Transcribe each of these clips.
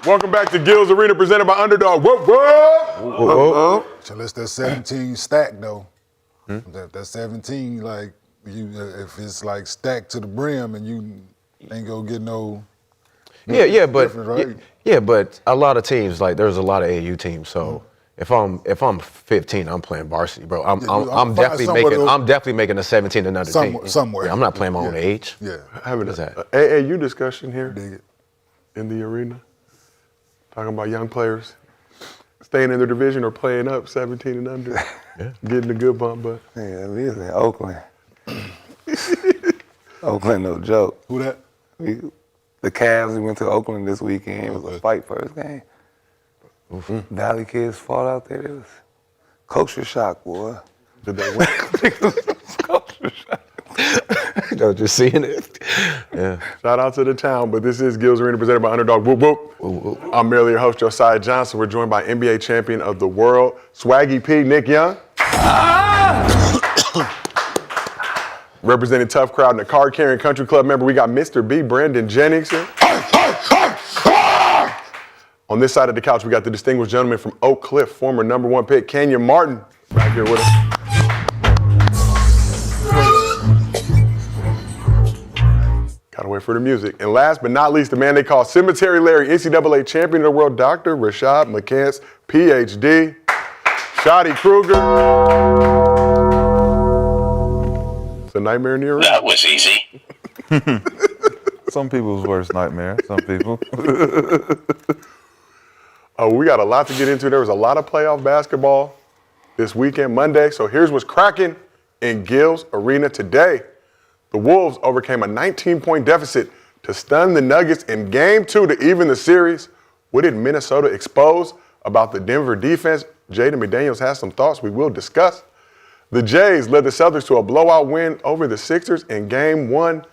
Welcome back to Gills Arena, presented by Underdog. Whoop, whoop. Whoa. So let's that 17 stack though. That 17, like if it's like stacked to the brim and you ain't gonna get no. But a lot of teams, like there's a lot of AAU teams. So if I'm 15, I'm playing varsity, bro. I'm definitely making a 17 and under team. Somewhere. Yeah, I'm not playing my own age. Yeah. Having an AAU discussion here in the arena. Talking about young players staying in their division or playing up 17 and under. Getting a good bump, but. Yeah, we was in Oakland. Oakland, no joke. Who that? The Cavs, we went to Oakland this weekend. It was a fight first game. Valley kids fought out there. It was culture shock, boy. Did they win? Culture shock. Just seeing it. Yeah. Shout out to the town, but this is Gills Arena presented by Underdog. Whoop, whoop. I'm merely your host, Josiah Johnson. We're joined by NBA champion of the world, Swaggy P, Nick Young. Representing Tough Crowd and the card-carrying country club member, we got Mr. B, Brandon Jennings. On this side of the couch, we got the distinguished gentleman from Oak Cliff, former #1 pick, Kenyon Martin, back here with us. Gotta wait for the music. And last but not least, the man they call Cemetery Larry, NCAA champion of the world, Dr. Rashad McCants, PhD, Shotty Kruger. It's a nightmare in the arena. That was easy. Some people's worst nightmare, some people. We got a lot to get into. There was a lot of playoff basketball this weekend, Monday. So here's what's cracking in Gills Arena today. The Wolves overcame a 19-point deficit to stun the Nuggets in Game 2 to even the series. What did Minnesota expose about the Denver defense? Jaden McDaniels has some thoughts we will discuss. The Jays led the Celtics to a blowout win over the Sixers in Game 1.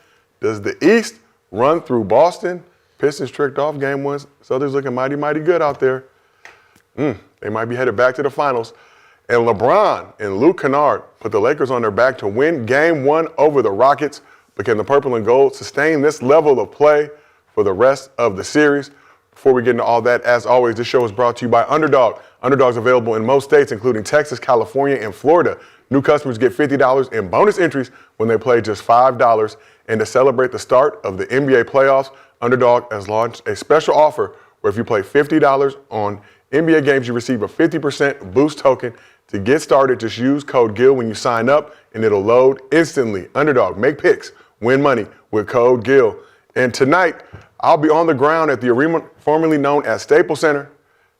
Does the East run through Boston? Pistons tricked off Game 1. Celtics looking mighty, mighty good out there. They might be headed back to the finals. And LeBron and Luke Kennard put the Lakers on their back to win Game 1 over the Rockets. But can the purple and gold sustain this level of play for the rest of the series? Before we get into all that, as always, this show is brought to you by Underdog. Underdog's available in most states, including Texas, California, and Florida. New customers get $50 in bonus entries when they play just $5. And to celebrate the start of the NBA playoffs, Underdog has launched a special offer where if you play $50 on NBA games, you receive a 50% boost token. To get started, just use code GIL when you sign up, and it'll load instantly. Underdog, make picks, win money with code GIL. And tonight, I'll be on the ground at the arena formerly known as Staples Center,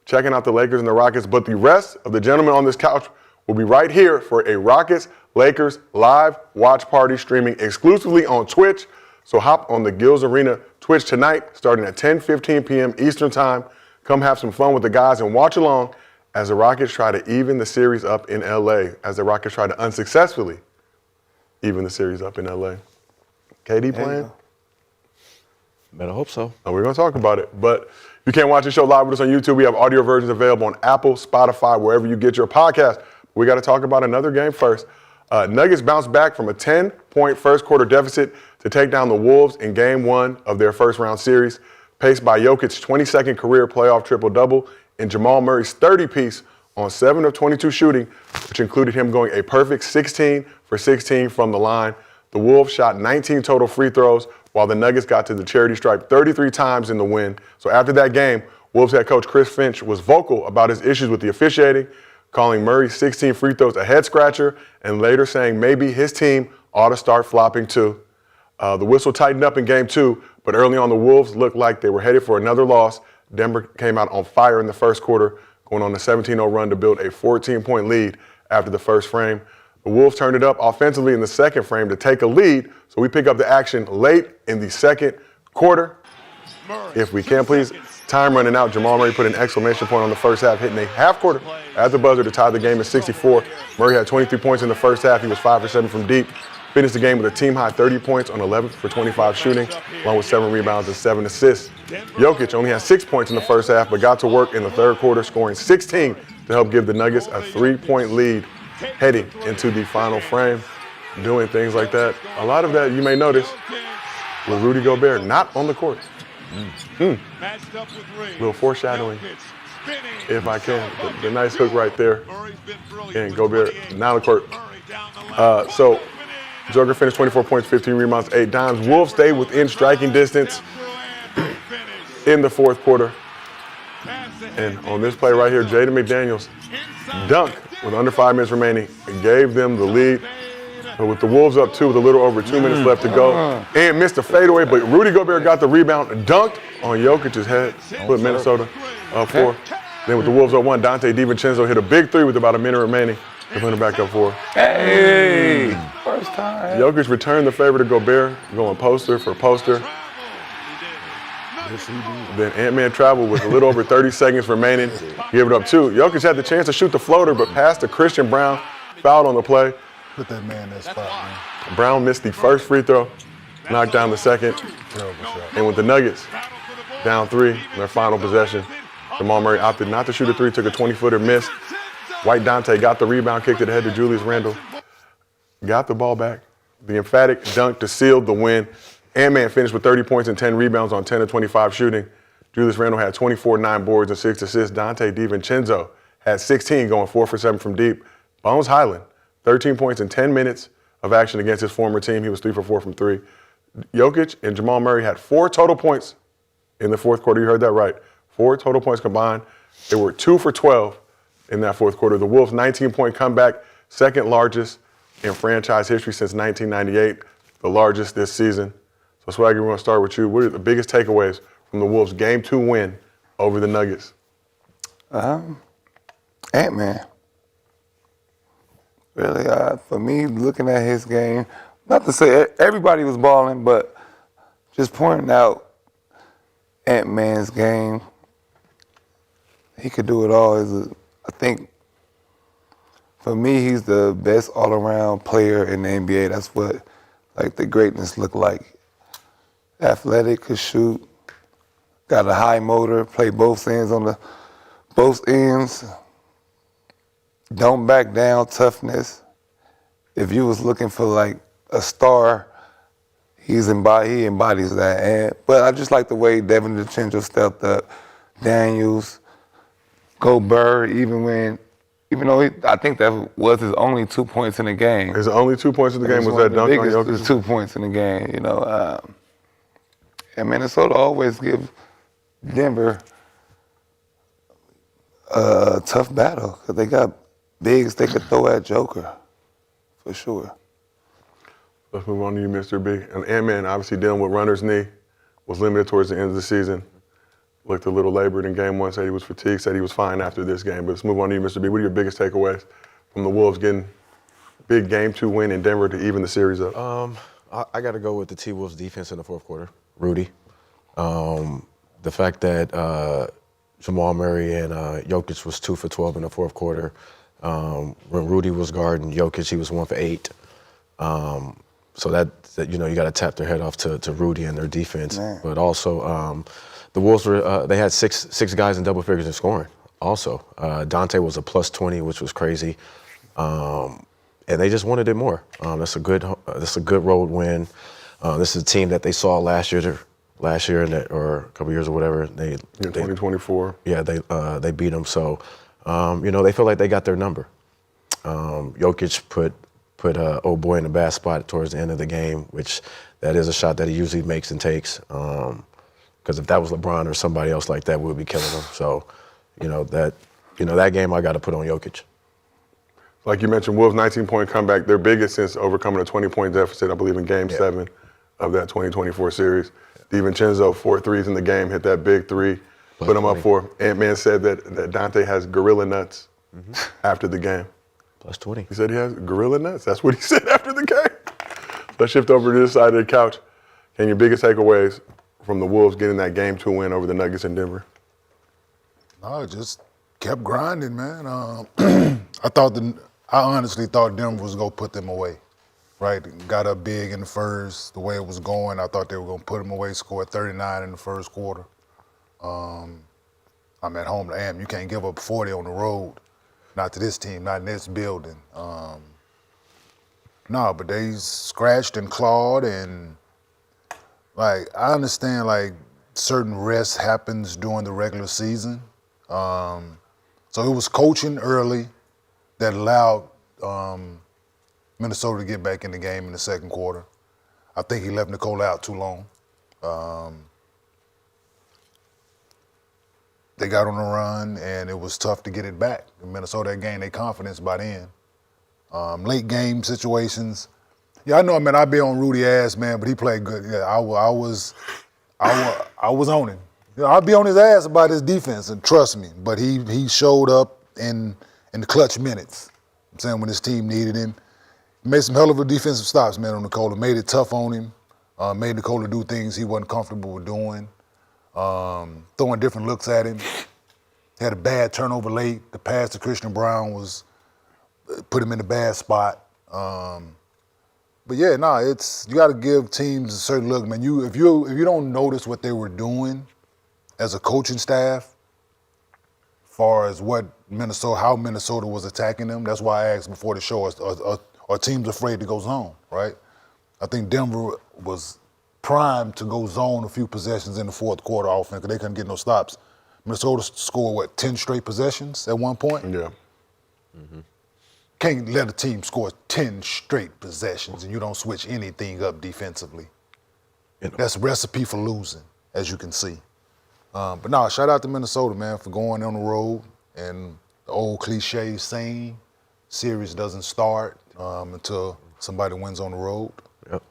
checking out the Lakers and the Rockets. But the rest of the gentlemen on this couch will be right here for a Rockets-Lakers live watch party streaming exclusively on Twitch. So hop on the Gills Arena Twitch tonight, starting at 10:15 p.m. Eastern Time. Come have some fun with the guys and watch along as the Rockets try to even the series up in L.A., as the Rockets try to unsuccessfully even the series up in L.A. KD playing? Better hope so. Oh, we're going to talk about it. But if you can't watch the show live with us on YouTube, we have audio versions available on Apple, Spotify, wherever you get your podcast. We got to talk about another game first. Nuggets bounced back from a 10-point first quarter deficit to take down the Wolves in Game 1 of their first round series, paced by Jokic's 22nd career playoff triple-double and Jamal Murray's 30-piece on 7 of 22 shooting, which included him going a perfect 16 for 16 from the line. The Wolves shot 19 total free throws, while the Nuggets got to the charity stripe 33 times in the win. So after that game, Wolves head coach Chris Finch was vocal about his issues with the officiating, calling Murray's 16 free throws a head-scratcher, and later saying maybe his team ought to start flopping too. The whistle tightened up in Game 2, but early on the Wolves looked like they were headed for another loss. Denver came out on fire in the first quarter, going on a 17-0 run to build a 14-point lead after the first frame. The Wolves turned it up offensively in the second frame to take a lead, so we pick up the action late in the second quarter. If we can, please. Time running out. Jamal Murray put an exclamation point on the first half, hitting a half quarter at the buzzer to tie the game at 64. Murray had 23 points in the first half. He was 5 for 7 from deep. Finished the game with a team-high 30 points on 11 for 25 shooting, along with 7 rebounds and 7 assists. Jokic only had 6 points in the first half, but got to work in the third quarter, scoring 16 to help give the Nuggets a 3-point lead heading into the final frame. Doing things like that. A lot of that, you may notice, with Rudy Gobert not on the court. Matched up with Reed. Little foreshadowing, Jokic spinning. if I can. Bucket. The nice hook right there. Murray's been brilliant And with Gobert 28. now the court. Murray down the lane. So Joker finished 24 points, 15 rebounds, 8 dimes. Wolves stayed within striking distance in the fourth quarter. And on this play right here, Jaden McDaniels dunked with under 5 minutes remaining and gave them the lead. But with the Wolves up 2 with a little over 2 minutes left to go, and missed a fadeaway, but Rudy Gobert got the rebound, dunked on Jokic's head, put Minnesota up 4. Then with the Wolves up 1, Dante DiVincenzo hit a big 3 with about a minute remaining to put him back up 4. Hey, first time. Jokic returned the favor to Gobert, going poster for poster. Then Ant-Man traveled with a little over 30 seconds remaining. Give it up 2. Jokic had the chance to shoot the floater, but passed to Christian Brown, fouled on the play. Put that man in that spot, man. Brown missed the first free throw, knocked down the second. Terrible shot. And with the Nuggets down 3 in their final possession, Jamal Murray opted not to shoot a 3, took a 20-footer, missed. White Dante got the rebound, kicked it ahead to Julius Randle. Got the ball back. The emphatic dunk to seal the win. Ant-Man finished with 30 points and 10 rebounds on 10 of 25 shooting. Julius Randle had 24, 9 boards and 6 assists. Dante DiVincenzo had 16, going 4 for 7 from deep. Bones Highland, 13 points in 10 minutes of action against his former team. He was 3 for 4 from 3. Jokic and Jamal Murray had 4 total points in the fourth quarter. You heard that right. 4 total points combined. They were 2 for 12 in that fourth quarter. The Wolves' 19-point comeback, second largest in franchise history since 1998, the largest this season. So, Swaggy, we're going to start with you. What are the biggest takeaways from the Wolves' Game 2 win over the Nuggets? Ant-Man. Really, for me, looking at his game, not to say everybody was balling, but just pointing out Ant-Man's game. He could do it all. I think, for me, he's the best all-around player in the NBA. That's what, like, the greatness look like. Athletic, could shoot, got a high motor, play both ends both ends. Don't back down, toughness. If you was looking for like a star, he embodies that. But I just like the way Devin DiVincenzo stepped up, Daniels, Gobert, even though I think that was his only 2 points in the game. His only 2 points in the game was that dunk on Jokic? His 2 points in the game, you know. And Minnesota always give Denver a tough battle because they got bigs they could throw at Joker, for sure. Let's move on to you, Mr. B. And Ant-Man, obviously dealing with runner's knee, was limited towards the end of the season. Looked a little labored in game 1, said he was fatigued, said he was fine after this game. But let's move on to you, Mr. B. What are your biggest takeaways from the Wolves getting big Game 2 win in Denver to even the series up? I got to go with the T-Wolves defense in the fourth quarter. Rudy. The fact that Jamal Murray and Jokic was 2 for 12 in the fourth quarter. When Rudy was guarding Jokic, he was 1 for 8. So that you got to tap their head off to Rudy and their defense. Man. But also, the Wolves they had six guys in double figures in scoring. Also, Dante was a plus 20, which was crazy. And they just wanted it more. That's a good road win. This is a team that they saw last year or a couple years or whatever. They 2024. Yeah, they beat them. So, they feel like they got their number. Jokic put old boy in a bad spot towards the end of the game, which that is a shot that he usually makes and takes. Because if that was LeBron or somebody else like that, we would be killing him. So, that game I got to put on Jokic. Like you mentioned, Wolves' 19-point comeback, their biggest since overcoming a 20-point deficit, I believe, in Game 7 of that 2024 series. DiVincenzo, 4 threes in the game, hit that big 3, put him up 4. Ant-Man said that Dante has gorilla nuts after the game. Plus 20. He said he has gorilla nuts. That's what he said after the game. Let's shift over to this side of the couch. And your biggest takeaways from the Wolves getting that Game 2 win over the Nuggets in Denver? No, just kept grinding, man. I honestly thought Denver was going to put them away, right? Got up big in the first, the way it was going. I thought they were going to put them away, scored 39 in the first quarter. I'm at home to Am. You can't give up 40 on the road. Not to this team, not in this building. But they scratched and clawed and, I understand, certain rest happens during the regular season. So it was coaching early that allowed Minnesota to get back in the game in the second quarter. I think he left Nikola out too long. They got on a run, and it was tough to get it back. Minnesota gained their confidence by then. Late game situations. Yeah, I know, man, I'd be on Rudy ass, man, but he played good. Yeah, I was on him. You know, I'd be on his ass about his defense, and trust me. But he showed up in the clutch minutes. I'm saying when his team needed him. He made some hell of a defensive stops, man, on Nikola. Made it tough on him. Made Nikola do things he wasn't comfortable with doing. Throwing different looks at him. Had a bad turnover late. The pass to Christian Brown put him in a bad spot. But yeah, you got to give teams a certain look, man. If you don't notice what they were doing as a coaching staff, as far as how Minnesota was attacking them, that's why I asked before the show, are teams afraid to go zone, right? I think Denver was primed to go zone a few possessions in the fourth quarter offense because they couldn't get no stops. Minnesota scored, 10 straight possessions at one point? Yeah. Mm-hmm. Can't let a team score 10 straight possessions and you don't switch anything up defensively. That's a recipe for losing, as you can see. But shout out to Minnesota, man, for going on the road. And the old cliche saying, series doesn't start until somebody wins on the road. Yep.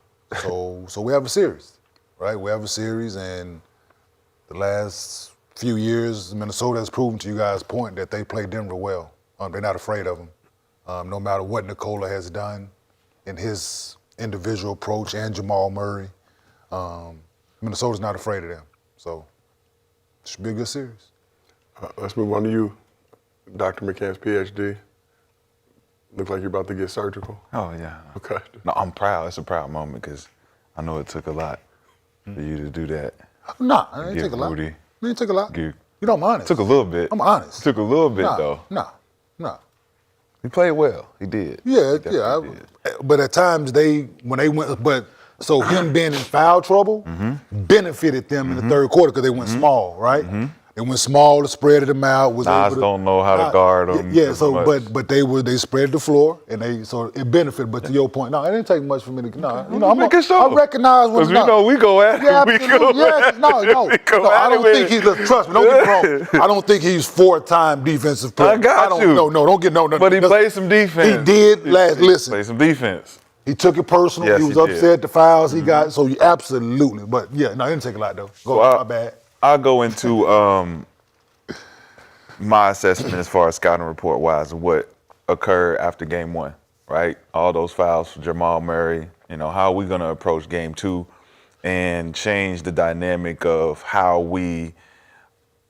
So we have a series, right? We have a series, and the last few years, Minnesota has proven to you guys' point that they play Denver well. They're not afraid of them. No matter what Nikola has done in his individual approach and Jamal Murray, Minnesota's not afraid of them. So it should be a good series. Let's move on to you, Dr. McCants, PhD. Look like you're about to get surgical. Oh, yeah. Okay. No, I'm proud. It's a proud moment because I know it took a lot for you to do that. Nah, it didn't Give take a lot. Rudy- It didn't take a lot. give- You know I'm honest. Took a little bit. I'm honest. Took a little bit, though. Nah. He played well. He did. Yeah, He definitely did. But at times when they went, so him being in foul trouble benefited them in the third quarter because they went small, right? They went small to spread them out. Nas don't know how to guard them. Yeah, as so much. but they spread the floor and so it benefited. But to your point, it didn't take much for me to I recognize when Because we go at it. Yeah, We absolutely. go Yes, at it. no. We go I at don't it think with he's. Trust me, don't get me wrong. I don't think he's four-time defensive player. I got you. No, don't get no. But he played some defense. He did. Listen, Played some defense. he took it personal. Yes, he was he did. upset at the fouls he got. So absolutely. But yeah, it didn't take a lot though. My bad. I'll go into my assessment as far as scouting report wise of what occurred after game one, right? All those fouls for Jamal Murray, how are we going to approach game two and change the dynamic of how we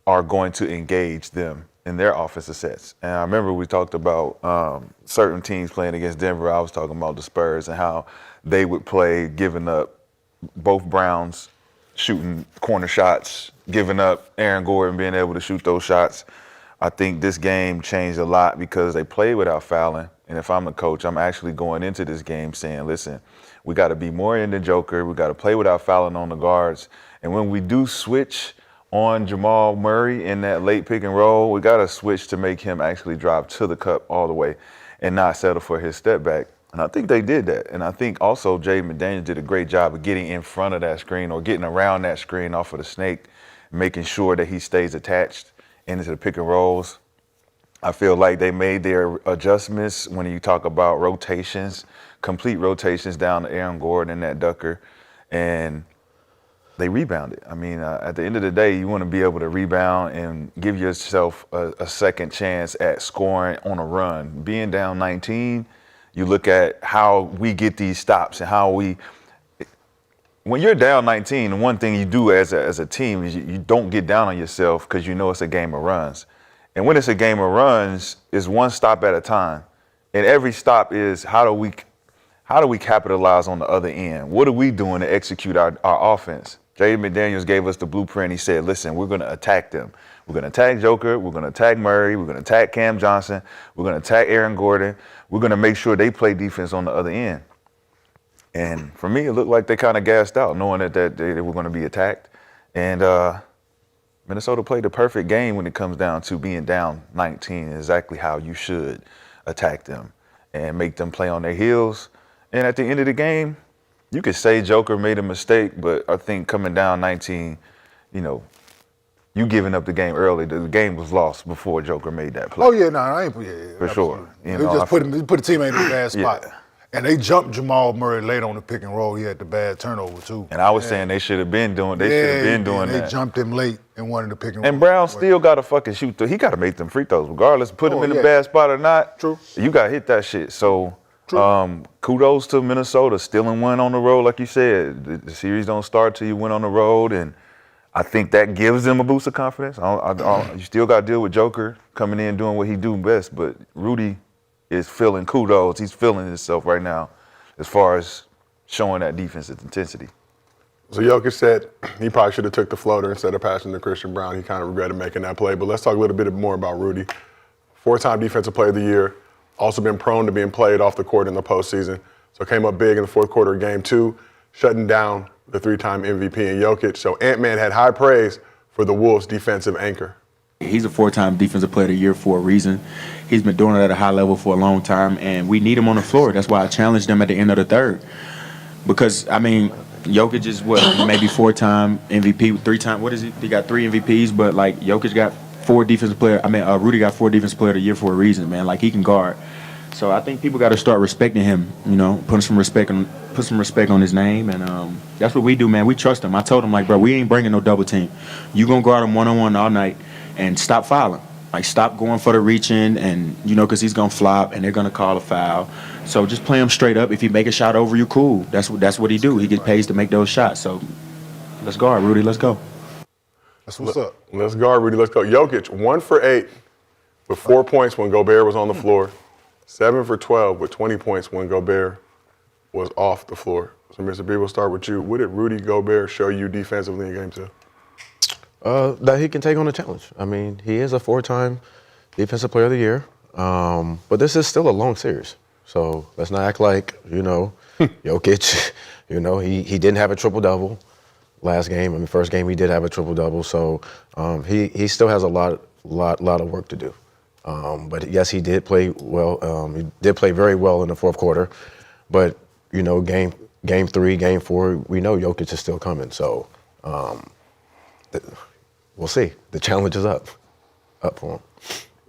are going to engage them in their offensive sets. And I remember we talked about certain teams playing against Denver. I was talking about the Spurs and how they would play giving up both Browns shooting corner shots, giving up Aaron Gordon being able to shoot those shots. I think this game changed a lot because they played without fouling. And if I'm the coach, I'm actually going into this game saying, listen, we got to be more in the Joker. We got to play without fouling on the guards. And when we do switch on Jamal Murray in that late pick and roll, we got to switch to make him actually drive to the cup all the way and not settle for his step back. And I think they did that. And I think also Jaden McDaniels did a great job of getting in front of that screen or getting around that screen off of the snake, making sure that he stays attached into the pick and rolls. I feel like they made their adjustments when you talk about rotations, complete rotations down to Aaron Gordon and that Ducker, and they rebounded. I mean, at the end of the day, you want to be able to rebound and give yourself a second chance at scoring on a run. Being down 19, you look at how we get these stops and how when you're down 19, the one thing you do as a team is you don't get down on yourself because you know it's a game of runs. And when it's a game of runs, it's one stop at a time. And every stop is how do we capitalize on the other end? What are we doing to execute our offense? Jaden McDaniels gave us the blueprint. He said, listen, we're going to attack them. We're going to attack Joker. We're going to attack Murray. We're going to attack Cam Johnson. We're going to attack Aaron Gordon. We're going to make sure they play defense on the other end. And for me, it looked like they kind of gassed out, knowing that they were going to be attacked. And Minnesota played the perfect game when it comes down to being down 19, exactly how you should attack them and make them play on their heels. And at the end of the game, you could say Joker made a mistake, but I think coming down 19, you giving up the game early. The game was lost before Joker made that play. Oh yeah, no, I ain't For sure. They just put the teammate in a bad spot. Yeah. And they jumped Jamal Murray late on the pick and roll. He had the bad turnover too. And I was saying they should have been doing. They should have been doing They that. jumped him late and wanted to pick and roll. And Brown still got to fucking shoot. He got to make them free throws, regardless. Put him in yeah. a bad spot or not. True. You got to hit that shit. So, kudos to Minnesota, still in one on the road, like you said. The series don't start till you win on the road, and I think that gives them a boost of confidence. You still got to deal with Joker coming in doing what he do best, but Rudy is feeling kudos. He's feeling himself right now, as far as showing that defensive intensity. So Jokic said he probably should have took the floater instead of passing to Christian Brown. He kind of regretted making that play. But let's talk a little bit more about Rudy. 4-time Defensive Player of the Year. Also been prone to being played off the court in the postseason. So came up big in the fourth quarter of Game 2, shutting down the 3-time MVP in Jokic. So Ant-Man had high praise for the Wolves' defensive anchor. He's a 4-time Defensive Player of the Year for a reason. He's been doing it at a high level for a long time, and we need him on the floor. That's why I challenged him at the end of the third. Because, Jokic is maybe 4-time MVP, 3-time, what is he? He got 3 MVPs, but, Jokic got 4 defensive player. Rudy got 4 Defensive Player of the Year for a reason, man. He can guard. So I think people got to start respecting him, put some respect on his name, and that's what we do, man. We trust him. I told him, bro, we ain't bringing no double team. You gonna guard him one-on-one all night and stop fouling. Stop going for the reaching, and because he's gonna flop and they're gonna call a foul. So just play him straight up. If he make a shot over you, cool. That's what he do. He get paid to make those shots. So let's guard, Rudy. Let's go. That's what's up. Let's guard, Rudy. Let's go. Jokic, 1 for 8 with 4 points when Gobert was on the floor. 7 for 12 with 20 points when Gobert was off the floor. So, Mr. B, we'll start with you. What did Rudy Gobert show you defensively in Game 2? That he can take on a challenge. He is a 4-time Defensive Player of the Year, but this is still a long series. So let's not act like, Jokic, he didn't have a triple-double last game. First game he did have a triple-double. So he still has a lot of work to do. But yes, he did play well. He did play very well in the fourth quarter. But, game 3, game 4, we know Jokic is still coming. So we'll see. The challenge is up for him.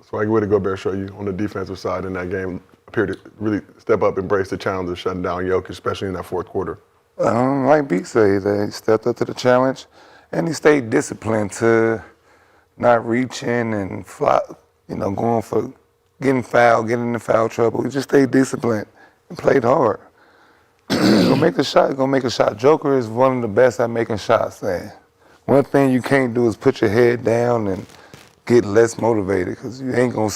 Swaggy, what did Gobert show you on the defensive side in that game? Appeared to really step up, embrace the challenge of shutting down Jokic, especially in that fourth quarter. Like B said, he stepped up to the challenge, and he stayed disciplined to not reaching and going for getting fouled, getting into foul trouble. He just stayed disciplined and played hard. Gonna make a shot. Joker is one of the best at making shots. Man. One thing you can't do is put your head down and get less motivated, because you ain't gonna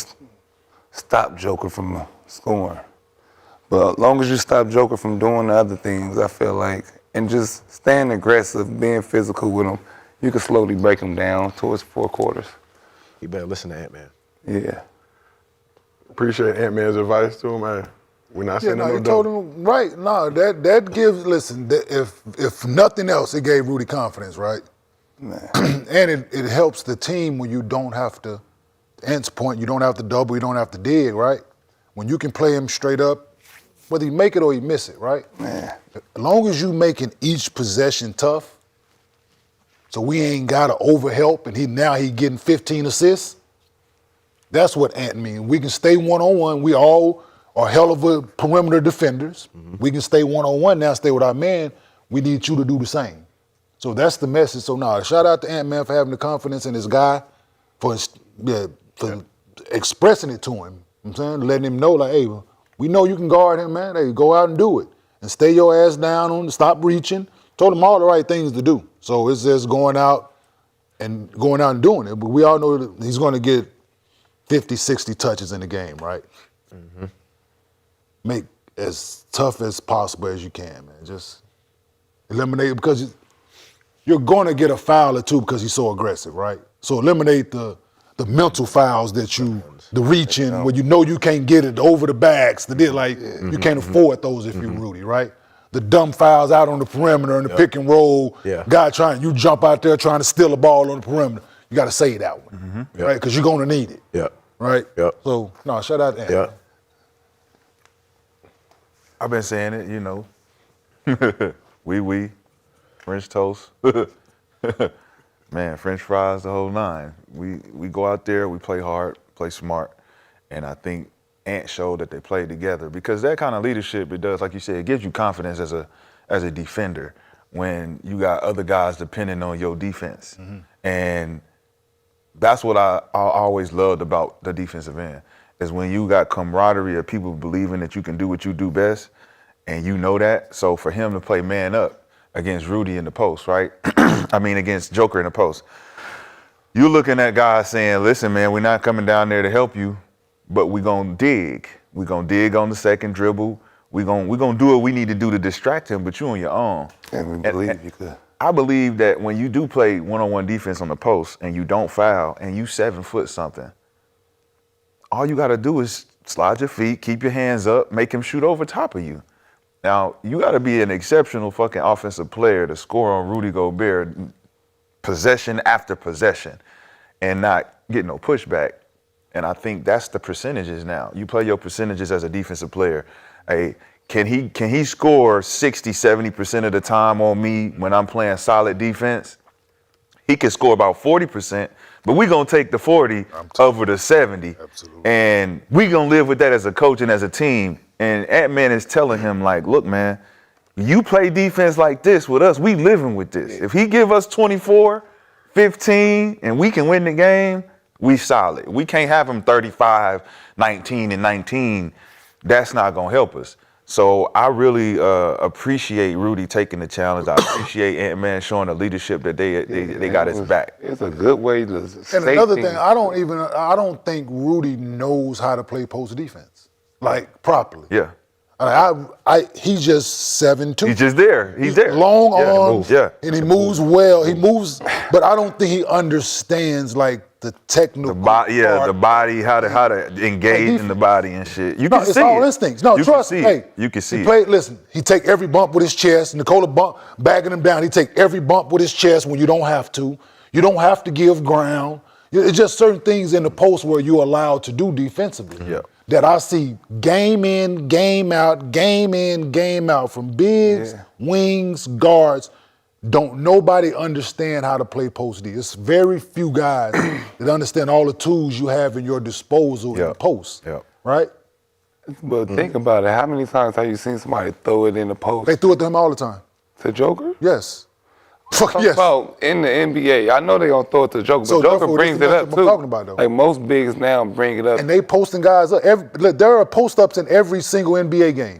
stop Joker from scoring. But as long as you stop Joker from doing the other things, I feel like, and just staying aggressive, being physical with him, you can slowly break him down towards 4 quarters. You better listen to Ant-Man. Yeah. Appreciate Ant-Man's advice to him, man. We're not saying no he told him, right. No, that gives, listen, if nothing else, it gave Rudy confidence, right? And it helps the team when you don't have to, to Ant's point, you don't have to double, you don't have to dig, right? When you can play him straight up, whether you make it or you miss it, right? Man. As long as you making each possession tough, so we ain't got to overhelp, and he getting 15 assists, that's what Ant means. We can stay one-on-one. We all are hell of a perimeter defenders. Mm-hmm. We can stay one-on-one now, stay with our man. We need you to do the same. So that's the message. So now, shout out to Ant-Man for having the confidence in his guy, for expressing it to him. You know what I'm saying, letting him know, hey, we know you can guard him, man. Hey, go out and do it. And stay your ass down on, stop reaching. Told him all the right things to do. So it's just going out and doing it. But we all know that he's going to get 50, 60 touches in the game, right? Mm-hmm. Make as tough as possible as you can, man. Just eliminate, because you're going to get a foul or two because he's so aggressive, right? So eliminate the mental fouls that the reaching, where you know you can't get it over the backs, you can't afford those if you're Rudy, right? the dumb fouls out on the perimeter and the pick and roll. Yeah. Guy you jump out there trying to steal a ball on the perimeter. You got to say that one, right? Because you're going to need it. Yeah. Right? Yep. So, no, shout out to him. Yeah. I've been saying it, you know. French toast. Man, French fries, the whole nine. We go out there, we play hard, play smart, and I think Ant showed that they played together because that kind of leadership, it does, like you said, it gives you confidence as a defender when you got other guys depending on your defense. And that's what I always loved about the defensive end is when you got camaraderie of people believing that you can do what you do best, and you know that. So for him to play man up against Rudy in the post, right? I mean, against Joker in the post. You're looking at guys saying, listen, man, we're not coming down there to help you, but we're going to dig. We're going to dig on the second dribble. We're gonna do what we need to do to distract him, but you on your own. And we believe you could. I believe that when you do play one-on-one defense on the post and you don't foul and you 7 foot something, all you got to do is slide your feet, keep your hands up, make him shoot over top of you. Now, you got to be an exceptional fucking offensive player to score on Rudy Gobert possession after possession and not get no pushback. And I think that's the percentages now. You play your percentages as a defensive player. Hey, can he score 60, 70% of the time on me when I'm playing solid defense? He can score about 40%, but we're going to take the 40 over the 70. Absolutely. And we're going to live with that as a coach and as a team. And Ant-Man is telling him, like, look, man, you play defense like this with us, we living with this. If he give us 24, 15, and we can win the game, we solid. We can't have him 35, 19, and 19. That's not going to help us. So I really appreciate Rudy taking the challenge. I appreciate Ant-Man showing the leadership that they got his back. It's a good way to And another thing, I don't think Rudy knows how to play post defense, like properly. Yeah. He's just 7'2". He's just there. He's there. Long Yeah, arms. yeah. And he moves well. He moves, but I don't think he understands like the technical part. The body, how to engage in the body and shit. You can It's see all it. instincts. No, You trust can me. see Hey, it. You can see he it. played. Listen, he take every bump with his chest. Nikola bagging him down. He take every bump with his chest when you don't have to. You don't have to give ground. It's just certain things in the post where you're allowed to do defensively. Yeah. That I see game in, game out, game in, game out from bigs, wings, guards. Don't nobody understand how to play post D. It's very few guys that understand all the tools you have in your disposal in the post. Yep. Right? But think about it. How many times have you seen somebody throw it in the post? They threw it to him all the time. To Joker? Yes. Talk Yes. about in the NBA. I know they gonna throw it to Joker, but So Joker therefore, brings this it is up what too. I'm talking about, though. Like most bigs now bring it up. And they posting guys up. Look, there are post-ups in every single NBA game.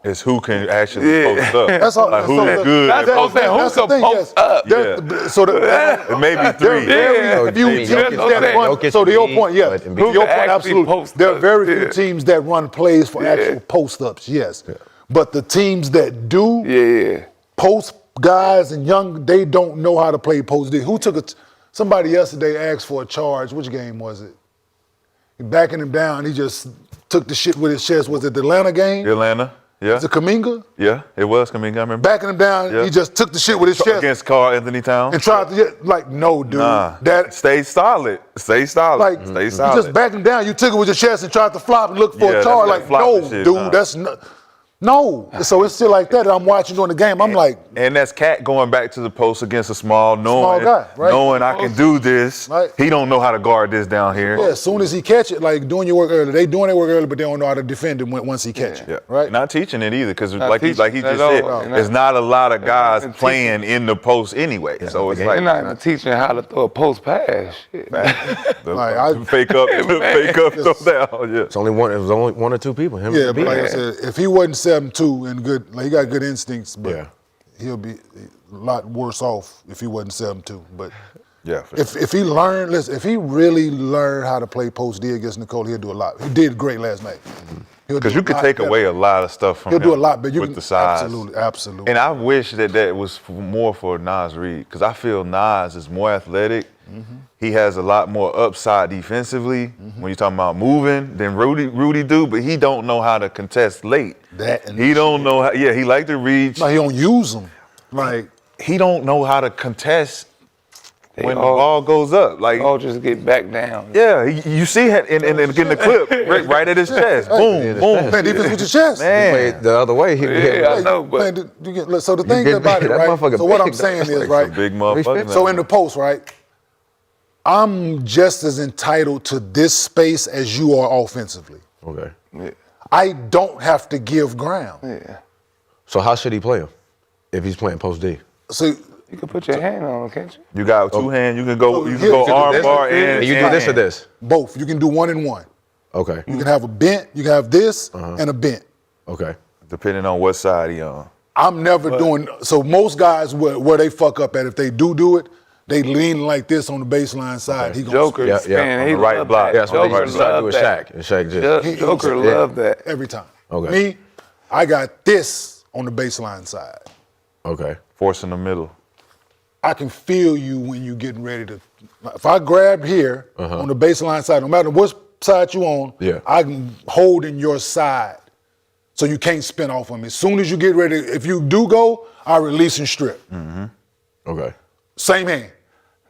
It's who can actually post up. That's all. Like, who's so good That's at what I'm saying. that's Who the thing, can yes. post up? There- So It may be there are three. very few teams Jokic- that run. Jokic So to your Embiid, point, yes. but To Embiid- your Who point, can actually absolutely. post There are up? very few Yeah. teams that run plays for actual post-ups, yes. But the teams that do post guys and young, they don't know how to play post D. Who took somebody yesterday asked for a charge. Which game was it? He backing him down. He just took the shit with his chest. Was it the Atlanta game? Atlanta. Yeah. Was it Kuminga? Yeah, it was coming. I remember. Backing him down. Yeah. He just took the shit with his chest Against Carl Anthony Towns. and tried to no, dude. Nah. That Stay solid. Stay solid. like Stay you solid. just backed him down. You took it with your chest and tried to flop and look for Yeah, a charge. that's Like flopping no, shit, dude. nah. That's no. So it's still like that. I'm watching during the game. I'm like. And that's Cat going back to the post against a small, knowing guy, right? knowing I can do this. Right. He don't know how to guard this down here. Yeah, as soon as he catch it, like doing your work early. They doing their work early, but they don't know how to defend it once he catch it. Yeah. Right? Not teaching it either, because Not like he teaching just at said, all. there's not a lot of guys teaching. playing in the post anyway. So it's They're like not even teaching how to throw a post pass. Shit. Like, fake up, fake up, throw down. Yeah. It was only one or two people. Him Yeah, and but Embiid. like I said, if he wasn't 7'2" and good, like he got good instincts, but Yeah. he'll be a lot worse off if he wasn't 7'2". But Yeah. For sure. If he learned, listen, if he really learned how to play post D against Nicole, he'll do a lot. He did great last night. Because you could take away a lot of stuff from He'll him do a lot, but you with can, the size. Absolutely. And I wish that was more for Nas Reed, because I feel Nas is more athletic. He has a lot more upside defensively when you're talking about moving than Rudy do, but he don't know how to contest late. He don't know how. Yeah, he like to reach. No, he don't use them. Like he don't know how to contest when the ball goes up. Like just get back down. yeah, you see it in the clip right at his chest. Boom, boom. man, defense with your chest. Man. Played the other way. He I know, but Man, so the thing about it, that right? motherfucker So what I'm big, saying though. is, right? Big motherfucker. So in the post, right? I'm just as entitled to this space as you are offensively. Okay. I don't have to give ground. Yeah. So how should he play him if he's playing post D? So You can put your hand on him, can't you? You got two hands. You can go. You can here- go so arm this- bar And and you do this or this? both. You can do one and one. Okay. You can have a bent. You can have this and a bent. Okay. depending on what side he on. I'm never doing. So most guys where they fuck up at, if they do it, they lean like this on the baseline side. He gonna Joker, Yeah, yeah, man, on he the right love block. that. Yeah, that's what Joker they started love with that. Shaq. And Shaq just. Joker love that. every time. Okay. Me, I got this on the baseline side. Okay. Force in the middle. I can feel you when you getting ready to. If I grab here on the baseline side, no matter what side you on, Yeah. I can hold in your side, so you can't spin off of me. As soon as you get ready, if you do go, I release and strip. Okay. Same hand,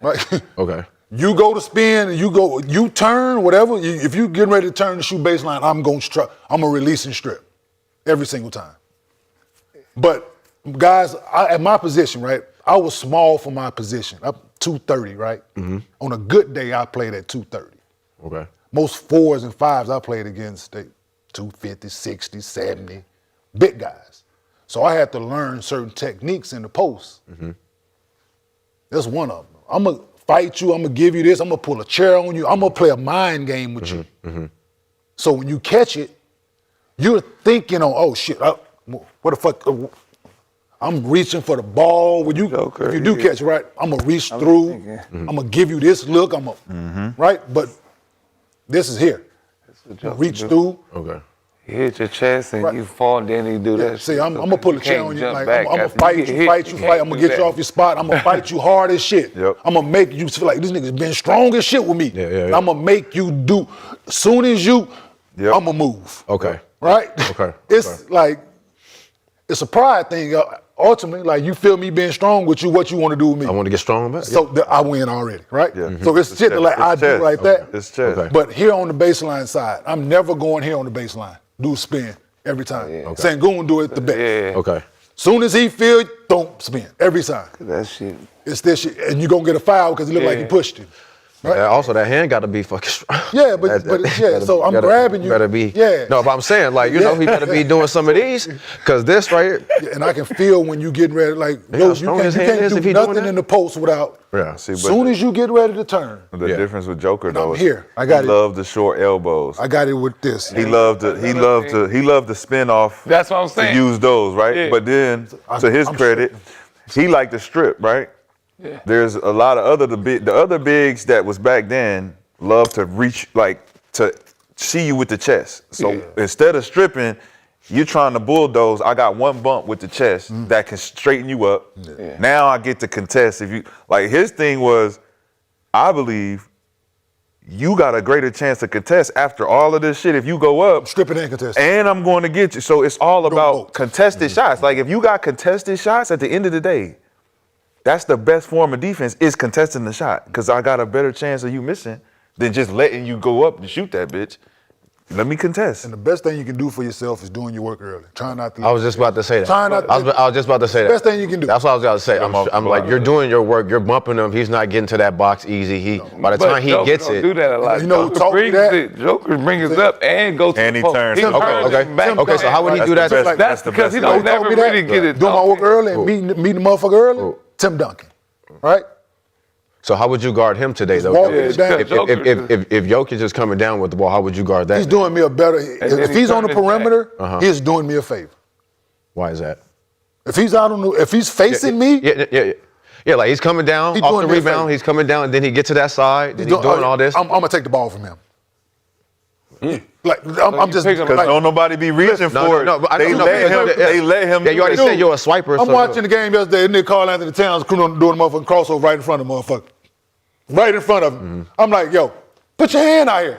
right? Okay. You go to spin, you turn, whatever. If you getting ready to turn the shoe baseline, I'm gonna release and strip every single time. But guys, at my position, right? I was small for my position. I'm 230, right? On a good day, I played at 230. Okay. Most 4s and 5s I played against, they 250, 60, 70, big guys. So I had to learn certain techniques in the post. That's one of them. I'm gonna fight you, I'm gonna give you this, I'm gonna pull a chair on you, I'm gonna play a mind game with you. So when you catch it, you're thinking on, oh shit, what the fuck? I'm reaching for the ball. When if you do catch it, right, I'm gonna reach through. I'm gonna give you this look. Right, but this is here. Reach through. Okay. He hit your chest and Right. you fall, and then he do that. See, shit. I'm gonna pull a You chair can't on you. jump Like, back I'm gonna after fight get you, hit. fight You you, can't fight. I'm gonna do get you that. off your spot. I'm gonna fight you hard as shit. Yep. I'm gonna make you feel like this nigga's been strong as shit with me. Yeah. I'm gonna make you do. Soon as you, Yep. I'm gonna move. Okay. Right? Okay. It's like, it's a pride thing. Ultimately, like you feel me being strong with you, what you want to do with me. I want to get strong back. So I win already, right? Yeah. So it's shit that like I do chest. like that. It's chest. Okay. But here on the baseline side, I'm never going here on the baseline. Do spin every time. Sengun do it the best. Yeah, Okay. Soon as he feel it, don't spin every time. that shit. It's this shit, and you gonna get a foul because it look like he pushed you. Right? And also, that hand got to be fucking strong. Yeah, but yeah. So I'm grabbing you. Better be. Yeah. No, but I'm saying, like, you know, he better be doing some of these, because this right here. Yeah, and I can feel when you getting ready, like Yeah, yo, how you strong can't, his you hand can't is if do he doing nothing that? in the post without. Yeah. See, but Soon as you get ready to turn, the Yeah. difference with Joker though I'm is here. I got he it. loved the short elbows. I got it with this. He loved to spin off. That's what I'm to saying. use those, right? Yeah. But then, to his I'm credit, he liked to strip, right? Yeah. There's a lot of the other bigs that was back then love to reach, like to see you with the chest. So instead of stripping, you're trying to bulldoze. I got one bump with the chest that can straighten you up. Yeah. Now I get to contest. If you like, his thing was, I believe you got a greater chance to contest after all of this shit if you go up. Stripping and contest. And I'm going to get you. So it's all about both. contested shots. Like if you got contested shots at the end of the day, that's the best form of defense is contesting the shot. Because I got a better chance of you missing than just letting you go up and shoot that bitch. Let me contest. And the best thing you can do for yourself is doing your work early. Try not to. I was just about to say that. Try not to- I was just about to say that. Best thing you can do. That's what I was about to say. I'm like, you're doing your work. You're bumping him. He's not getting to that box easy. By the But time he Joker gets don't it. do that a lot. You know who Joker taught me brings that? it. Joker brings it up and goes to And the he post. turns He to the turns post. it back. Okay, so how would he do that? That's the best. That's the because he best don't way. Told never me that. really get it. Doing my work early and meeting the motherfucker early. Tim Duncan, right? So how would you guard him today, though? walking If, down. if Jokic is coming down with the ball, how would you guard that? He's doing me a better. then If he he's on the turned his perimeter, back. he's doing me a favor. Why is that? If he's out on the, if he's facing me, Yeah. Yeah, like he's coming down He's off doing the this rebound. thing. He's coming down, and then he gets to that side. Then he's doing all this. I'm gonna take the ball from him. Like I'm just Because like, don't nobody be reaching for it. but I They know, let because- him. They let him. Yeah, you already do it. said you're a swiper. I'm so- watching the game yesterday, and then Carl Anthony Towns doing the motherfucking crossover right in front of the motherfucker. Right in front of him. I'm like, yo, put your hand out here.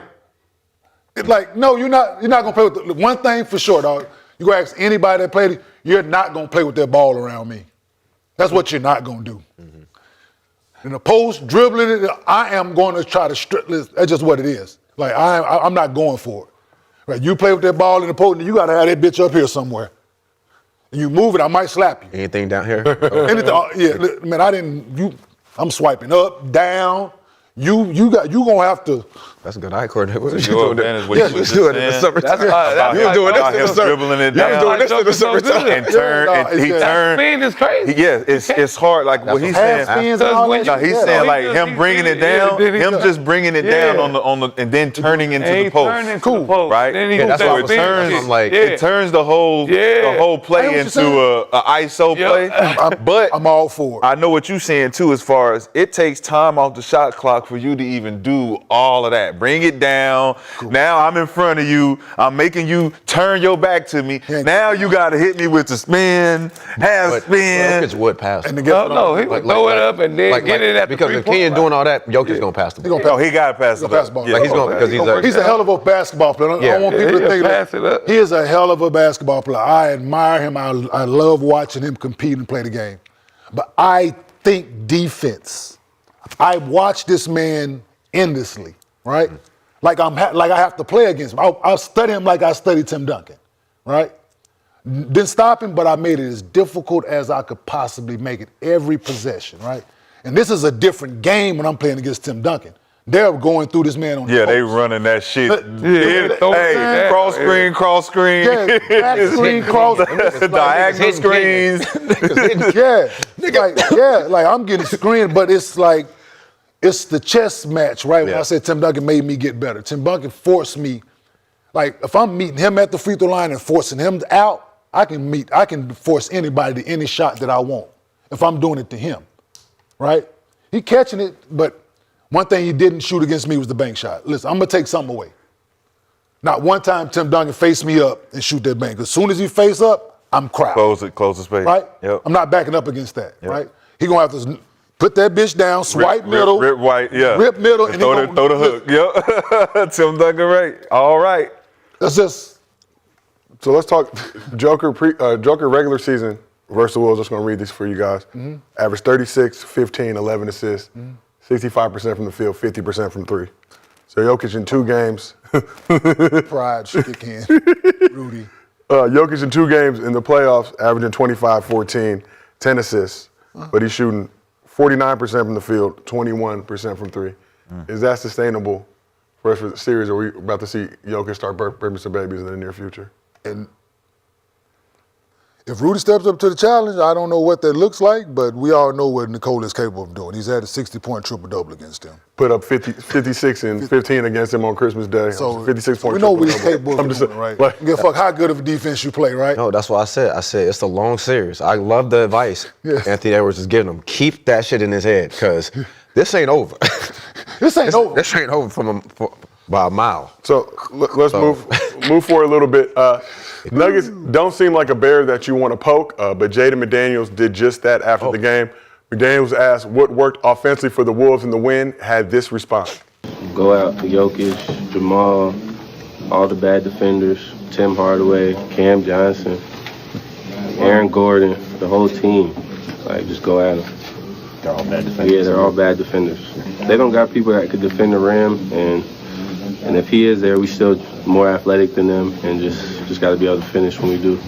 It's like, no, you're not gonna play with the one thing for sure, dog. You go ask anybody that played it, you're not gonna play with that ball around me. That's what you're not gonna do. In the post, dribbling it, I am going to try to strip this. That's just what it is. Like I'm not going for it. Right? You play with that ball in the post, and you gotta have that bitch up here somewhere. And you move it, I might slap you. Anything down here? Anything, yeah, man, I'm swiping up, down. You gonna have to. That's a good eye coordinate. What It's you your doing advantage. that? What Yeah, you you was just doing it in the saying. summertime. About You was doing him this in the summer. dribbling it You was down. doing this in the summertime. And turn. Yeah, And he no, turned. Spin is crazy. Yeah, it's hard. Like what he's Half saying. spins and all that No, shit. he's Yeah. saying he like just- him he bringing did it down, then he him does. just bringing it Yeah. down on the and then turning into And the he post. turned into the post. Right? Then he Yeah, moved that's what I that was spin saying. shit. I'm like, yeah. It turns the whole Yeah. play I know what into you're a ISO Yep. play. But I'm all for it. I know what you're saying too, as far as it takes time off the shot clock for you to even do all of that. Bring it down. Now I'm in front of you. I'm making you turn your back to me. Yeah. Now you got to hit me with the spin, half spin. Jokic would pass. And though. to get No, he would throw it up and then get it at the because if 3-point Kenyon line. doing all that, Jokic's gonna pass the ball. gonna Oh, he got to pass He's it gonna pass up. the ball. Yeah. Like he's going because He's a hell of a basketball player. I Yeah. don't want people Yeah, to think he'll that. pass it up. He is a hell of a basketball player. I admire him. I love watching him compete and play the game. But I think defense. I watch this man endlessly, right? Like I have to play against him. I'll study him like I studied Tim Duncan, right? Didn't stop him, but I made it as difficult as I could possibly make it every possession, right? And this is a different game when I'm playing against Tim Duncan. They're going through this man on the Yeah, they post. running that shit. Yeah, throw it Hey, down. cross screen. Yeah, back screen, cross. Diagonal screens. Like I'm getting screened, but it's like, it's the chess match, right? When Yeah. I said Tim Duncan made me get better. Tim Duncan forced me, like if I'm meeting him at the free throw line and forcing him out, I can force anybody to any shot that I want if I'm doing it to him, right? He catching it, but one thing he didn't shoot against me was the bank shot. Listen, I'm gonna take something away. Not one time Tim Duncan faced me up and shoot that bank. As soon as he face up, I'm crowd. Close the space. Right? Yep. I'm not backing up against that, right? He gonna have to put that bitch down, swipe Rip, middle, rip white, yeah. rip middle, and throw the hook. Yep. Tim Duncan, right? All right. That's just So let's talk Joker regular season versus the Wolves. Just going to read these for you guys. Average 36, 15, 11 assists, 65% from the field, 50% from three. So Jokic in 2 games. pride, shook your can, Rudy. Jokic in 2 games in the playoffs, averaging 25, 14, 10 assists. But he's shooting 49% from the field, 21% from three. Is that sustainable for the rest of the series? Or are we about to see Jokic start birthing some babies in the near future? And if Rudy steps up to the challenge, I don't know what that looks like, but we all know what Nicole is capable of doing. He's had a 60-point triple-double against him. Put up 56 and 15 against him on Christmas Day. So 56 points. we know what he's capable of doing, right? Like, Give a fuck how good of a defense you play, right? No, that's what I said. I said it's a long series. I love the advice Yes. Anthony Edwards is giving him. Keep that shit in his head, because this ain't over. This ain't over. This ain't over by a mile. so let's move forward a little bit. Nuggets don't seem like a bear that you want to poke, but Jaden McDaniels did just that after the game. McDaniels asked what worked offensively for the Wolves in the win, had this response. Go out to Jokic, Jamal, all the bad defenders, Tim Hardaway, Cam Johnson, Aaron Gordon, the whole team. Like, just go at them. They're all bad defenders. Yeah, they're all bad defenders. They don't got people that could defend the rim, and if he is there, we still more athletic than them, and just got to be able to finish when we do.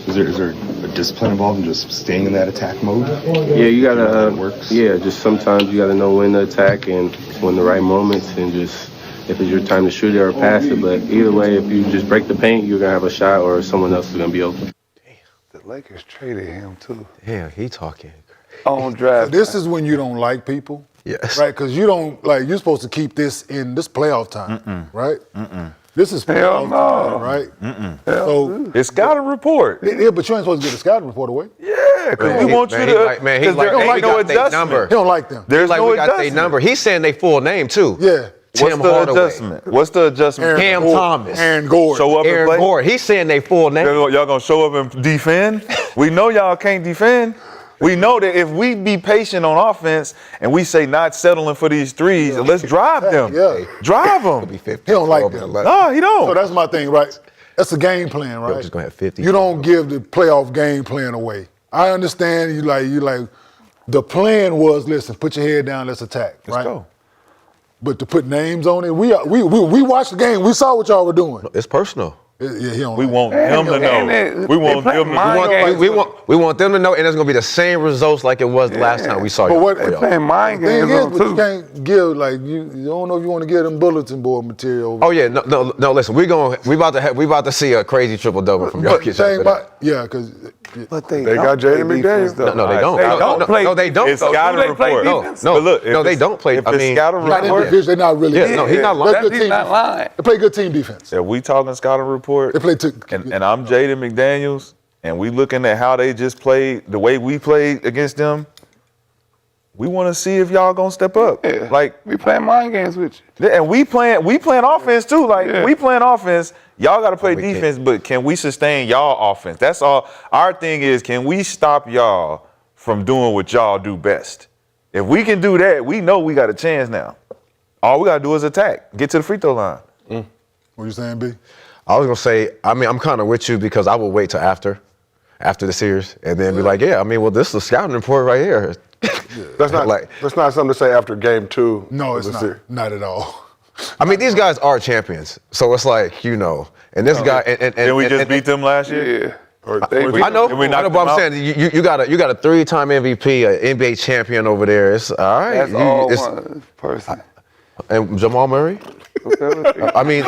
Is there a discipline involved in just staying in that attack mode? Yeah, you How gotta. it works? Yeah, just sometimes you gotta know when to attack and when the right moments, and just if it's your time to shoot it or pass it. But either way, if you just break the paint, you're gonna have a shot, or someone else is gonna be open. The Lakers traded him too. Yeah, he talking. On draft. This is when you don't like people. Yes. Right? Because you don't, like, you're supposed to keep this in this playoff time, right? This is Hell no. right? So It's scouting report. yeah, but you ain't supposed to get the scouting report away. Yeah, because we want you to. Because there ain't no adjustment. He don't like them. There's like no we got their adjustment. number. He's saying they full name too. Yeah. Tim What's the Hardaway. adjustment? What's the adjustment? Cam Gordon. Thomas. Aaron Gordon. Show up and Aaron play. Gordon. He's saying they full name. Y'all gonna show up and defend? We know y'all can't defend. We know that if we be patient on offense and we say not settling for these threes, let's drive them. Yeah. Drive them. He don't like them. No, he don't. So that's my thing, right? That's a game plan, right? Just gonna have 50. You don't give the playoff game plan away. I understand you like the plan was, listen, put your head down, let's attack. Let's right? go. But to put names on it, we watched the game. We saw what y'all were doing. It's personal. Yeah, he don't We like want it. him to know. We want them to We want them to know, and it's gonna be the same results like it was the last time we saw you. But what They playing mind the thing games is, on but you too. can't give like you don't know if you want to give them bulletin board material. Oh yeah, no. Listen, we about to see a crazy triple double from But Jokic. thing after that. about, yeah, because But They got Jaden McDaniels. No, they don't. They don't play. No, they don't. It's So do scouting they play report. defense? No, But look, no, they don't play. If I it's mean, scouting not report, individual, they're not really. Yeah, no, he's not lying. That's good He's team not defense. lying. They play good team defense. if we talking scouting report, They play and I'm Jaden McDaniels, and we looking at how they just played, the way we played against them, we want to see if y'all gonna step up. Yeah. Like, We playing mind games with you. and we playing offense too. Like, Yeah. we playing offense. Y'all got to play We can't. defense, but can we sustain y'all offense? That's all. Our thing is, can we stop y'all from doing what y'all do best? If we can do that, we know we got a chance now. All we got to do is attack, get to the free throw line. What you saying, B? I was gonna say, I mean, I'm kind of with you because I will wait till after the series and then be like, yeah, I mean, well, this is a scouting report right here. That's not Like- that's not something to say after game 2. No, of it's the not. series. Not at all. I mean, these guys are champions, so it's like, you know, and this guy and Did we just and- beat them last year? Yeah. Or- I know, Did we I know, knock but them I'm out? saying you got a 3-time MVP, an NBA champion over there. It's all right. That's You- all it's- one person. And Jamal Murray. Okay. I mean,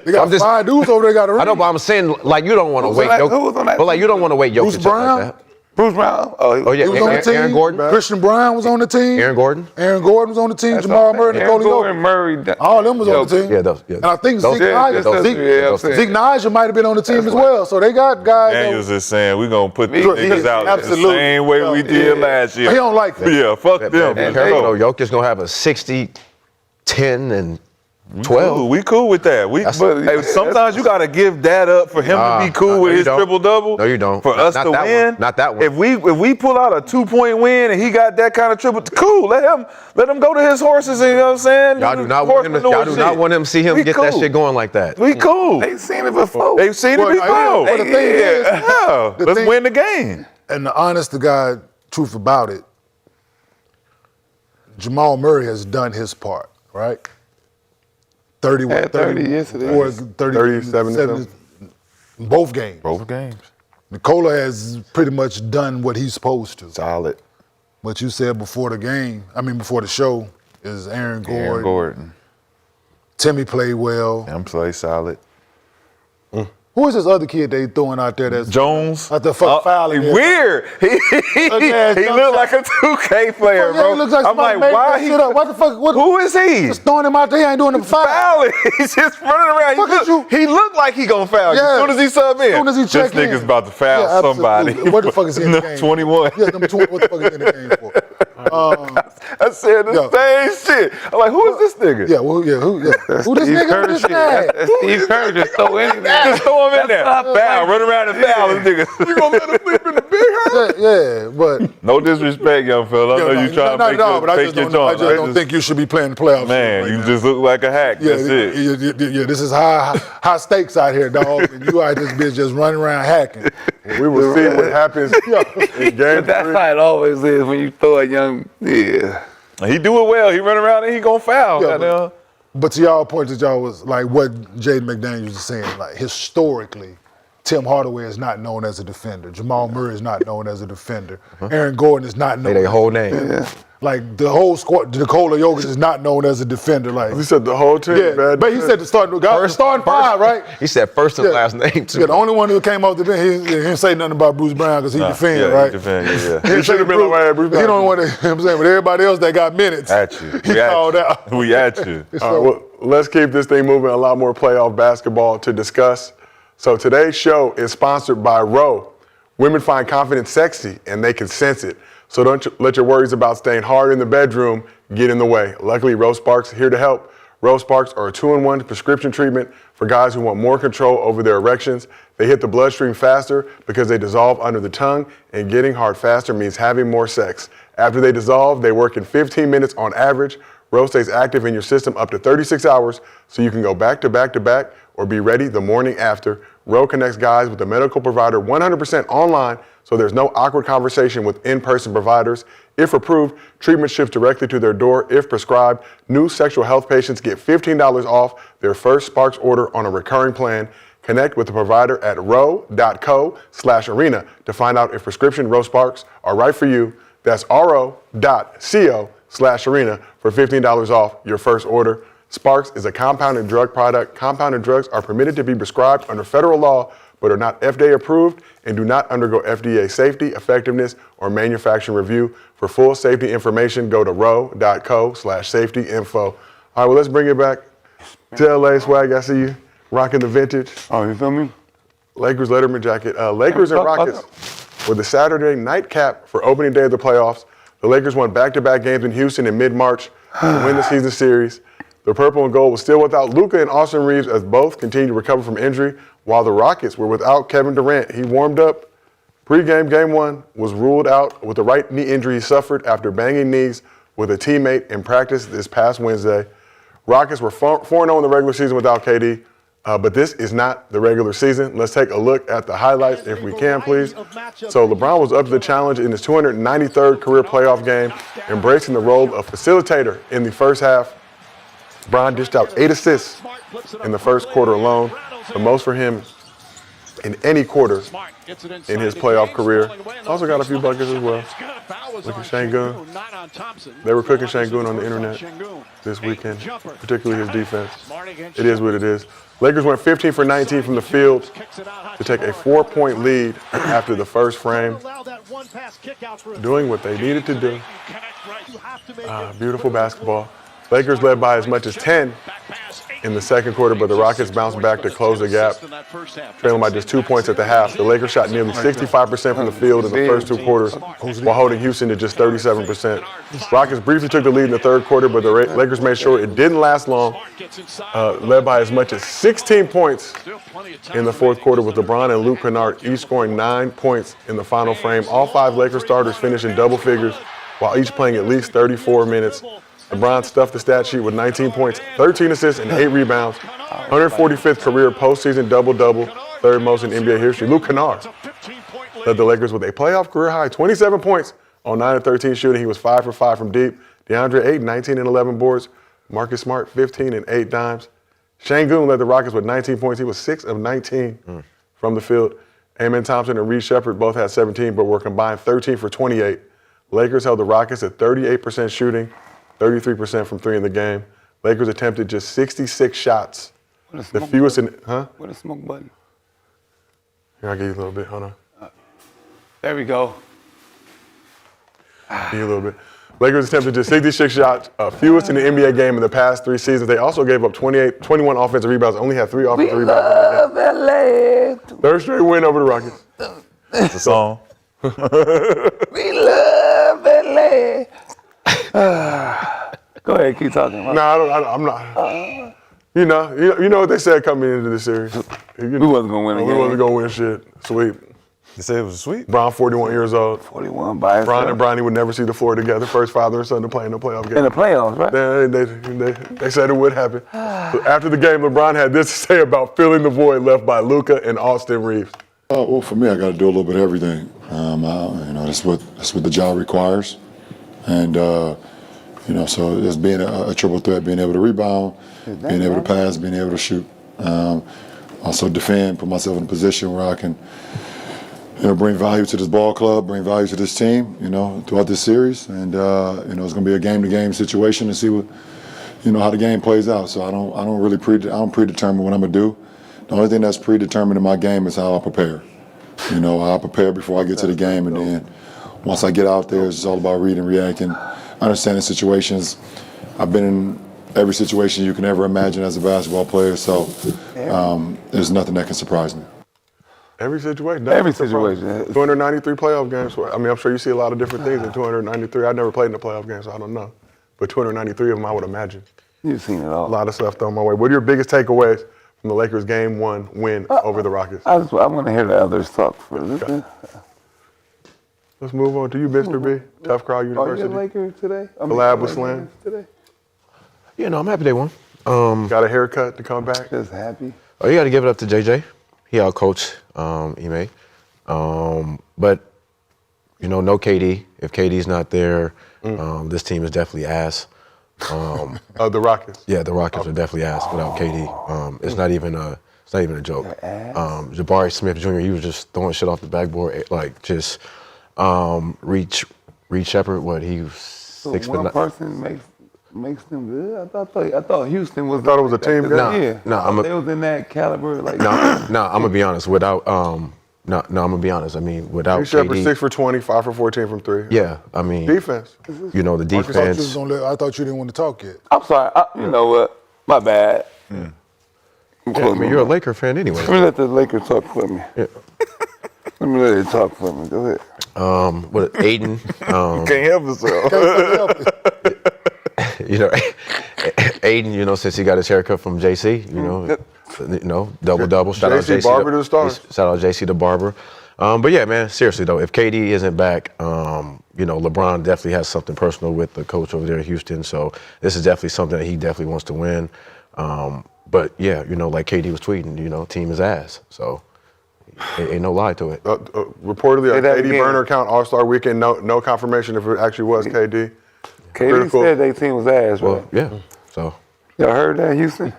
They got I'm just- 5 dudes over there got a ring. I know, but I'm saying like you don't want to Who's wait. on that- who was on that But like you don't want to wait. Bruce Jokic up Brown? like that. Bruce Brown. Oh yeah, He was on the team. Aaron Gordon. Christian Brown was on the team. Aaron Gordon. Aaron Gordon was on the team. That's Jamal all- Murray, and Aaron Nikola Gordon, Jokic. Murray. All of them was on the team. Yeah, those. Yeah. And I think Those- Zeke yeah, Nigel those- Zeke- yeah, I'm saying. Zeke Nigel might have been on the team as well. So they got guys. Daniels is saying we're going to put these He- niggas out the absolutely. same way we did last year. He don't like that. Yeah, fuck Be them. careful though. Jokic's gonna have a 60, 10, and 12. We cool with that. Hey, sometimes you got to give that up for him to be cool with you his don't. triple double. No, you don't. For us Not to that win, one. Not that one. If we pull out a 2-point win and he got that kind of triple, cool. Let him go to his horses. And, you know what I'm saying? Y'all do not want him to see him We get cool. that shit going like that. We cool. They seen it before. They've seen Well, it before. well, the thing is, Yeah. the Let's thing- win the game. And the honest to God truth about it, Jamal Murray has done his part, right? 30, Had 30 yesterday. 37 in both games. Both games. Nikola has pretty much done what he's supposed to. Solid. What you said before the show, is Aaron Gordon. Aaron Gordon. Timmy played well. Them play solid. Who is this other kid they throwing out there that's Jones. Out there fucking fouling there? Weird. He looked like a 2K player, Yeah, bro. he looks like I'm like, somebody made why that he? shit up. What the fuck? Who is he? Just throwing him out there. He ain't doing the foul. Fouling. He's just running around. He looked like he gonna foul. Yeah. As soon as he sub in. As soon as he check this nigga's in. about to foul Yeah, somebody. absolutely. What the fuck is he in the game? 21. Yeah, number 20. What the fuck is he in the game for? I said the same shit. I'm like, who is this nigga? Yeah, who this Steve nigga Kerr with this shit. guy? That's Steve Kerr just throw anything. Just throw him in there. Foul. Run around and foul this nigga. You gonna let him sleep in the big house? Yeah, but No disrespect, young fella. I know you trying to make your I just joint. don't think you should be playing the playoffs. Man, right you now. just look like a hack. Yeah, That's it. Yeah, this is high stakes out here, dog. And you out this bitch just running around hacking. We will see what happens in game But that's 3. how it always is when you throw a young. Yeah. He do it well. He run around and he gonna foul. Yeah, goddamn. But to y'all point that y'all was like what Jaden McDaniels was saying, like historically, Tim Hardaway is not known as a defender. Jamal Murray is not known as a defender. Aaron Gordon is not known. Their whole name. Yeah. Like the whole squad, Nikola Jokic is not known as a defender. Like He said the whole team. yeah, bad but he said the starting five, right? He said first and Yeah. last name too. Yeah, the only one who came off the bench, he didn't say nothing about Bruce Brown because he defended, yeah, right? Defend, yeah. He didn't should have say been like, Bruce He Brown. don't want to. You know what I'm saying, but everybody else that got minutes, At you. he called out. We at you. All right, well, let's keep this thing moving. A lot more playoff basketball to discuss. So today's show is sponsored by Roe. Women find confidence sexy, and they can sense it. So don't let your worries about staying hard in the bedroom get in the way. Luckily, Roe Sparks is here to help. Roe Sparks are a 2-in-1 prescription treatment for guys who want more control over their erections. They hit the bloodstream faster because they dissolve under the tongue, and getting hard faster means having more sex. After they dissolve, they work in 15 minutes on average. Roe stays active in your system up to 36 hours, so you can go back to back to back or be ready the morning after. Roe connects guys with a medical provider 100% online, so there's no awkward conversation with in-person providers. If approved, treatment ships directly to their door. If prescribed, new sexual health patients get $15 off their first Sparks order on a recurring plan. Connect with the provider at ro.co/arena to find out if prescription Roe Sparks are right for you. That's ro.co/arena for $15 off your first order. Sparks is a compounded drug product. Compounded drugs are permitted to be prescribed under federal law, but are not FDA approved and do not undergo FDA safety, effectiveness, or manufacturing review. For full safety information, go to ro.co/safety info. All right, well, let's bring it back to LA. Swag, I see you rocking the vintage Oh, you feel me? Lakers Letterman jacket. Lakers and Rockets were the Saturday nightcap for opening day of the playoffs. The Lakers won back-to-back games in Houston in mid-March to win the season series. The purple and gold was still without Luka and Austin Reeves as both continued to recover from injury, while the Rockets were without Kevin Durant. He warmed up pre-game, game one, was ruled out with the right knee injury he suffered after banging knees with a teammate in practice this past Wednesday. Rockets were 4-0 in the regular season without KD, but this is not the regular season. Let's take a look at the highlights if we can, please. So LeBron was up to the challenge in his 293rd career playoff game, embracing the role of facilitator in the first half. LeBron dished out 8 assists in the first quarter alone, the most for him in any quarter in his playoff career. Also got a few buckets as well. Look at Şengün. They were cooking Şengün on the internet this weekend, particularly his defense. It is what it is. Lakers went 15 for 19 from the field to take a 4-point lead after the first frame, doing what they needed to do. Beautiful basketball. Lakers led by as much as 10 in the second quarter, but the Rockets bounced back to close the gap, trailing by just 2 points at the half. The Lakers shot nearly 65% from the field in the first two quarters, while holding Houston to just 37%. Rockets briefly took the lead in the third quarter, but the Lakers made sure it didn't last long, led by as much as 16 points in the fourth quarter, with LeBron and Luke Kennard each scoring 9 points in the final frame. All 5 Lakers starters finished in double figures, while each playing at least 34 minutes. LeBron stuffed the stat sheet with 19 points, 13 assists, and 8 rebounds. 145th career postseason double-double, third most in NBA history. Luke Kennard led the Lakers with a playoff career high 27 points on 9 of 13 shooting. He was 5 for 5 from deep. DeAndre Ayton, 19 and 11 boards. Marcus Smart, 15 and 8 dimes. Şengün led the Rockets with 19 points. He was 6 of 19 from the field. Amen Thompson and Reed Shepherd both had 17, but were combined 13 for 28. Lakers held the Rockets at 38% shooting, 33% from 3 in the game. Lakers attempted just 66 shots. The fewest in, What a smoke button. Here, I'll give you a little bit, hold on. There we go. Give you a little bit. Lakers attempted just 66 shots, fewest in the NBA game in the past 3 seasons. They also gave up 21 offensive rebounds, only had 3 offensive rebounds. Love LA. Third straight win over the Rockets. It's a song. We love LA. Go ahead, keep talking. No, I'm not. You know what they said coming into this series. We wasn't gonna win We again. wasn't gonna win shit. Sweet. They said it was sweet. Bron, 41 years old. 41 by himself. Bron and Bronny would never see the floor together. First father and son to play in a playoff game. In the playoffs, right? They said it would happen. So after the game, LeBron had this to say about filling the void left by Luka and Austin Reeves. Well, for me, I got to do a little bit of everything. That's what the job requires, and so it's being a triple threat, being able to rebound, being able to pass, being able to shoot, also defend, put myself in a position where I can bring value to this ball club, bring value to this team, throughout this series. And, it's going to be a game-to-game situation to see what, how the game plays out. So I don't really predetermine what I'm going to do. The only thing that's predetermined in my game is how I prepare. How I prepare before I get to the game. And then once I get out there, it's just all about reading, reacting, understanding situations. I've been in every situation you can ever imagine as a basketball player. So there's nothing that can surprise me. Every situation. Every situation. 293 playoff games. I mean, I'm sure you see a lot of different things in 293. I've never played in a playoff game, so I don't know. But 293 of them, I would imagine. You've seen it all. A lot of stuff thrown my way. What are your biggest takeaways from the Lakers' Game 1 win over the Rockets? I want to hear the others talk first. Okay. Let's move on to you, Mr. B. Tough Crowd University. Are you a Laker today? Collab with Slam. Today? I'm happy they won. Got a haircut to come back. Just happy. Oh, you got to give it up to JJ. He outcoached Ime. But, no KD. If KD's not there, this team is definitely ass. The Rockets. Yeah, the Rockets are definitely ass without KD. It's not even a joke. Jabari Smith Jr. He was just throwing shit off the backboard, like just Reed Shepherd. What he was 6 foot. One person makes them good. I thought Houston was. I thought it was a team. They was in that caliber. Like I'm gonna be honest. Without I'm gonna be honest. I mean, without Reed Shepherd, KD, 6 for 20, 5 for 14 from 3. Yeah, I mean, Defense. the defense. I thought you didn't want to talk yet. I'm sorry. You know what? My bad. Yeah, I mean, you're a Laker fan anyway. Let me let the Lakers talk for me. Yeah. Let me let it talk for me. Go ahead. What Aiden? Can't help himself. Aiden, since he got his haircut from JC, double. Shout out JC JC Barber to the stars. Shout out JC the Barber. But yeah, man, seriously though, if KD isn't back, LeBron definitely has something personal with the coach over there in Houston. So this is definitely something that he definitely wants to win. But yeah, like KD was tweeting, team is ass. So ain't no lie to it. Reportedly, a KD burner account All-Star Weekend. No confirmation if it actually was KD. KD Critical. said their team was ass, Well, right? yeah. So Y'all heard that, Houston?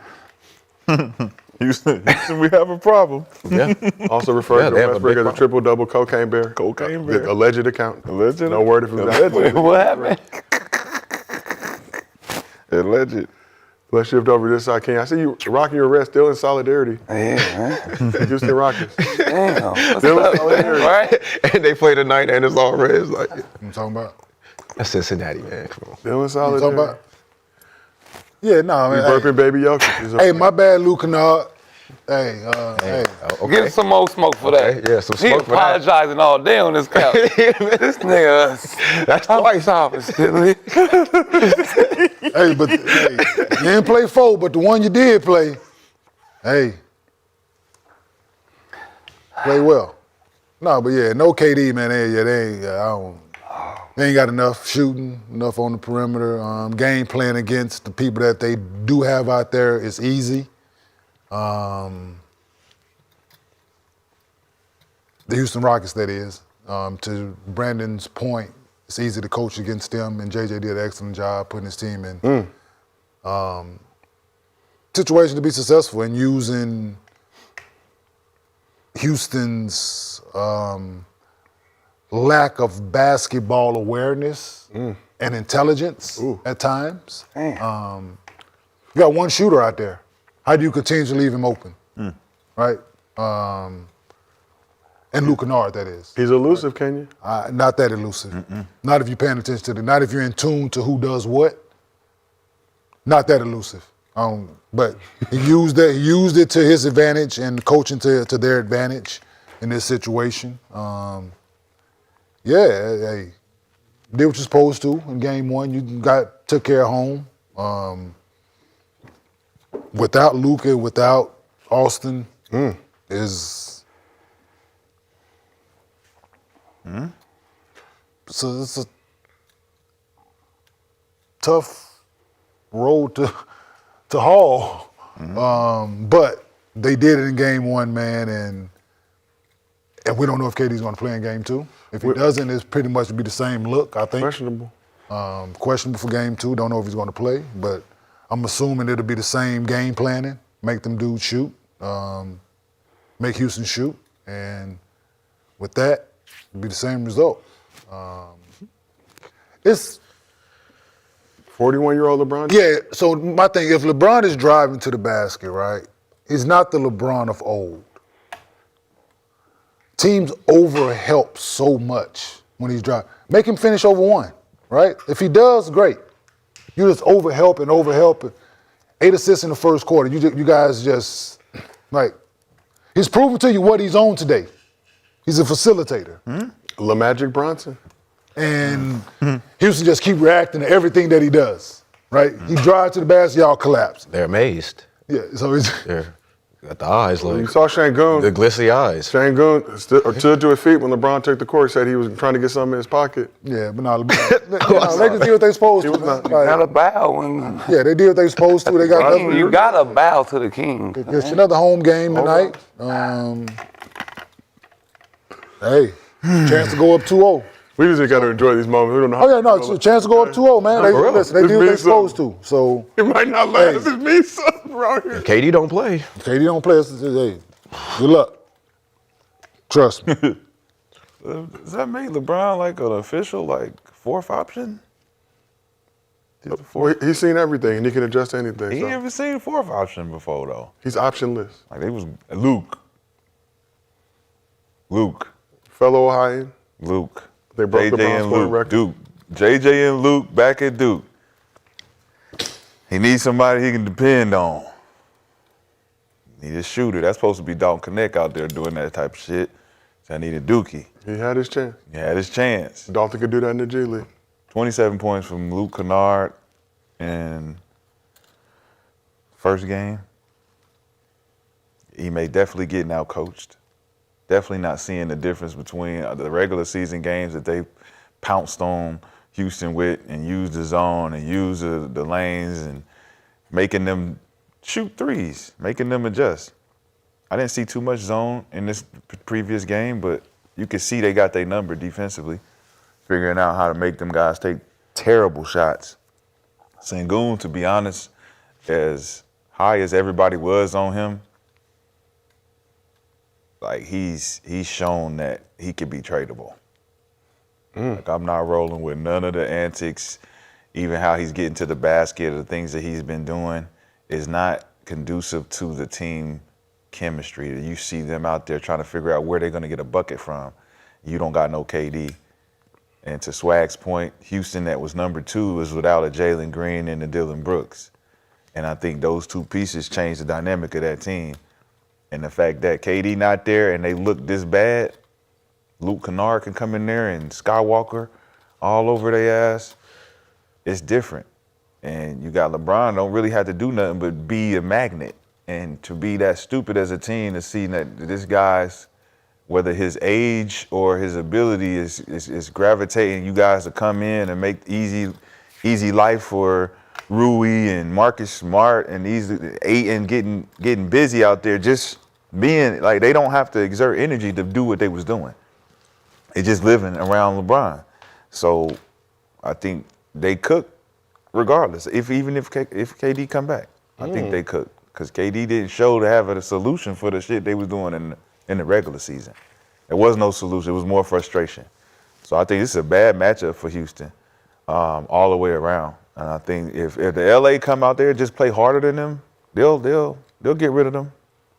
Houston, we have a problem. yeah. Also referred Yeah, to they have a Westbrook big as a problem. triple-double cocaine bear. Cocaine bear. The alleged account. Alleged? No word if it was actually. What happened? Alleged. Let's shift over to this side, Kenyon. I see you rocking your red still in solidarity. Yeah, man. The Houston Rockets. Damn. What's Still in up? solidarity. Right? And they play tonight and it's all red. It's like, I'm talking about. that's Cincinnati, man. Come on. Still in You talking solidarity. about? Yeah, no, You man. burping baby Jokic. Hey, my bad, Luke Kennard. Hey, Okay. Get some more smoke for that. Yeah, some He smoke for that. apologizing all day on this couch. This nigga. That's Twice opposite. hey, but hey, you didn't play 4, but the one you did play, hey, play well. No, but yeah, no KD, man. They ain't got enough shooting, enough on the perimeter. Game plan against the people that they do have out there is easy. The Houston Rockets, that is. To Brandon's point, it's easy to coach against them, and JJ did an excellent job putting his team in situation to be successful and using Houston's lack of basketball awareness and intelligence at times. You got one shooter out there. How do you continue to leave him open? Right? And Luke Kennard, that is. He's elusive, Kenyon. Not that elusive. Not if you're paying attention to not if you're in tune to who does what. Not that elusive. But he used it to his advantage and coaching to their advantage in this situation. Hey, did what you're supposed to in game 1. You took care of home. Without Luka, without Austin, so it's a tough road to haul. But they did it in game 1, man, and we don't know if KD's going to play in game 2. If he doesn't, it's pretty much be the same look, I think. Questionable. Questionable for game 2. Don't know if he's going to play, but I'm assuming it'll be the same game planning. Make them dudes shoot, make Houston shoot, and with that, it'd be the same result. It's 41-year-old LeBron? Yeah, so my thing, if LeBron is driving to the basket, right, he's not the LeBron of old. Teams overhelp so much when he's driving. Make him finish over one, right? If he does, great. You just overhelp and overhelp. 8 assists in the first quarter. You guys just, like, he's proven to you what he's on today. He's a facilitator. LaMagic Bronson? And Houston just keep reacting to everything that he does, right? He drives to the basket, y'all collapse. They're amazed. Yeah, so it's They're got the eyes like You saw Şengün. the glissy eyes. Şengün stood to his feet when LeBron took the court. He said he was trying to get something in his pocket. yeah, but no, they just did what they supposed to. was not- man. Gotta bow when Yeah, they did what they supposed to. They got another, you gotta bow to the king. it's another home game tonight. Hey, chance to go up 2-0. We just got to enjoy these moments. We don't know how. Oh yeah, no, it's a chance to go up 2-0, man. They, for real. listen, they It's did what me they supposed to. So It might not last. It's me, son, around here. KD don't play. KD don't play. Hey, good luck. Trust me. Does that make LeBron like an official, like, fourth option? Well, he's seen everything, and he can adjust to anything. He So. ain't ever seen fourth option before, though. He's optionless. Like, they was Luke. Fellow Ohioan. Luke. They broke the JJ Bronx and scoring Luke. record. Duke. JJ and Luke back at Duke. He needs somebody he can depend on. Need a shooter. That's supposed to be Dalton Connect out there doing that type of shit. So I need a Dookie. He had his chance. He had his chance. Dalton could do that in the G League. 27 points from Luke Kennard in first game. He may definitely getting out coached. Definitely not seeing the difference between the regular season games that they pounced on Houston with and used the zone and used the lanes and making them shoot threes, making them adjust. I didn't see too much zone in this previous game, but you could see they got their number defensively, figuring out how to make them guys take terrible shots. Şengün, to be honest, as high as everybody was on him, like he's shown that he could be tradable. Like I'm not rolling with none of the antics, even how he's getting to the basket or the things that he's been doing is not conducive to the team chemistry. You see them out there trying to figure out where they're going to get a bucket from. You don't got no KD. And to Swag's point, Houston, that was number 2, is without a Jalen Green and a Dylan Brooks. And I think those two pieces changed the dynamic of that team. And the fact that KD not there and they look this bad, Luke Kennard can come in there and Skywalker all over their ass. It's different. And you got LeBron, don't really have to do nothing but be a magnet. And to be that stupid as a team to see that this guy's, whether his age or his ability is gravitating you guys to come in and make easy life for Rui and Marcus Smart and these and getting busy out there, just being like they don't have to exert energy to do what they was doing. They just living around LeBron. So I think they cook regardless. Even if KD come back, I think they cook because KD didn't show to have a solution for the shit they was doing in the regular season. There was no solution. It was more frustration. So I think this is a bad matchup for Houston all the way around. And I think if the LA come out there and just play harder than them, they'll get rid of them.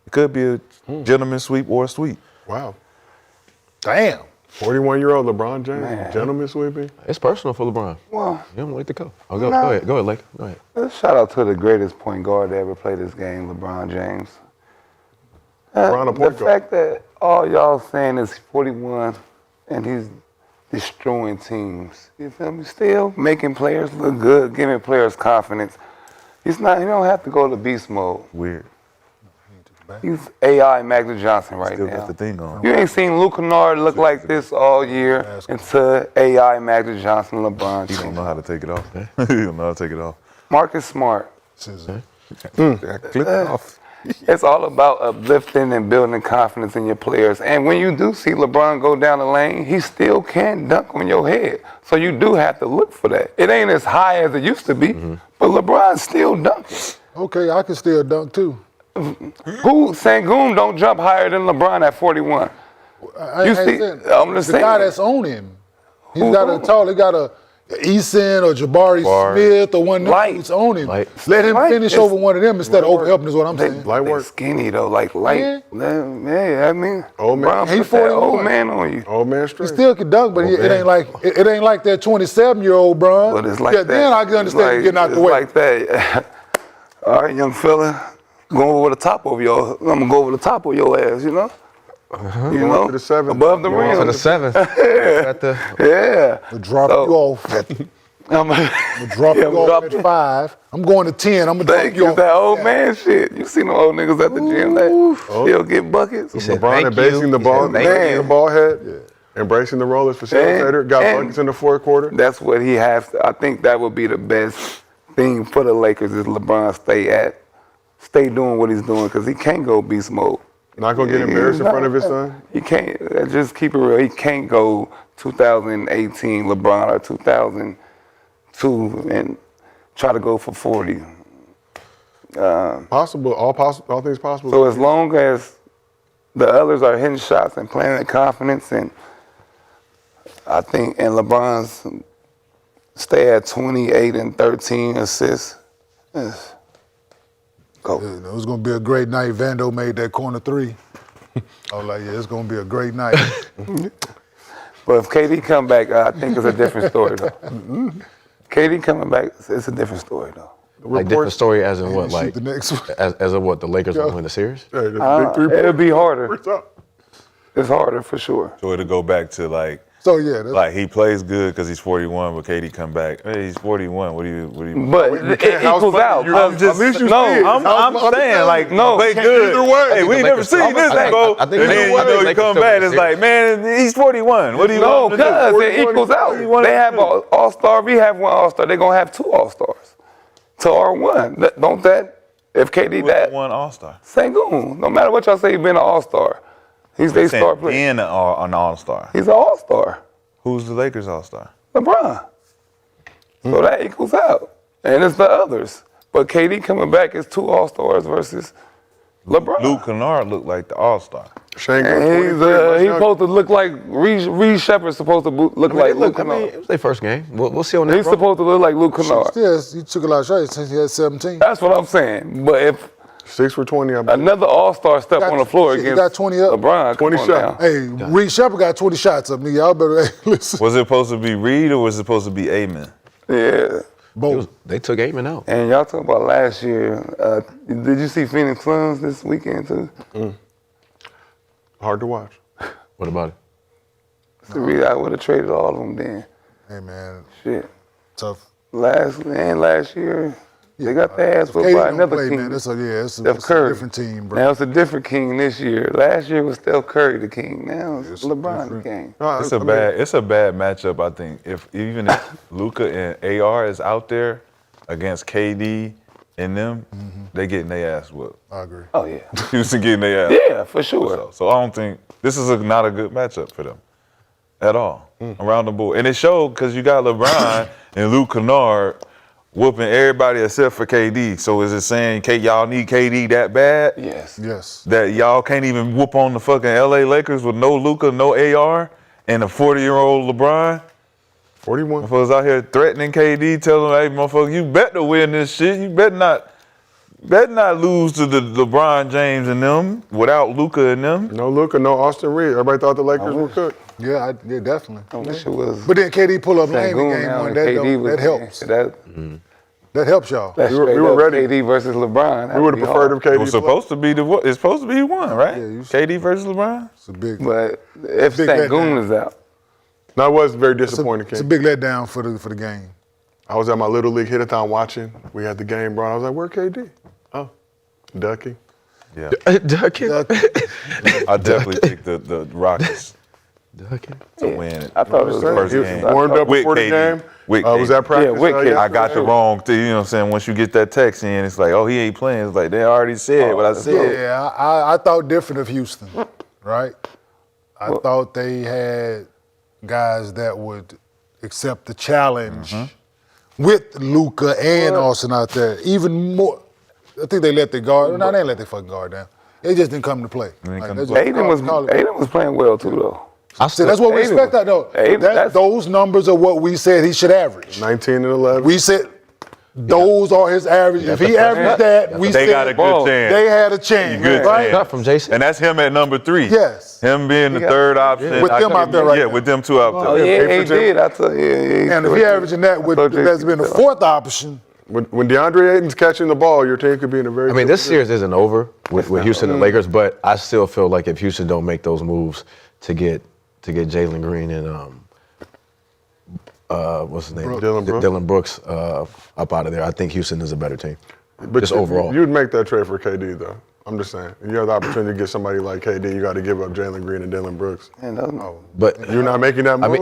It could be a gentleman's sweep or a sweep. Wow. Damn. 41-year-old LeBron James, gentleman sweeping. It's personal for LeBron. Well, He don't like to go. Oh, go ahead, Lake. Go ahead. shout out to the greatest point guard to ever play this game, LeBron James. LeBron a The point guard. fact that all y'all saying is 41 and he's destroying teams. You feel me? Still making players look good, giving players confidence. He don't have to go to beast mode. Weird. He's AI Magic Johnson right Still now. got the thing on. You ain't seen Luke Kennard look like this all year until AI Magic Johnson, LeBron. He don't know how to take it off. He don't know how to take it off. Marcus Smart. Click it off. It's all about uplifting and building confidence in your players. And when you do see LeBron go down the lane, he still can't dunk on your head. So you do have to look for that. It ain't as high as it used to be, but LeBron's still dunking. Okay, I can still dunk too. Şengün don't jump higher than LeBron at 41. I You ain't see, saying- I'm just the saying. guy that's on him. He's got a tall. He got a Eason or Jabari Smith or one of them Light. dudes on him. Light. Let him Light. finish It's- over one of them instead of overhelping. Is what I'm They, saying. Light they work. skinny though, like light. Yeah. I mean, Old man. LeBron He put that 41. old man on you. Old man He straight. still can dunk, but it ain't like it ain't like that 27-year-old Bron. But it's like yeah, that. then I can understand It's getting out the it's way. like that. All right, young fella, go over the top of your. I'm gonna go over the top of your ass. You know. You Going know, to the 7th. above the Going rim. To the 7th. At the, Yeah. I'll drop So- you off. I'm I'll drop you off at 5. I'm going to 10. I'm gonna drop Thank you you. off. That old man shit. You seen the old niggas at the gym that still get buckets? he said, LeBron thank embracing you. the He ball, said, thank embracing you. the ball head, embracing the role as facilitator. Got And- buckets in the fourth quarter. That's what he has to. I think that would be the best thing for the Lakers is LeBron stay doing what he's doing because he can't go beast mode. Not gonna get embarrassed in front of his son. He can't. Just keep it real. He can't go 2018 LeBron or 2002 and try to go for 40. Possible, all things possible. So as long as the others are hitting shots and playing with confidence, and I think, and LeBron's stay at 28 and 13 assists, go. You know, it was gonna be a great night. Vando made that corner 3. I was like, yeah, it's gonna be a great night. But if KD come back, I think it's a different story though. KD coming back, it's a different story though. like different story as in what? Shoot Like the next one. as of what? The Lakers will win the series? Hey, the big 3 It'll be harder. points up. It's harder for sure. So it'll go back to like So yeah, that's, Like he plays good because he's 41, but KD come back. Hey, he's 41. What do you? But You it can't house equals money. out. You- I'm just At least you no, see it. I'm House money. saying like No, play can't good. either way. Hey, we ain't never seen this saying- bro. I think And the then Lakers- you know you Lakers come still back, win it's the like man, he's 41. What do you No, want him to do? because it 41 equals What out. do you want They him to have do? an all-star. We have one all-star. They're gonna have 2 all-stars to R1. Don't that? If KD Who's that, the one All-Star. Sengun. No matter what y'all say, he's been an all-star. He's their star player. Being an All-Star. He's an all-star. Who's the Lakers All-Star? LeBron. So that equals out. And it's the others. But KD coming back is 2 all-stars versus LeBron. Luke Kennard looked like the All-Star. Shane got And 23. he's Much supposed to look like Reed Shepard's supposed to look like Luke I mean, Kennard. it was their first game. We'll see on that. He's bro. supposed to look like Luke Kennard. still, he took a lot of shots since he had 17. That's what I'm saying. But if 6 for 20. I believe. another all-star step Got- on the floor shit, he against got 20 up. LeBron, 20 come on shots. now. Hey, Reed Shepard got 20 shots up, nigga. Y'all better listen. Was it supposed to be Reed or was it supposed to be Amen? Yeah. Both. They took Amen out. And y'all talking about last year. Did you see Phoenix Suns this weekend too? Hard to watch. What about it? I would have traded all of them then. Hey man, Shit. tough. Last year, they got their ass whooped KD by don't another play, king. man. It's a Steph it's Curry. a different team, bro. Now it's a different king this year. Last year was Steph Curry the king. Now it's LeBron the king. It's a bad matchup, I think. If Luka and AR is out there against KD and them, they getting their ass whooped. I agree. Oh yeah. Houston getting their ass. Yeah, for sure. So I don't think this is not a good matchup for them at all around the board. And it showed because you got LeBron and Luke Kennard whooping everybody except for KD. So is it saying y'all need KD that bad? Yes. Yes. That y'all can't even whoop on the fucking LA Lakers with no Luka, no AR, and a 40-year-old LeBron? 41. Motherfuckers out here threatening KD, telling him, hey, motherfucker, you better win this shit. You better not lose to the LeBron James and them without Luka and them. No Luka, no Austin Reed. Everybody thought the Lakers were cooked. Yeah, definitely. I wish it was. But then KD pull up lane Sengun game now one. and That, KD was that helps. That helps y'all. That's We were straight up ready. KD versus LeBron. We would have preferred if KD. It was supposed to be it's supposed to be one, right? Yeah, KD versus LeBron? It's a big. But if Big Sengun letdown. is out, No, it was very disappointing. It's a big letdown for the game. I was at my Little League hit-a-thon watching. We had the game brought. I was like, where KD? Oh, Ducky. Yeah. Ducking. I definitely picked the Rockets Ducking. to win it. I thought it was the first He game. warmed up With before the KD. game. With Was KD. that practice? Yeah, with KD. I got the wrong thing, you know what I'm saying? Once you get that text in, it's like, oh, he ain't playing. It's like, they already said what I said. Yeah, I thought different of Houston, right? I thought they had guys that would accept the challenge with Luka and Austin out there. Even more, I think they let their guard. No, they didn't let their fucking guard down. They just didn't come to play. Aiden was playing well too, though. See, that's what we expect out though. Those numbers are what we said he should average. 19 and 11. We said those are his average. If he averaged that, we they said got a good chance. they had a chance, right? Not from Jason. And that's him at number 3. Yes. Him being the third option. With them out there right Yeah, now. with them two out there. Oh, yeah, he did. I tell you. And if he averaging that, that's been the fourth option. When DeAndre Ayton's catching the ball, your team could be in a very. I mean, this series isn't over with Houston and Lakers, but I still feel like if Houston don't make those moves to get Jalen Green and what's his name, Dylan Brooks up out of there, I think Houston is a better team. But just overall, you'd make that trade for KD though. I'm just saying. You have the opportunity to get somebody like KD. You got to give up Jalen Green and Dylan Brooks. But you're not making that move.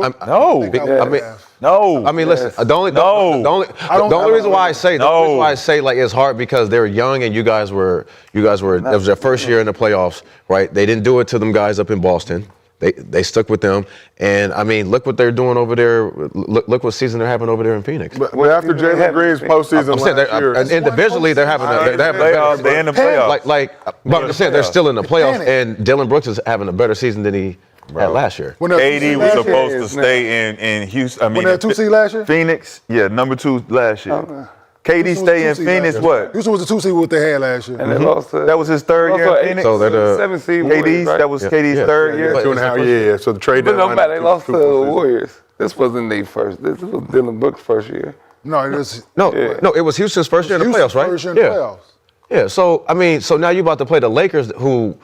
I mean, listen. The only reason why I say like it's hard because they're young and you guys were. It was their first year in the playoffs, right? They didn't do it to them guys up in Boston. They stuck with them, and I mean, look what they're doing over there. Look what season they're having over there in Phoenix. But after Jalen Green's postseason last year, individually they're having playoffs. They're in the playoffs. But I'm just saying they're still in the playoffs, and Dylan Brooks is having a better season than he had last year. AD was supposed to stay in Houston. I mean, when they had 2 seed last year, Phoenix, number 2 last year. KD stay in Phoenix. What? Houston was the 2 seed what they had last year. And they lost to, that was his third year in Phoenix. So they're the 7 seed. KD's, right? that was KD's third year. 2.5 years. So the trade But no deadline. matter, they lost to the Warriors. This wasn't their first. This was Dylan Brooks' first year. No, it was it was Houston's first year in the playoffs, right? First year in the playoffs. Yeah. So I mean, now you about to play the Lakers, who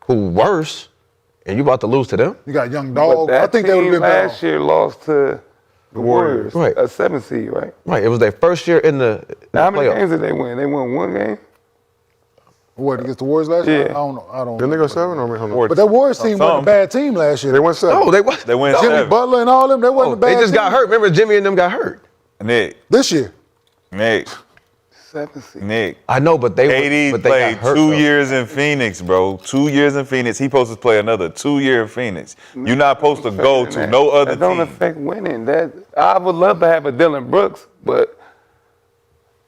worse, and you about to lose to them. You got young dog. But that I think they would have been better. last year lost to the Warriors. Right. A 7 seed, right? Right. It was their first year in the How many playoffs. games did they win? They won 1 game? What, against the Warriors last year? Yeah. I don't know. Didn't they go 7 or hold on? But that Warriors team wasn't a bad team last year. They went 7. No, they went They went Jimmy 7. Butler and all them, they wasn't a bad They just team. got hurt. Remember, Jimmy and them got hurt. Nick. This year. 7 seed. Nick. I know, but they KD played got hurt, 2 though. years in Phoenix, bro. 2 years in Phoenix. He supposed to play another 2 year in Phoenix. You're not supposed to go to no other That don't team. affect winning. I would love to have a Dylan Brooks, but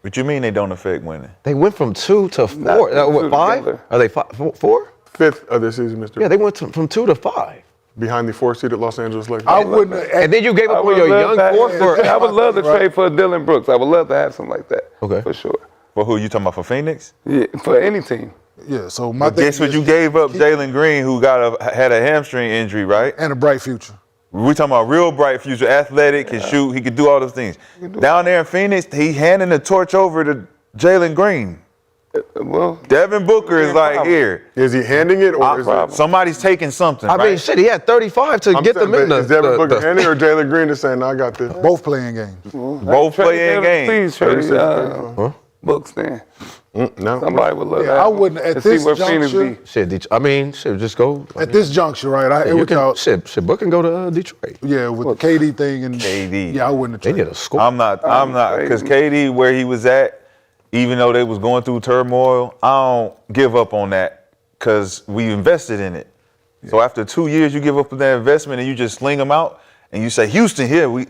What you mean they don't affect winning? They went from 2 to 4. Not the What, two 5? together. Are they 4? 5th of the season, Mr. Yeah, they went from 2 to 5. Behind the 4-seeded Los Angeles Lakers. I wouldn't. And then you gave I up would on your love young to core have- for. I would love to trade for Dylan Brooks. I would love to have something like that. Okay. For sure. Well, who you talking about for Phoenix? Yeah, for any team. Yeah, so my But thing guess what? is You gave up Jalen Green, who had a hamstring injury, right? and a bright future. We talking about real bright future, athletic, can shoot, he could do all those things. Down there in Phoenix, he handing the torch over to Jalen Green. Well, Devin Booker is like, here. Is he handing it or is it? Somebody's taking something, I right? mean, shit, he had 35 to I'm get saying, them in but is Devin Booker the handing or Jalen Green is saying, no, I got this? Both playing games. Both playing games. Please trade Books then. No. Somebody would love Yeah, that. I wouldn't at to see this where Phoenix juncture. be. Shit, I mean, shit, just go. At this juncture, right? I You with can, y'all, shit, Book can go to Detroit. yeah, with the KD thing and KD. Yeah, I wouldn't They have need traded. a score. I'm not, because KD, where he was at, even though they was going through turmoil, I don't give up on that because we invested in it. So after 2 years, you give up on that investment and you just sling them out and you say, Houston, here, we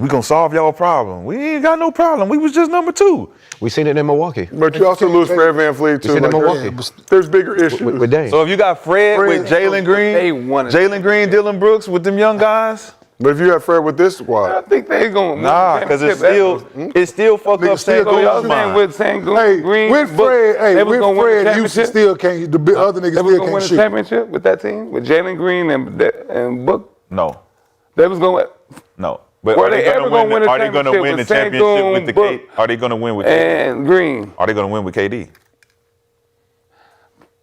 gonna solve y'all problem. We ain't got no problem. We was just number 2. We seen it in Milwaukee But you also lose Fred VanVleet too. seen Like, him in Milwaukee. there's bigger issues. with Dame. So if you got Fred with Jalen They Green, wanted- Jalen Green, Dylan Brooks with them young guys, But if you have Fred with this I squad, think they gonna nah, because it's still fuck Niggas up still St. go So y'all Louis' saying mind. with St. Hey, Green, with Book, Fred, they was gonna win the Houston championship? still can't. The other niggas They was still gonna win can't the shoot. championship with that team with Jalen Green and Book. No, They was gonna. no. But Were are they they ever gonna win a Are they gonna championship win the with championship with the Book KD? Are they gonna win with KD? And Green. Are they gonna win with KD?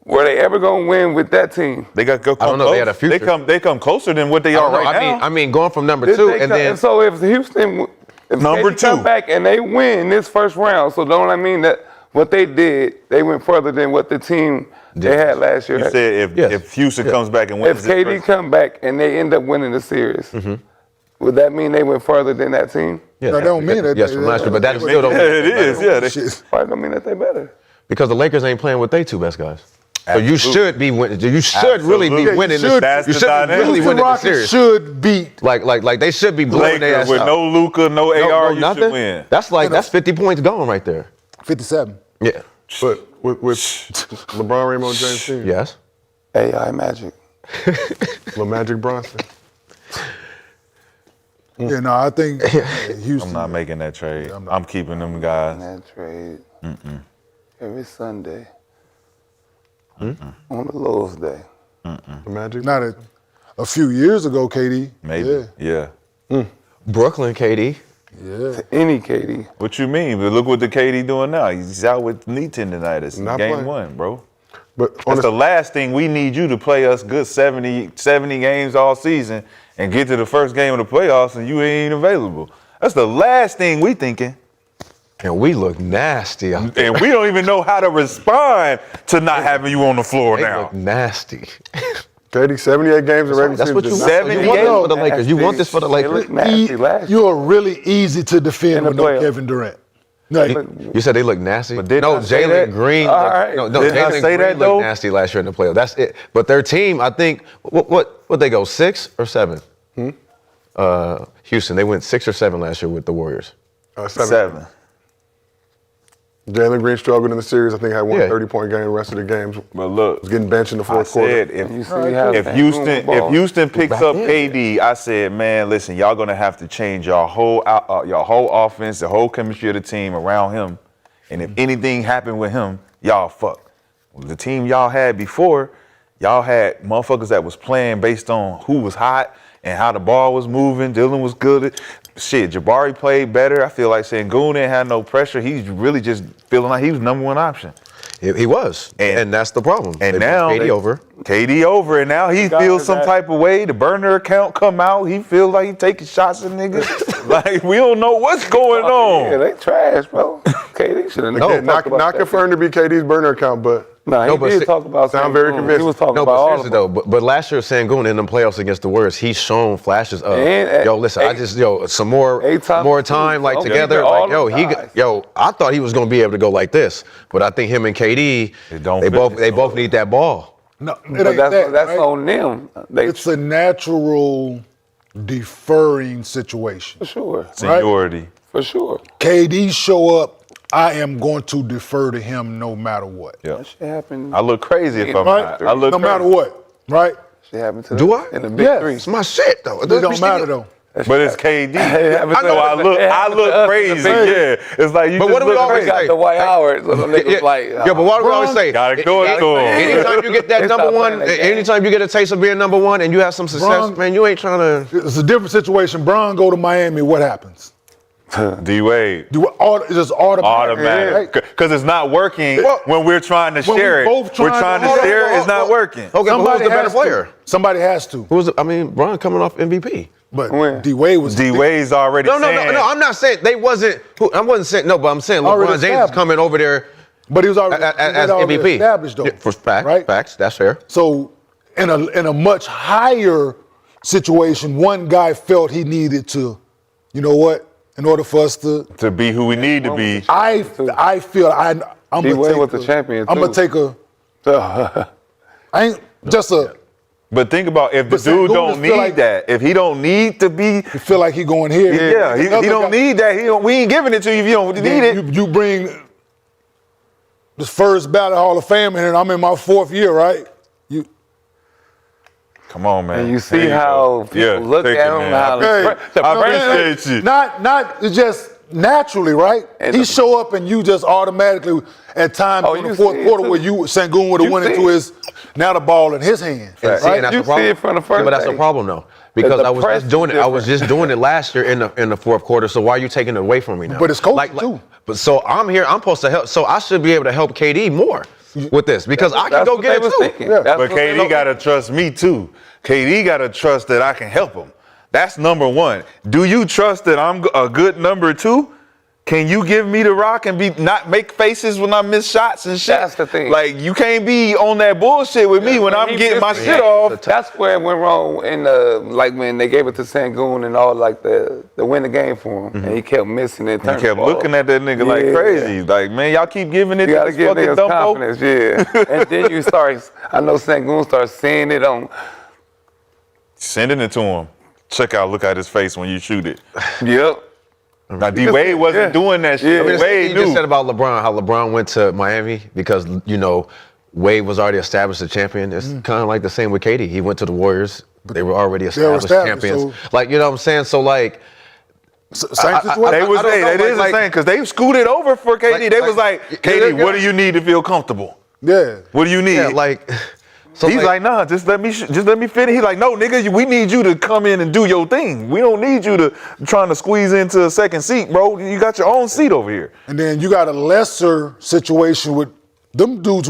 Were they ever gonna win with that team? They got go. I don't know, Close. they had a future. They come closer than what they are right now. I mean, going from number Did 2 they and come- then so if Houston, if Number KD come 2. back and they win this first round, so don't I mean that what they did, they went further than what the team they had last year. You said if Houston comes back and If wins, this KD first- come back and they end up winning the series, would that mean they went further than that team? yes, No, that don't mean that. yes, from last year, but that still don't. yeah, it is. Yeah, they, Shit. Probably don't mean that they better. Because the Lakers ain't playing with their 2 best guys. So you Absolutely. should be winning. You should really be Absolutely. winning. should. That's You the should be dynamic. really Houston winning the Rockets series. should beat. Like they should be blowing their Lakers ass with out. no Luka, no AR, you nothing. should win. That's 50 points gone right there. 57. Yeah. but with LeBron, Raymond James Sr.? Yes. AI Magic. Lil Magic Bronson. Yeah, no, I think Houston. I'm not making that trade. I'm keeping them guys. That trade. Every Sunday. On the lowest day. The Magic. Not a few years ago, KD. Maybe. Yeah. Brooklyn, KD. Yeah. Any KD. What you mean? But look what the KD doing now. He's out with knee tendonitis. Not Game playing. 1, bro. But That's the last thing we need you to play us good 70 games all season and get to the first game of the playoffs and you ain't available. That's the last thing we thinking. And we look nasty out there. And we don't even know how to respond to not having you on the floor They now. look nasty. KD, 78 games in regular That's season. what you want. 78? You want this for the Lakers. You want this for the They Lakers. look nasty last year. You are really easy to defend In the with no playoffs. Kevin Durant. Like, You said they look nasty? But did no, I say that? Jalen Green. All right. No, Did I Jalen say Green that, looked though? nasty last year in the playoffs. That's it. But their team, I think, what they go, 6 or 7? Houston, they went 6 or 7 last year with the Warriors. 7. Jalen Green struggled in the series. I think had one Yeah. 30-point game. The rest of the games But look, was getting benched in the I fourth quarter. said You see how if Houston picks up KD, I said, man, listen, y'all gonna have to change your whole offense, the whole chemistry of the team around him. And if anything happened with him, y'all fucked. The team y'all had before, y'all had motherfuckers that was playing based on who was hot and how the ball was moving. Dylan was good. Shit, Jabari played better. I feel like Sengun didn't have no pressure. He's really just feeling like he was number one option. He was, and that's the problem. And They now put KD over. and now he feels some type of way. The burner account come out. He feels like he taking shots at niggas. Like we don't know what's going Yeah, on. they trash, bro. KD should have Again, not confirmed to be KD's burner account, but No, he did talk about sound very Sengun. convincing. He was talking No, about but all seriously of though, them. but last year Sengun in the playoffs against the Warriors, he's shown flashes of listen, I just some more time like Okay. together. All Like them guys. I thought he was gonna be able to go like this, but I think him and KD, they both need that ball. no, it But ain't that's that, right? on them. It's a natural deferring situation. For sure. Seniority. For sure. KD show up, I am going to defer to him no matter what. Yeah. That shit happened. I look crazy if I'm Right? not. I look no crazy. matter what, right? Shit happened to Do them I? in the big Yes. three. It's my shit though. It don't matter though. But it's KD. happened I to know I us. look It happened to us in the crazy. big Yeah. It's like you But just what do we look always crazy. Got the White Howard. So them niggas like, but what do we always say? Gotta do it to him. Anytime you get that They number stop one, playing that game. anytime you get a taste of being number one and you have some success, Bron- man, you ain't trying to. It's a different situation. Bron go to Miami, what happens? D-Wade. It's just automatic. Automatic. Right? Because it's not working Well, when we're trying to when we share it. both We're trying trying to- to Hold on, share it. hold It's not on. working. Okay, but who's the better has player? to. Somebody has to. Bron coming off MVP. But When? D-Wade was D-Wade's already No, saying. I'm not saying they wasn't. I wasn't saying no, but I'm saying Already LeBron James is established. coming over there But he was already, as already MVP. established though. Yeah, for facts, right? facts. That's fair. So in a much higher situation, one guy felt he needed to, you know what? In order for us to, To be who we need to be. I feel I'm gonna D-Wade take was the champion, I'm gonna too. take I ain't just a. But think about if the But dude Sengun don't feel need like- that. If he don't need to be, You feel like he going here. yeah, he Another don't guy- need that. We ain't giving it to you if you don't need Then it. You bring this first ballot Hall of Fame in, and I'm in my 4th year, right? You Come on, man. And you see There how go. people look thank at you, him, man. how the I pressure. appreciate you. not it's just naturally, right? And He the- show up and you just automatically at times Oh, in the you 4th see it quarter too. where Sengun would have You went see into it. his now the ball in his hand, And see, right? and that's You the problem. see it from the first Yeah, but that's day. the problem though, because The I was press just doing is it. I was just doing it last year in the 4th quarter. So why are you taking it away from me now? But it's coaching, too. But so I'm here. I'm supposed to help. So I should be able to help KD more with this because I can That's go what get they it was too. thinking. Yeah. That's But what they KD gotta trust me too. KD gotta trust that I can help him. That's number one. Do you trust that I'm a good number two? Can you give me the rock and not make faces when I miss shots and shit? That's the thing. Like you can't be on that bullshit with me when I'm he getting my missed shit it. off. That's where it went wrong in the like when they gave it to Sengun and all like the win the game for him, and he kept missing it. I kept looking at that nigga like Yeah. crazy. Like, man, y'all keep giving it You to gotta this give fucking niggas dumbo. confidence, yeah. And then you start. I know Sengun starts seeing it on. Sending it to him. Check out, look at his face when you shoot it. Yep. Now, D-Wade wasn't doing that shit. I mean, Wade you knew. just said about LeBron, how LeBron went to Miami because, Wade was already established as champion. It's kind of like the same with KD. He went to the Warriors. They were already established champions. So, Like, you know what I'm saying? So, like, same situation. It is the same because they scooted over for KD. They was like, KD, what do you need to feel comfortable? Yeah. What do you need? yeah, like. So He's like, nah, just let me fit in. He's like, no, nigga, we need you to come in and do your thing. We don't need you to trying to squeeze into a second seat, bro. You got your own seat over here. And then you got a lesser situation with them dudes.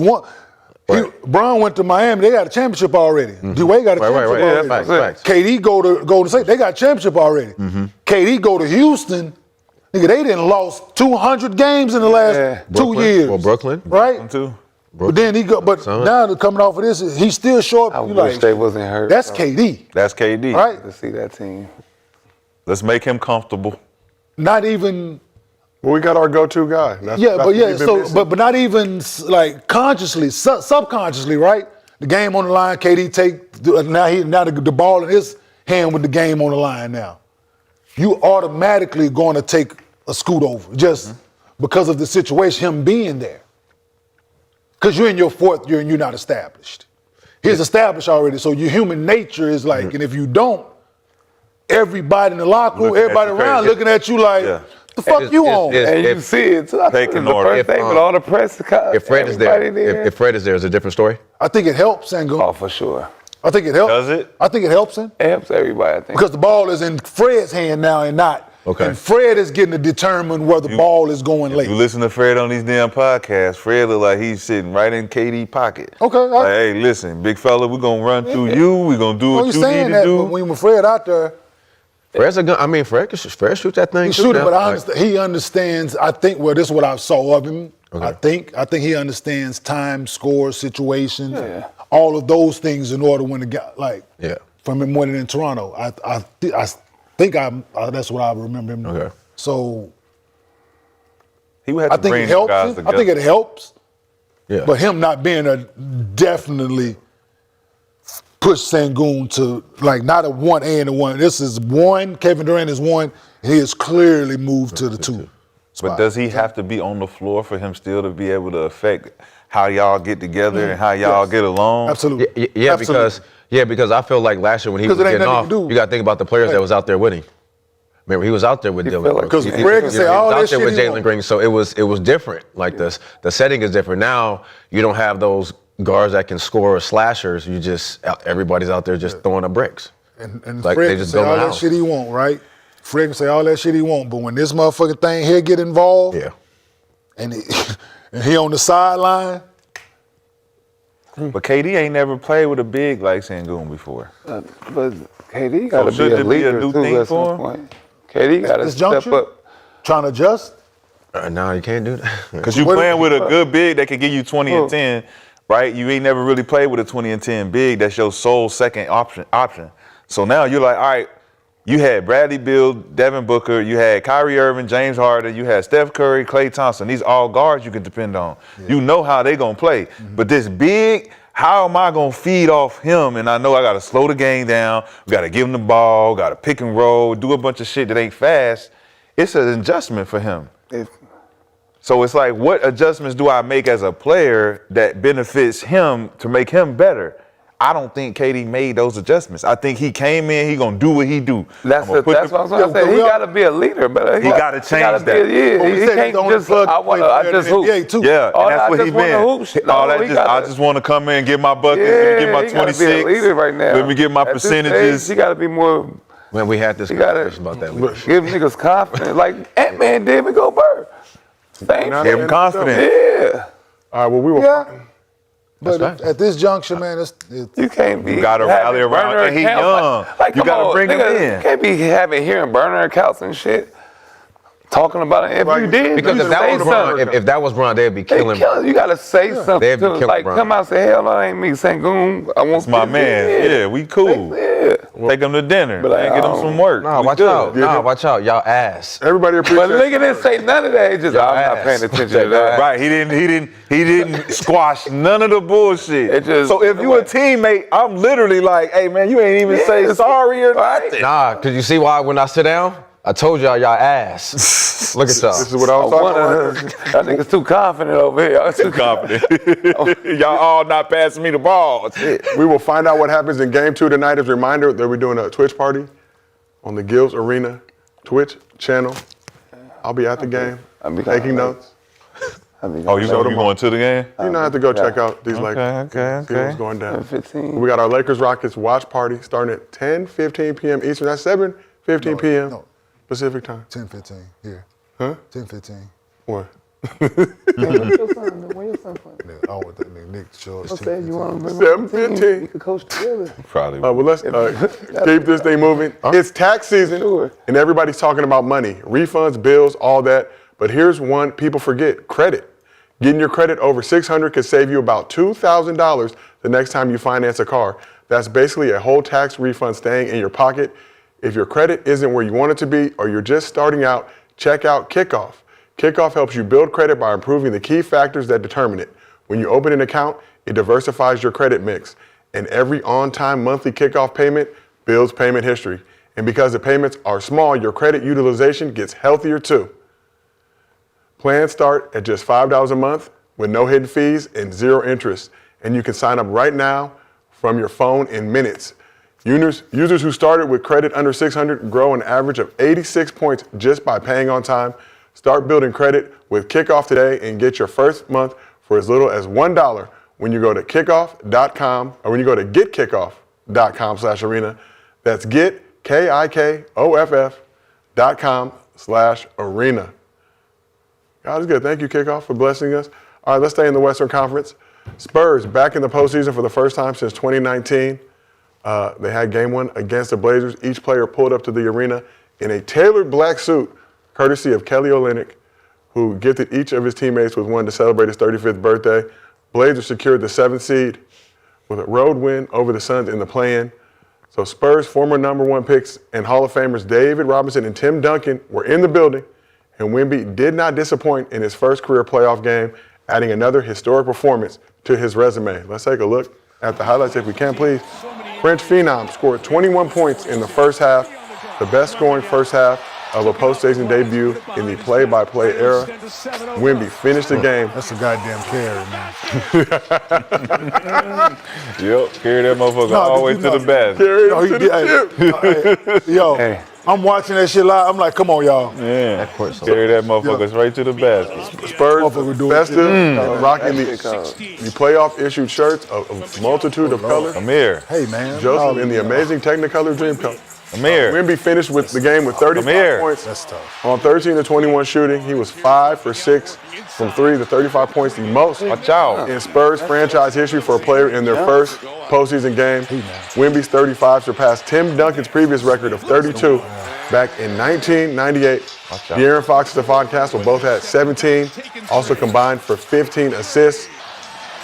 Bron went to Miami. They got a championship already. D-Wade got a championship already. Facts. KD go to Golden State. They got a championship already. KD go to Houston. Nigga, they didn't lost 200 games in the last 2 years. Well, Brooklyn. Right? Too. But then now they're coming off of this, he's still short. I wish they wasn't hurt. That's KD. That's KD. Right? To see that team. Let's make him comfortable. Not even. Well, we got our go-to guy. But not even like consciously, subconsciously, right? The game on the line, KD now the ball in his hand with the game on the line now. You automatically going to take a scoot over just because of the situation, him being there. Because you're in your fourth year and you're not established. He's established already, so your human nature is like, and if you don't, everybody in the locker room, everybody around looking at you like, the fuck you on? And you see it too. I think it's the first thing with all the press. If Fred is there, if Fred is there, it's a different story. I think it helps, Sangoon. Oh, for sure. I think it helps. Does it? I think it helps him. It helps everybody, I think. Because the ball is in Fred's hand now and not. Okay. And Fred is getting to determine where the ball is going late. You listen to Fred on these damn podcasts, Fred look like he's sitting right in KD pocket. Okay. Like, hey, listen, big fella, we're going to run through you. We're going to do what you need to do. But when Fred out there, Fred's a gun. I mean, Fred shoot that thing. He shoot it, but he understands. I think. Well, this is what I saw of him. Okay. I think he understands time, score, situations, all of those things in order when the guy from him winning in Toronto. I think that's what I remember him. Okay. So he would have to I think bring it helps. guys I think it helps. Yeah. But him not being a definitely push Sangoon to like not a 1A and a 1. This is 1. Kevin Durant is 1. He has clearly moved to the 2. But does he have to be on the floor for him still to be able to affect how y'all get together and how y'all get along? Absolutely. Yeah, Absolutely. because I feel like last year when he was getting off, you got to think about the players that was out there with him. Remember, he was out there with Dylan. Because Fred can say all that shit with he Jalen want. Green, so it was different. Like the setting is different. Now you don't have those guards that can score or slashers. You just everybody's out there just throwing up bricks. And like Fred they can just say building all a that house. shit he want, right? Fred can say all that shit he want, but when this motherfucking thing here get involved, and he on the sideline. But KD ain't never played with a big like Sangoon before. But KD got to should be a it be a leader new too thing at for some him? point. KD got to This step juncture? up. Trying to adjust. No, you can't do that. Because you playing with a good big that can give you 20 and 10, right? You ain't never really played with a 20 and 10 big. That's your sole second option. So now you're like, all right, you had Bradley Beal, Devin Booker, you had Kyrie Irving, James Harden, you had Steph Curry, Klay Thompson. These all guards you can depend on. Yeah. You know how they gonna play. But this big, how am I gonna feed off him? And I know I gotta slow the game down. We gotta give him the ball, gotta pick and roll, do a bunch of shit that ain't fast. It's an adjustment for him. So it's like, what adjustments do I make as a player that benefits him to make him better? I don't think KD made those adjustments. I think he came in, he gonna do what he do. That's what I was gonna say. He gotta be a leader, but he gotta change that. He can't just I just hoop. Yeah, and that's what he been. I just want to come in and get my buckets, let me get my 26. Be a leader right now. Let me get my percentages. He gotta be more. When we had this conversation about that, give niggas confidence, like Ant-Man did with Gobert. Give him confidence. Yeah. All right, well, we were. But at this juncture, man, it's you can't be. You got to rally around, and he young. Like, you got to bring him in. You can't be hearing burner accounts and shit. Talking about it. If you did, because if that was Bron, they'd be killing. You got to say something. They'd be killing like, Bron. come out and say, hell no, that ain't me. Sangoon, I want my man. Yeah, we cool. Take him to dinner. But get him some work. Nah, watch out. Nah, watch out. Y'all ass. Everybody appreciates. But nigga didn't say none of that. He just, I'm not paying attention to that. Right. He didn't squash none of the bullshit. So if you a teammate, I'm literally like, hey man, you ain't even say sorry or nothing. Nah, cause you see why when I sit down, I told y'all ass. Look at y'all. This is what I was talking about. That nigga's too confident over here. Y'all too Confident. Y'all all not passing me the ball. Shit. We will find out what happens in Game 2 tonight. As a reminder, that we're doing a Twitch party on the Gills Arena Twitch channel. I'll be at the game, taking notes. Oh, you going to the game? You know, I have to go check out these Lakers. See what's going down. 15. We got our Lakers-Rockets watch party starting at 10:15 p.m. Eastern. That's 7:15 p.m. No. Pacific time. 10:15 here. Huh? 10:15. What? Where your son from? I want that nigga Nick George. Said you want to bring 7:15. We could coach together. Probably. Well, let's keep this thing moving. It's tax season, Sure. and everybody's talking about money, refunds, bills, all that. But here's one people forget: credit. Getting your credit over 600 could save you about $2,000 the next time you finance a car. That's basically a whole tax refund staying in your pocket. If your credit isn't where you want it to be, or you're just starting out, check out Kickoff. Kickoff helps you build credit by improving the key factors that determine it. When you open an account, it diversifies your credit mix. And every on-time monthly Kickoff payment builds payment history. And because the payments are small, your credit utilization gets healthier too. Plans start at just $5 a month with no hidden fees and zero interest. And you can sign up right now from your phone in minutes. Users who started with credit under 600 grow an average of 86 points just by paying on time. Start building credit with Kickoff today and get your first month for as little as $1 when you go to kickoff.com or when you go to getkickoff.com/arena. That's get, KIKOFF.com/arena. God is good. Thank you, Kickoff, for blessing us. All right, let's stay in the Western Conference. Spurs back in the postseason for the first time since 2019. They had game 1 against the Blazers. Each player pulled up to the arena in a tailored black suit, courtesy of Kelly Olynyk, who gifted each of his teammates with one to celebrate his 35th birthday. Blazers secured the 7th seed with a road win over the Suns in the play-in. So Spurs former number 1 picks and Hall of Famers David Robinson and Tim Duncan were in the building. And Wemby did not disappoint in his first career playoff game, adding another historic performance to his resume. Let's take a look at the highlights if we can, please. French Phenom scored 21 points in the first half, the best scoring first half of a postseason debut in the play-by-play era. Wemby finished the game. That's a goddamn carry, man. Yep, carry that motherfucker all the way to the basket. Carried No, him he to the tip. Yo, Hey. I'm watching that shit live. I'm like, come on, y'all. Yeah, carry that motherfucker straight to the basket. Spurs Motherfucker doing festive, rocking That shit the playoff-issued shirts of a multitude of colors. Amir, Hey, man. Joseph in the amazing Technicolor Dream color. Amir. Wemby finished with the game with 35 points That's tough. on 13 to 21 shooting. He was 5 for 6 from 3 to 35 points, the most Watch out. in Spurs franchise history for a player in their first postseason game. Wemby's 35 surpassed Tim Duncan's previous record of 32 back in 1998. De'Aaron Fox and Stephon Castle both had 17, also combined for 15 assists.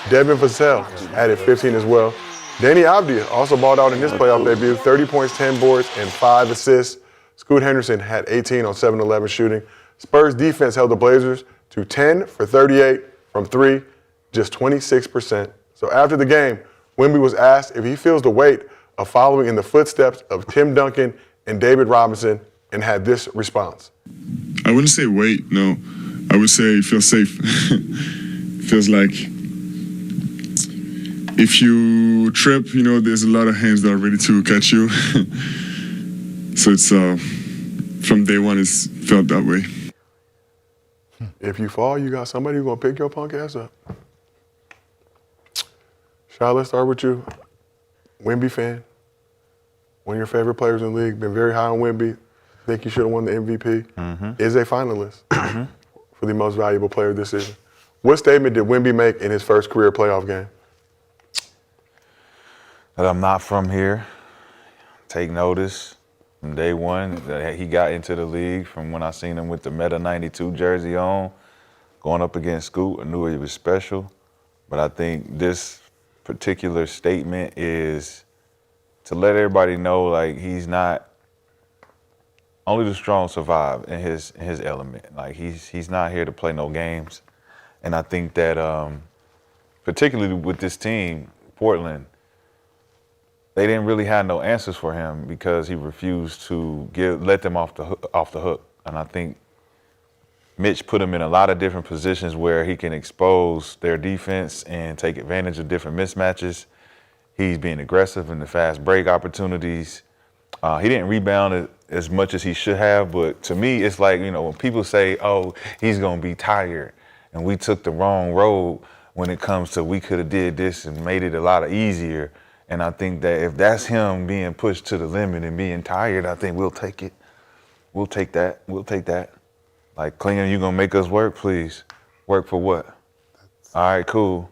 Devin Vassell added 15 as well. Danny Avdija also balled out in his playoff debut, 30 points, 10 boards, and 5 assists. Scoot Henderson had 18 on 7-11 shooting. Spurs defense held the Blazers to 10 for 38 from 3, just 26%. So after the game, Wemby was asked if he feels the weight of following in the footsteps of Tim Duncan and David Robinson, and had this response. I wouldn't say wait, no. I would say it feels safe. Feels like if you trip, you know, there's a lot of hands that are ready to catch you. So it's, from day one, it's felt that way. If you fall, you got somebody who's gonna pick your punk ass up. Shad, let's start with you. Wemby fan, one of your favorite players in the league, been very high on Wemby. Think he should have won the MVP. Is a finalist for the most valuable player this season. What statement did Wemby make in his first career playoff game? That I'm not from here. Take notice from day one that he got into the league. From when I seen him with the Meta 92 jersey on, going up against Scoot, I knew he was special. But I think this particular statement is to let everybody know, like, he's not, only the strong survive in his element. Like, he's not here to play no games. And I think that particularly with this team, Portland, they didn't really have no answers for him because he refused to let them off the hook. And I think Mitch put him in a lot of different positions where he can expose their defense and take advantage of different mismatches. He's being aggressive in the fast break opportunities. He didn't rebound as much as he should have, but to me, it's like, when people say, oh, he's going to be tired, and we took the wrong road when it comes to we could have did this and made it a lot easier. And I think that if that's him being pushed to the limit and being tired, I think we'll take it. We'll take that. We'll take that. Like, Kenyon, you going to make us work, please? Work for what? All right, cool.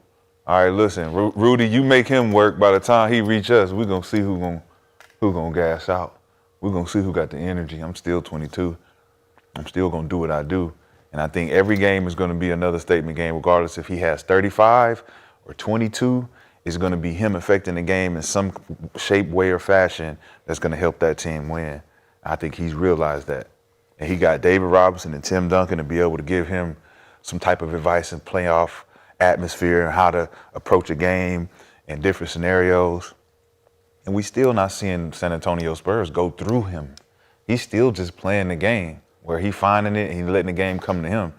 All right, listen, Rudy, you make him work. By the time he reach us, we're going to see who gonna gas out. We're going to see who got the energy. I'm still 22. I'm still going to do what I do. And I think every game is going to be another statement game, regardless if he has 35 or 22. It's going to be him affecting the game in some shape, way, or fashion that's going to help that team win. I think he's realized that. And he got David Robinson and Tim Duncan to be able to give him some type of advice in playoff atmosphere and how to approach a game in different scenarios. And we still not seeing San Antonio Spurs go through him. He's still just playing the game where he finding it and he letting the game come to him.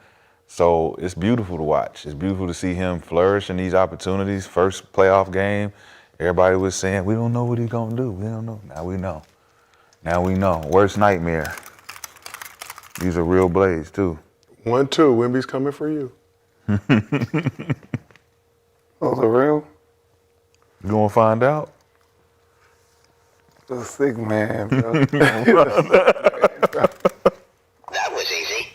So it's beautiful to watch. It's beautiful to see him flourish in these opportunities. First playoff game, everybody was saying, we don't know what he's gonna do. We don't know. Now we know. Now we know. Worst nightmare. These are real blades too. 1-2, Wemby's coming for you. Those are real? You gonna find out? The sick man, bro. That was easy.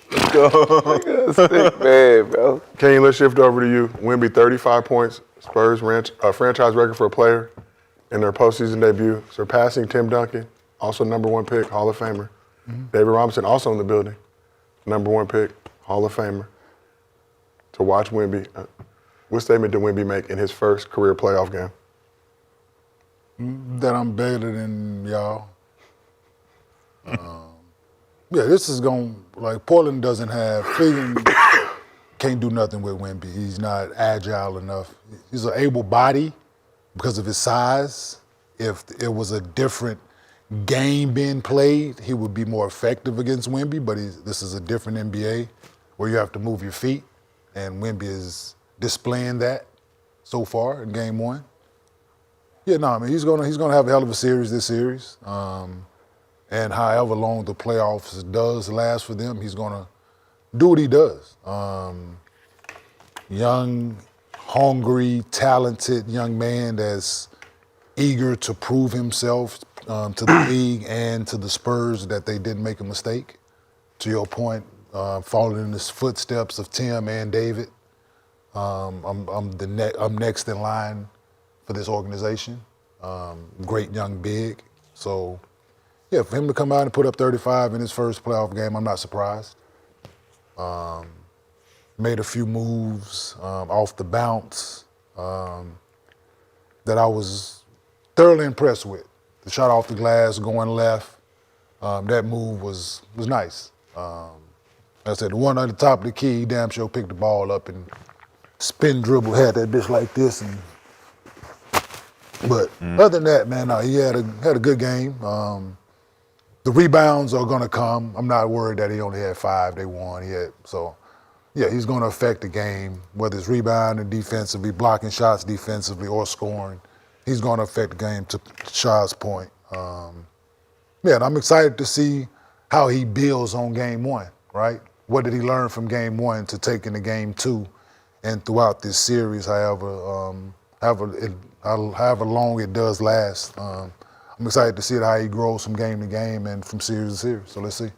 Sick man, bro. Kenyon, let's shift over to you. Wemby, 35 points, Spurs franchise record for a player in their postseason debut, surpassing Tim Duncan, also #1 pick, Hall of Famer. David Robinson, also in the building, #1 pick, Hall of Famer. To watch Wemby, what statement did Wemby make in his first career playoff game? That I'm better than y'all. Yeah, this is Portland doesn't have, Cleveland can't do nothing with Wemby. He's not agile enough. He's an able body because of his size. If it was a different game being played, he would be more effective against Wemby, but this is a different NBA where you have to move your feet, and Wemby is displaying that so far in game one. Yeah, no, I mean, he's gonna have a hell of a series this series. And however long the playoffs does last for them, he's gonna do what he does. Young, hungry, talented young man that's eager to prove himself to the league and to the Spurs that they didn't make a mistake. To your point, following in the footsteps of Tim and David, I'm next in line for this organization. Great young big. So, yeah, for him to come out and put up 35 in his first playoff game, I'm not surprised. Made a few moves off the bounce that I was thoroughly impressed with. The shot off the glass going left, that move was nice. Like I said, the one on the top of the key, he damn sure picked the ball up and spin dribble, had that bitch like this. But other than that, man, he had a good game. The rebounds are gonna come. I'm not worried that he only had 5, they won. Yeah, he's gonna affect the game, whether it's rebounding defensively, blocking shots defensively, or scoring. He's gonna affect the game, to Shad's point. Yeah, and I'm excited to see how he builds on game one, right? What did he learn from game one to take into game two and throughout this series, however long it does last. I'm excited to see how he grows from game to game and from series to series. So let's see.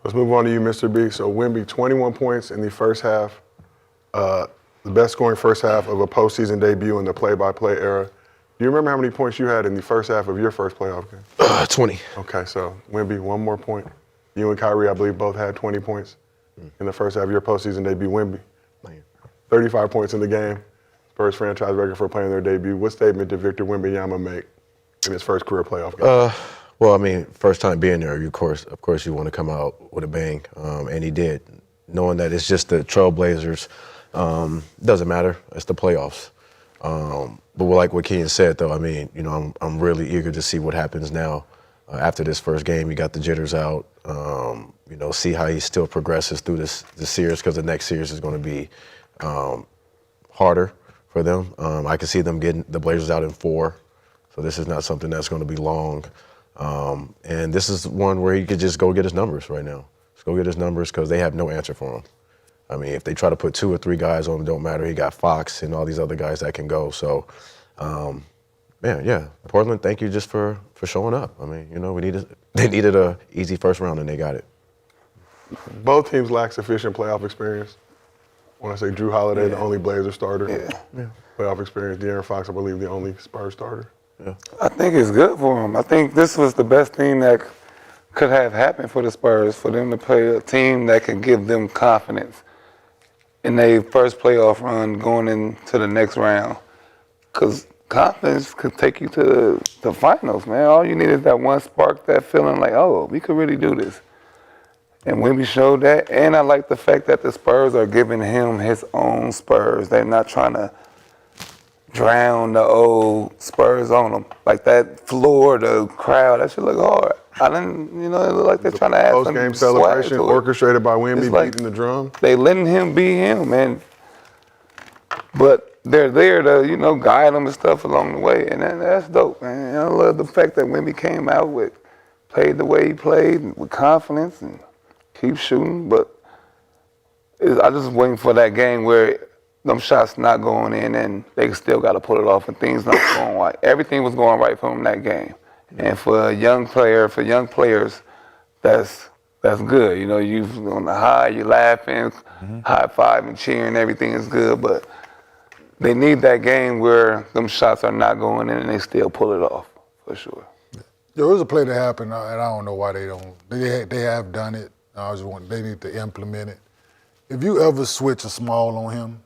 Let's move on to you, Mr. B. So Wemby, 21 points in the first half, the best scoring first half of a postseason debut in the play-by-play era. Do you remember how many points you had in the first half of your first playoff game? 20. Okay, so Wemby, one more point. You and Kyrie, I believe, both had 20 points in the first half of your postseason debut. Wemby, 35 points in the game. Spurs franchise record for playing their debut. What statement did Victor Wembanyama make in his first career playoff game? Well, I mean, first time being there, of course, you want to come out with a bang, and he did. Knowing that it's just the Trailblazers, doesn't matter. It's the playoffs. But like what Kenyon said, though, I mean, you know, I'm really eager to see what happens now after this first game. You got the jitters out. You know, see how he still progresses through this series, because the next series is going to be harder for them. I can see them getting the Blazers out in 4, so this is not something that's going to be long. And this is one where he could just go get his numbers right now. Just go get his numbers, because they have no answer for him. I mean, if they try to put 2 or 3 guys on him, don't matter. He got Fox and all these other guys that can go. So, man, yeah, Portland, thank you just for showing up. I mean, you know, they needed a easy first round, and they got it. Both teams lack sufficient playoff experience. When I say Drew Holiday, the only Blazer starter, playoff experience. De'Aaron Fox, I believe, the only Spurs starter. Yeah. I think it's good for him. I think this was the best thing that could have happened for the Spurs, for them to play a team that can give them confidence in their first playoff run going into the next round. Because confidence could take you to the finals, man. All you need is that one spark, that feeling like, oh, we could really do this. And Wemby showed that. And I like the fact that the Spurs are giving him his own Spurs. They're not trying to drown the old Spurs on them. Like that floor, the crowd, that should look hard. I didn't, you know, it looked like they're trying to add some Post-game celebration swag to it. orchestrated by Wemby, It's like beating the drum. They letting him be him, but they're there to, you know, guide him and stuff along the way, and that's dope, man. And I love the fact that Wemby came out played the way he played with confidence and keep shooting. But I just waiting for that game where them shots not going in and they still got to pull it off and things not going right. Everything was going right for him that game. And for a young player, for young players, that's good. You know, you on the high, you laughing, high five and cheering, everything is good. But they need that game where them shots are not going in and they still pull it off, for sure. There was a play that happened, and I don't know why they don't. They have done it. They need to implement it. If you ever switch a small on him,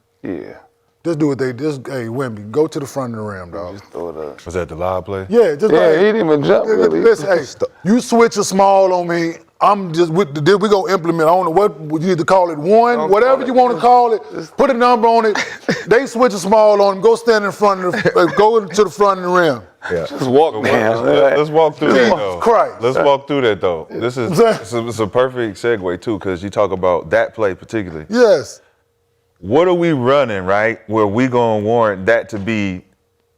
just do what hey, Wemby, go to the front of the rim, dog. Just throw it up. Was that the live play? Yeah, just he didn't even jump, really. Listen, hey, you switch a small on me, we gonna implement. I don't know what you need to call it, whatever you want to call it. Put a number on it. They switch a small on him. Go stand in front of go to the front of the rim. Yeah. Just walk down. Let's walk through that, though. Christ. Let's walk through that, though. This is it's a perfect segue, too, because you talk about that play particularly. Yes. What are we running, right, where we going to warrant that to be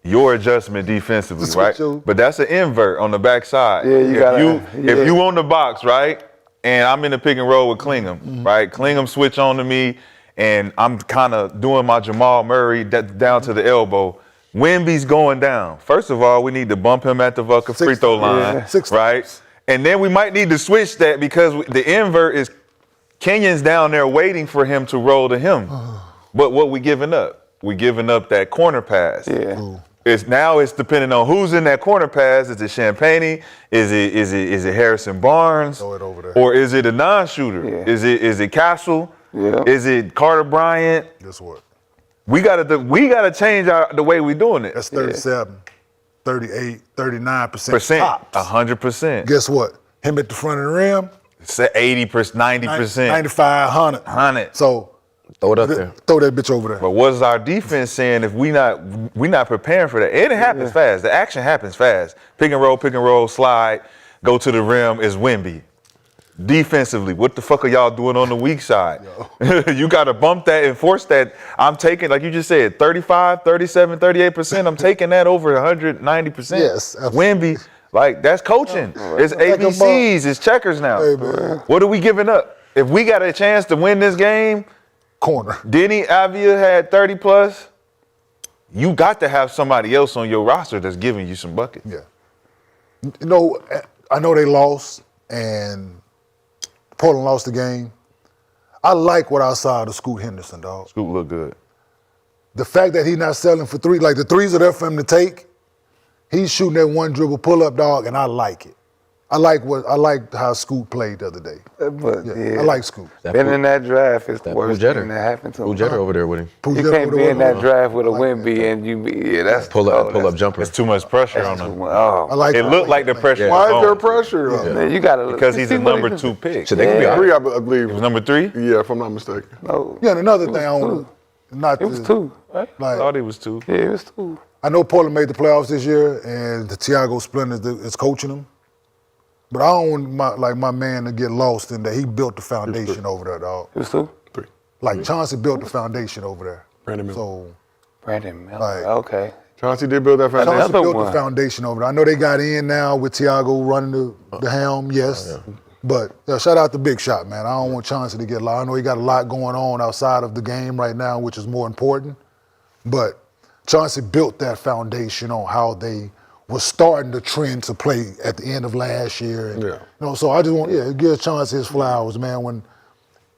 your adjustment defensively, right? But that's an invert on the backside. Yeah, if you on the box, right, and I'm in the pick and roll with Klingham, right? Klingham switch on to me, and I'm kind of doing my Jamal Murray down to the elbow. Wemby's going down. First of all, we need to bump him at the free throw line, right? And then we might need to switch that because the invert is Kenyon's down there waiting for him to roll to him. But what we giving up? We giving up that corner pass. It's depending on who's in that corner pass. Is it Champagne? Is it Harrison Barnes? Throw it over there. Or is it a non-shooter? Is it Castle? Is it Carter Bryant? Guess what? We gotta change the way we're doing it. That's 37, 38, 39% tops. 100%. Guess what? Him at the front of the rim. It's 80%, 90%. 95, 100. So throw it up there. Throw that bitch over there. But what's our defense saying if we not preparing for that? It happens fast. The action happens fast. Pick and roll, slide, go to the rim is Wemby. Defensively, what the fuck are y'all doing on the weak side? You got to bump that and force that. I'm taking, like you just said, 35, 37, 38%. I'm taking that over 190%. Yes. Wemby. Like, that's coaching. It's ABCs, it's checkers now. Hey, what are we giving up? If we got a chance to win this game, corner. Denny Avia had 30 plus, you got to have somebody else on your roster that's giving you some buckets. Yeah. You know, I know they lost and Portland lost the game. I like what I saw of Scoot Henderson, dog. Scoot look good. The fact that he's not selling for three, like the threes are there for him to take. He's shooting that one dribble pull-up, dog, and I like it. I like how Scoot played the other day. I like Scoot. Been in that draft is the worst thing that happened to him. Jeter over there with him. You can't be in that draft with a Wemby and that's pull up jumper. It's too much pressure on him. I like it. Looked like the pressure. Why is there pressure? Man, you gotta because he's a number 2 pick. So they can be three, I believe. He was number 3? Yeah, if I'm not mistaken. No. Yeah, and another thing I want not It was the- 2, right? I Like, thought he was 2. Yeah, it was 2. I know Portland made the playoffs this year, and the Thiago Splendor is coaching them. But I don't want my man to get lost in that. He built the foundation over there, dog. It was 2? Like Chauncey built the foundation over there. Brandon Miller. So Brandon Miller. Like- Okay. Chauncey did build that foundation. Chauncey Another built one. the foundation over there. I know they got in now with Thiago running the helm, yes. But shout out to Big Shot, man. I don't want Chauncey to get lost. I know he got a lot going on outside of the game right now, which is more important. But Chauncey built that foundation on how they were starting the trend to play at the end of last year. And, so I just want, give Chauncey his flowers, man, when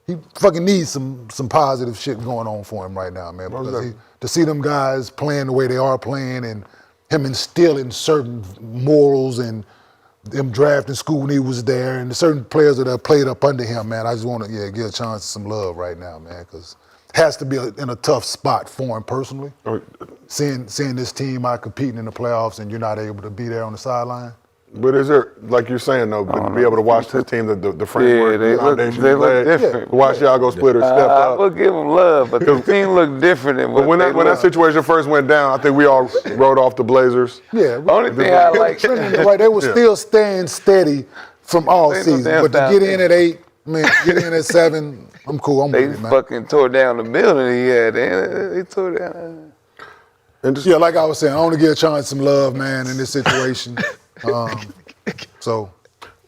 he fucking needs some positive shit going on for him right now, man. Because to see them guys playing the way they are playing and him instilling certain morals and them drafting school when he was there and the certain players that have played up under him, man, I just want to give Chauncey some love right now, man, because has to be in a tough spot for him personally. Seeing this team out competing in the playoffs and you're not able to be there on the sideline. But is there, like you're saying though, to be able to watch this team, the framework, they the look- foundation, they look different. watch Thiago Splitter step I up. will give them love, but the team looked different than what But when they that look. situation first went down, I think we all wrote off the Blazers. Yeah, Only thing I like, right, they were still staying steady from all Ain't no season. damn But to get foundation. in at 8, man, get in at 7, I'm cool. I'm they with it, man. fucking tore down the building he had. They tore down. Yeah, like I was saying, I want to give Chauncey some love, man, in this situation.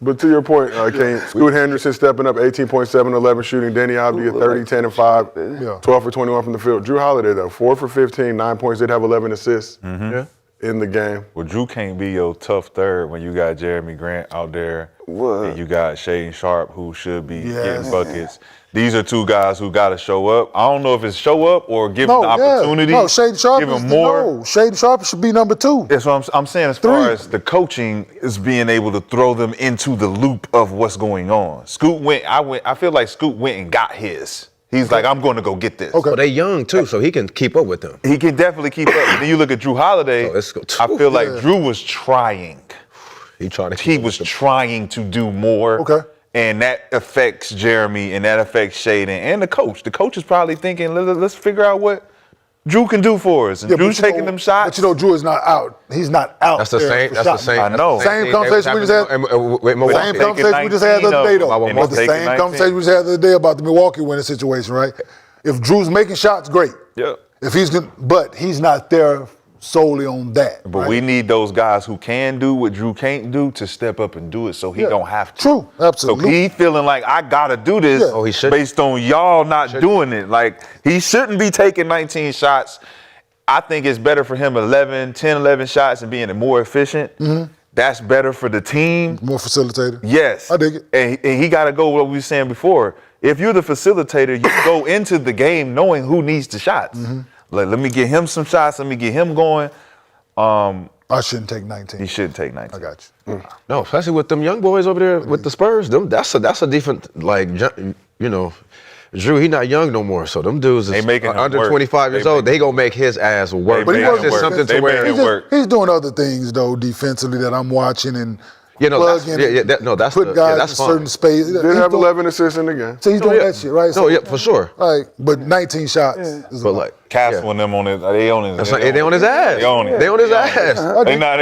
But to your point, Kane, Scoot Henderson stepping up, 18.7, 11 shooting. Danny Avdija, 30, 10, and 5, 12 for 21 from the field. Drew Holiday, though, 4 for 15, 9 points, did have 11 assists in the game. Well, Drew can't be your tough third when you got Jeremy Grant out there. What? And you got Shaden Sharp, who should be Yes. getting buckets. These are two guys who got to show up. I don't know if it's show up or give them the opportunity. No, Shaden Sharp give is them more. Shaden Sharp should be number 2. That's what I'm saying. As far as the coaching is being able to throw them into the loop of what's going on. Scoot went. I feel like Scoot went and got his. He's like, I'm going to go get this. Okay. Well, they young too, so he can keep up with them. He can definitely keep up. Then you look at Drew Holiday. Oh, let's go. I feel like Drew was trying. He was trying to do more. Okay. And that affects Jeremy and that affects Shaden and the coach. The coach is probably thinking, let's figure out what Drew can do for us. And Yeah, Drew's but taking them shots. But Drew is not out. He's not out. That's the there same. for That's the shot same. making. I know. Same conversation we just had. Same conversation we just had the other day, though. And But he's the taking same 19. conversation we just had the other day about the Milwaukee winning situation, right? If Drew's making shots, great. Yeah. If he's good, but he's not there solely on that. But right? we need those guys who can do what Drew can't do to step up and do it so he don't have to. True, absolutely. So he feeling like I gotta do this Yeah. Oh, he should. based on y'all not doing it. Like he shouldn't be taking 19 shots. I think it's better for him 10, 11 shots and being more efficient. That's better for the team. More facilitator. Yes. I dig it. And he got to go what we were saying before. If you're the facilitator, you go into the game knowing who needs the shots. Like, let me get him some shots. Let me get him going. I shouldn't take 19. He shouldn't take 19. I got you. No, especially with them young boys over there with the Spurs. That's a different, like, you know, Drew, he not young no more. So them dudes They is making him under work. 25 years old. They gonna make his ass work. They he That's working just work. something They to where. making work. He's doing other things though defensively that I'm watching and You know, that's, plugging. that's put guys that's in fun. certain space. Did have 11 assists in the game. So he's doing that shit, right? No, yeah, for sure. Like, but 19 shots. Is a But lot. like, Castle and them on his, they on his. that's like, they on his ass. They on it. They on his ass. They not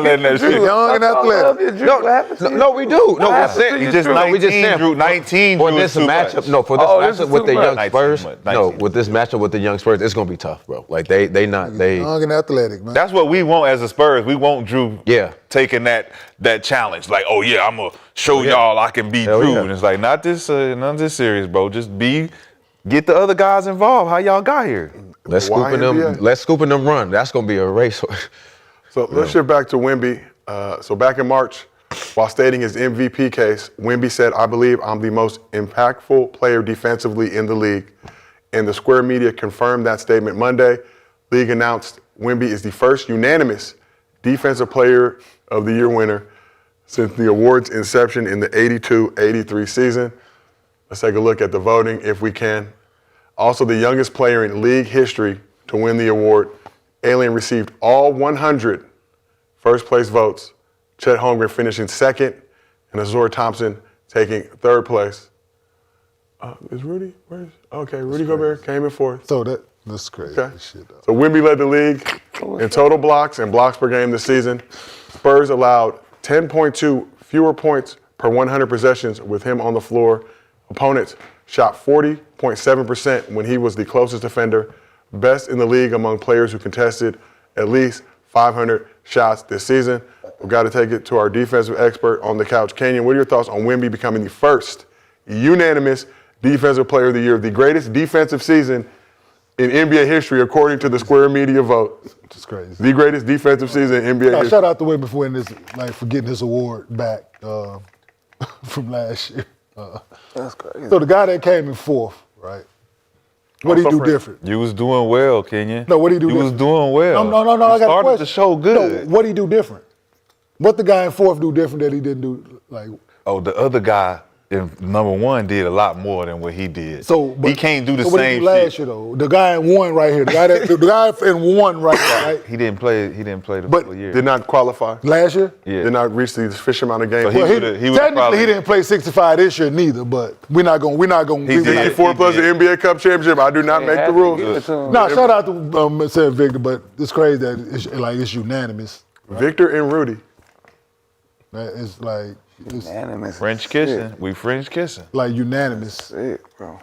letting that shit. Young and athletic. No, we do. No, we're saying He just 19, Drew. 19 for Drew this is too matchup. much. No, for this Oh, this matchup is with too the much. young 19 Spurs. much, No, 19. with this matchup with the young Spurs, it's gonna be tough, bro. Like they Young and athletic, man. That's what we want as a Spurs. We want Drew Yeah. taking that challenge. Like, oh yeah, I'm gonna show y'all I can beat Hell Drew. yeah. And it's like not this serious, bro. Just get the other guys involved. How y'all got here? let's Why scoop them. NBA? Let's scoop them run. That's gonna be a race. So let's shift back to Wemby. So back in March, while stating his MVP case, Wemby said, "I believe I'm the most impactful player defensively in the league." And the Square Media confirmed that statement Monday. League announced Wemby is the first unanimous Defensive Player of the Year winner since the award's inception in the 82-83 season. Let's take a look at the voting if we can. Also, the youngest player in league history to win the award. Alien received all 100 first place votes. Chet Holmgren finishing second, and Azor Thompson taking third place. Is Rudy? Okay, Rudy Gobert came in fourth. So that That's crazy shit, though. So Wemby led the league in total blocks and blocks per game this season. Spurs allowed 10.2 fewer points per 100 possessions with him on the floor. Opponents shot 40.7% when he was the closest defender, best in the league among players who contested at least 500 shots this season. We've got to take it to our defensive expert on the couch. Kenyon, what are your thoughts on Wemby becoming the first unanimous Defensive Player of the Year, the greatest defensive season in NBA history, according to the Square Media vote? It's crazy. The greatest defensive season in NBA history. Shout out to Wemby for winning this, for getting his award back from last year. That's crazy. So the guy that came in fourth, right? What did he do different? You was doing well, Kenyon. No, what did he do You was different? doing well. No, I You got a started question. the show good. No, what did he do different? What the guy in fourth do different that he didn't do? Like, Oh, the other guy in number one did a lot more than what he did. He can't do the so what did he same do last shit. year though? The guy in one right here. The guy in one right here. Right? He didn't play the But full year. Did not qualify. Last year? Yeah. Did not reach the sufficient amount of games. So he Well, would've technically probably- he didn't play 65 this year neither, but we're not going. He did. 64 plus the NBA Cup championship. I do not make the rules. No, shout out to said Victor, but it's crazy that it's unanimous. Victor and Rudy. That it's like it's Unanimous. French kissing. We French kissing. like unanimous. Sick, bro.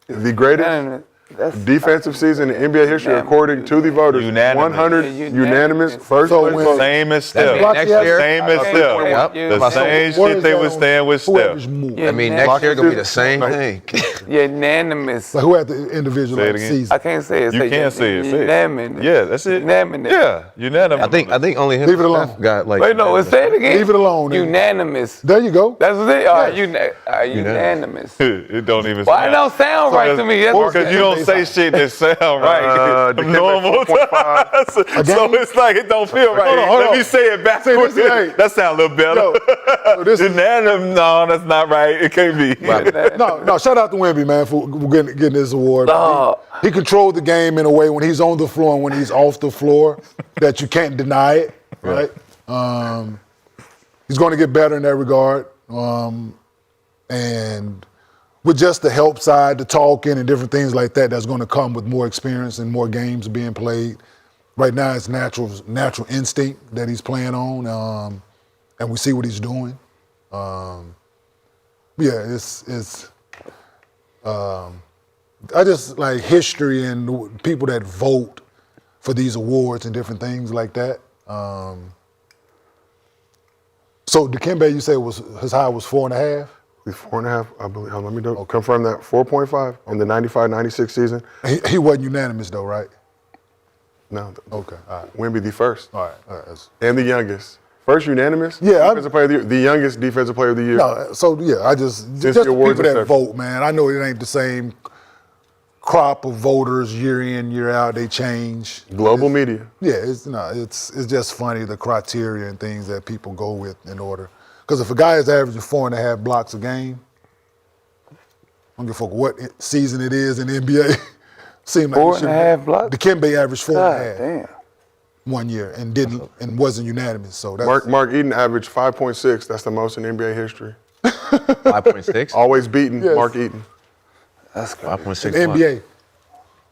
The greatest Unanimous. That's defensive season in NBA history, according to the voters. Unanimous. 100 unanimous first So place when- vote. Same as That Steph. mean next year, Same as Steph. Yep. The same What shit is they that was on- staying with who Steph. averaged more? I mean, next year gonna be the same thing. Unanimous. Like who had the individual Say it like, again. season? I can't say it. You can't say it. Say it. Unanimous. Yeah, that's it. Unanimous. Yeah, unanimous. I think only him Leave it and alone. Steph got like. Wait, no, say it again. Leave it alone. then. Unanimous. There you go. That's what it is. All right, unanimous. It don't even. Why it don't sound right to me? That's Because you don't say shit that sound right. the Normal. So it's like it don't feel right. hold Let on. me say it backwards. See, this is- That sound a little better. So this is, Unanimous. No, that's not right. It can't be. no, shout out to Wemby, man, for getting this award. He controlled the game in a way when he's on the floor and when he's off the floor that you can't deny it, right? He's going to get better in that regard. And with just the help side, the talking and different things like that, that's going to come with more experience and more games being played. Right now, it's natural instinct that he's playing on, and we see what he's doing. It's I just like history and people that vote for these awards and different things like that. So Dikembe, you said his high was 4.5? 4.5, I believe. Let me confirm that. 4.5 in the 95-96 season. He wasn't unanimous though, right? No. Okay, all right. Wemby the first. All right. And the youngest. First unanimous? Yeah, Defensive player of the year. The youngest defensive player of the year. No, so yeah, I just the the awards people that inception. vote, man. I know it ain't the same crop of voters year in, year out. They change. Global media. Yeah, it's just funny the criteria and things that people go with in order. Because if a guy is averaging 4.5 blocks a game, I don't give a fuck what season it is in the NBA. Seemed like 4.5 blocks. Dikembe averaged 4.5 God damn. 1 year and wasn't unanimous. So that's Mark Eaton averaged 5.6. That's the most in NBA history. 5.6. Always beaten Yes. Mark Eaton. That's crazy. 5.6. NBA.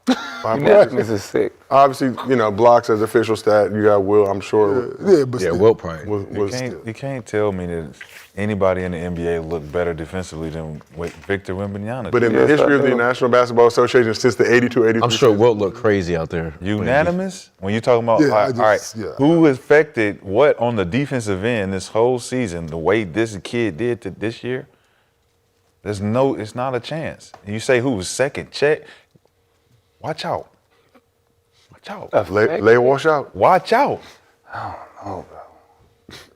5.6. Unanimous is sick. Obviously, blocks as official stat. You got Will, I'm sure. Yeah, but Yeah, still. Wilt probably. Was You can't tell me that anybody in the NBA looked better defensively than Victor Wembanyama. But in the Yes, history I of the do. National Basketball Association since the 82-83 I'm sure Wilt looked crazy out there. Unanimous? When you're talking about, Yeah, all right, yeah. who affected what on the defensive end this whole season, the way this kid did to this year? It's not a chance. And you say who was second? Check. Watch out. Watch out. Lay wash out. Watch out. Oh,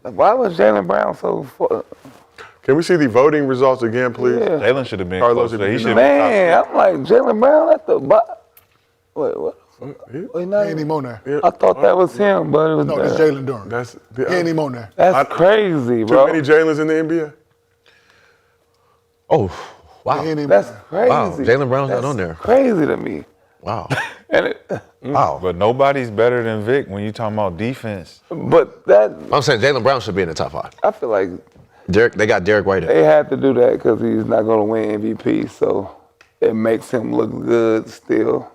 bro. Why was Jalen Brown so? Can we see the voting results again, please? Yeah. Jalen should have been Carlos, closer. if He you should know. have been Man, I'm like Jalen Brown at the bottom. Wait, what? Wait, no, He ain't even on there. I thought that was him, but it was No, that's Jalen Durham. That's He ain't even on there. That's crazy, too bro. many Jalen's in the NBA. Oh, wow. He ain't even That's crazy. Wow, Jalen Brown's not on there. Crazy to me. Wow. And it, Wow. But nobody's better than Vic when you talking about defense. but that I'm saying Jalen Brown should be in the top 5. I feel like They got Derek White in. they had to do that because he's not going to win MVP, so it makes him look good still.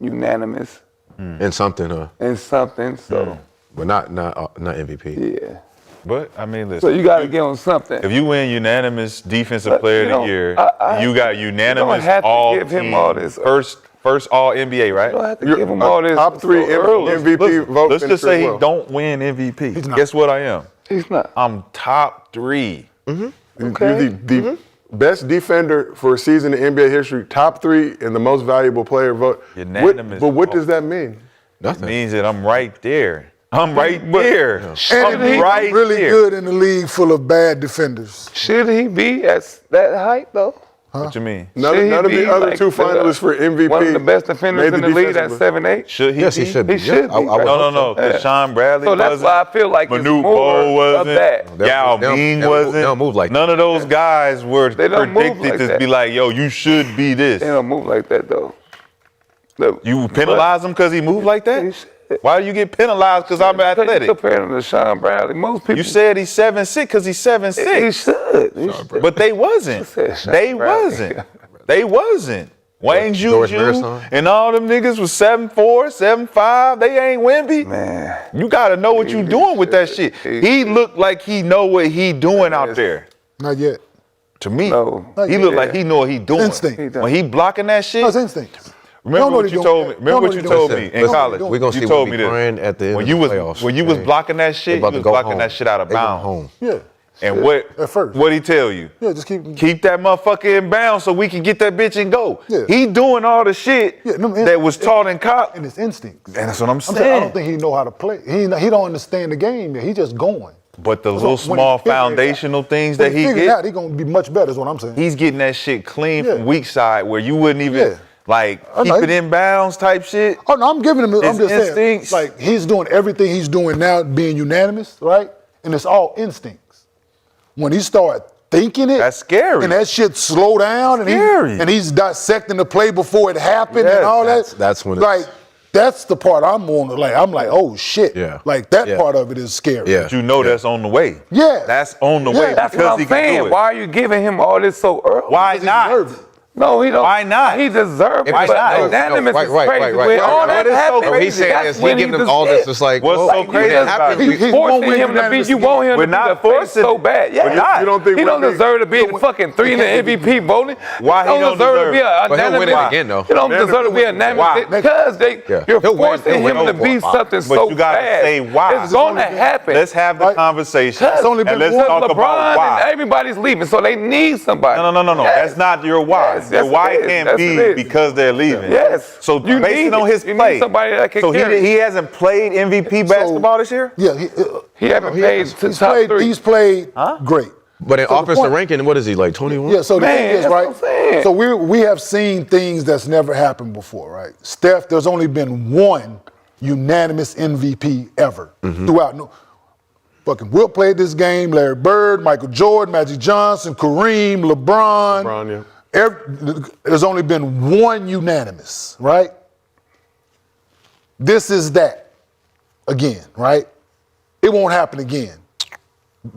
unanimous And something, huh? in something. So But not MVP. yeah. But I mean, listen. So you got to get on something. If you win unanimous defensive But, player you of know, the year, I- you got you unanimous don't have to all give him team, all this. first all NBA, right? You don't have to give him all this. Top 3 so early. MVP vote. Let's just finisher say as he well. don't win MVP. He's not. Guess what I am? He's not. I'm top 3. You're Okay. the best defender for a season in NBA history, top 3 in the most valuable player vote. Unanimous But what vote. does that mean? It Nothing. means that I'm right there. I'm right there. And I'm right really there. good in the league full of bad defenders. Should he be at that height though? What you mean? None Should he of be the other like 2 finalists for MVP. One of the best defenders made in the league at defensive 7'8". Should he Yes, be? he should be. He should be. I would No, hope no, because Sean Bradley So that's wasn't. why I feel like it's Manute more Bol of wasn't. that. Yao They don't- Ming they don't- wasn't. they don't move like None of those guys were They don't move predicted like to that. be like, yo, you should be this. They don't move like that though. Look, You penalize him because he moved like He that? should. Why do you get penalized because I'm Because you athletic? compare him to Sean Bradley. Most people. You said he's 7'6" because he's 7'6". he should. He should. But they wasn't. said Sean They Bradley. wasn't. They wasn't. Wayne George Juju Marathon. and all them niggas was 7'4", 7'5". They ain't Wemby. Man. You gotta know what you doing with that shit. He looked like he know what he doing out there. Not yet. To me, No. he looked like he know what he doing. Instinct. When he blocking that shit. No, it's instinct. Remember Don't know what what you he told doing. me. Remember Don't what know you what he told doing. me Listen, in listen, college. we're We're gonna You see told Wemby me this. crying at the end When of you the was playoffs. when you was man. blocking that They shit, about you to was go blocking home. that shit out of They going bounds. home. Yeah. And what At first. what he tell you? Yeah, just keep. Keep that motherfucker in bounds so we can get that bitch and go. Yeah. He doing all the shit Yeah, no, that was taught in college. And it's instinct. And that's what I'm I'm saying, I saying. don't think he know how to play. He don't understand the game yet. He just going. But the So little when he small figure it out- foundational things when that he figure it get, out, he gonna be much better. Is what I'm saying. he's getting that shit clean Yeah. from weak side where you wouldn't even Yeah. like I keep know. it in bounds type shit. Oh no, I'm giving him. I'm His just saying, instincts. like he's doing everything he's doing now, being unanimous, right? And it's all instincts. When he start thinking it, That's scary. and that shit slow down, Scary. and he's dissecting the play before it happened, Yes, and all that's when it's- like that's the part I'm on. Like I'm like, oh shit, Yeah. like that Yeah. part of it is scary. Yeah. But you know that's on the way. Yeah. That's on the Yeah. way That's because what he I'm can do saying. it. Why are you giving him all this so early? Why Because he not? deserves it. No, he don't. Why not? He deserves it. Why But not? unanimous No, is right, crazy. right, right, When right, all right. that What is so happened, crazy? He's saying that's is he when giving he them all deserves this. It's like, What's well, so Like, crazy you just- about it? you He forcing won't win him to be. unanimous You want him We're to be not the face forcing so it. bad. Yeah, We're not. You don't think he don't Wemby- deserve to be in fucking 3 in the MVP voting. Why he don't deserve to be deserve a it? But he'll win it unanimous. again, though. He don't deserve to be a unanimous Why? because Yeah. you're He'll win. forcing He'll him to win. be something But so you gotta bad. say why. It's gonna happen. Let's have the Right. conversation. It's only been and let's one talk LeBron about why. and everybody's leaving, so they need somebody. No. Yes. That's not your why. Yes, Your yes, why it is. can't Yes, be it is. because they're leaving. Yes. So You based need on it. his You need play, somebody that can so carry. he hasn't played MVP basketball this year. Yeah, He haven't played to he's top played. 3. He's played great. But in So the offensive point- ranking, what is he like? 21? Yeah, so the Man, thing is, that's right? what I'm saying. So we have seen things that's never happened before, right? Steph, there's only been one unanimous MVP ever throughout. No, fucking Wilt played this game. Larry Bird, Michael Jordan, Magic Johnson, Kareem, LeBron. LeBron, There's only been one unanimous, right? This is that again, right? It won't happen again.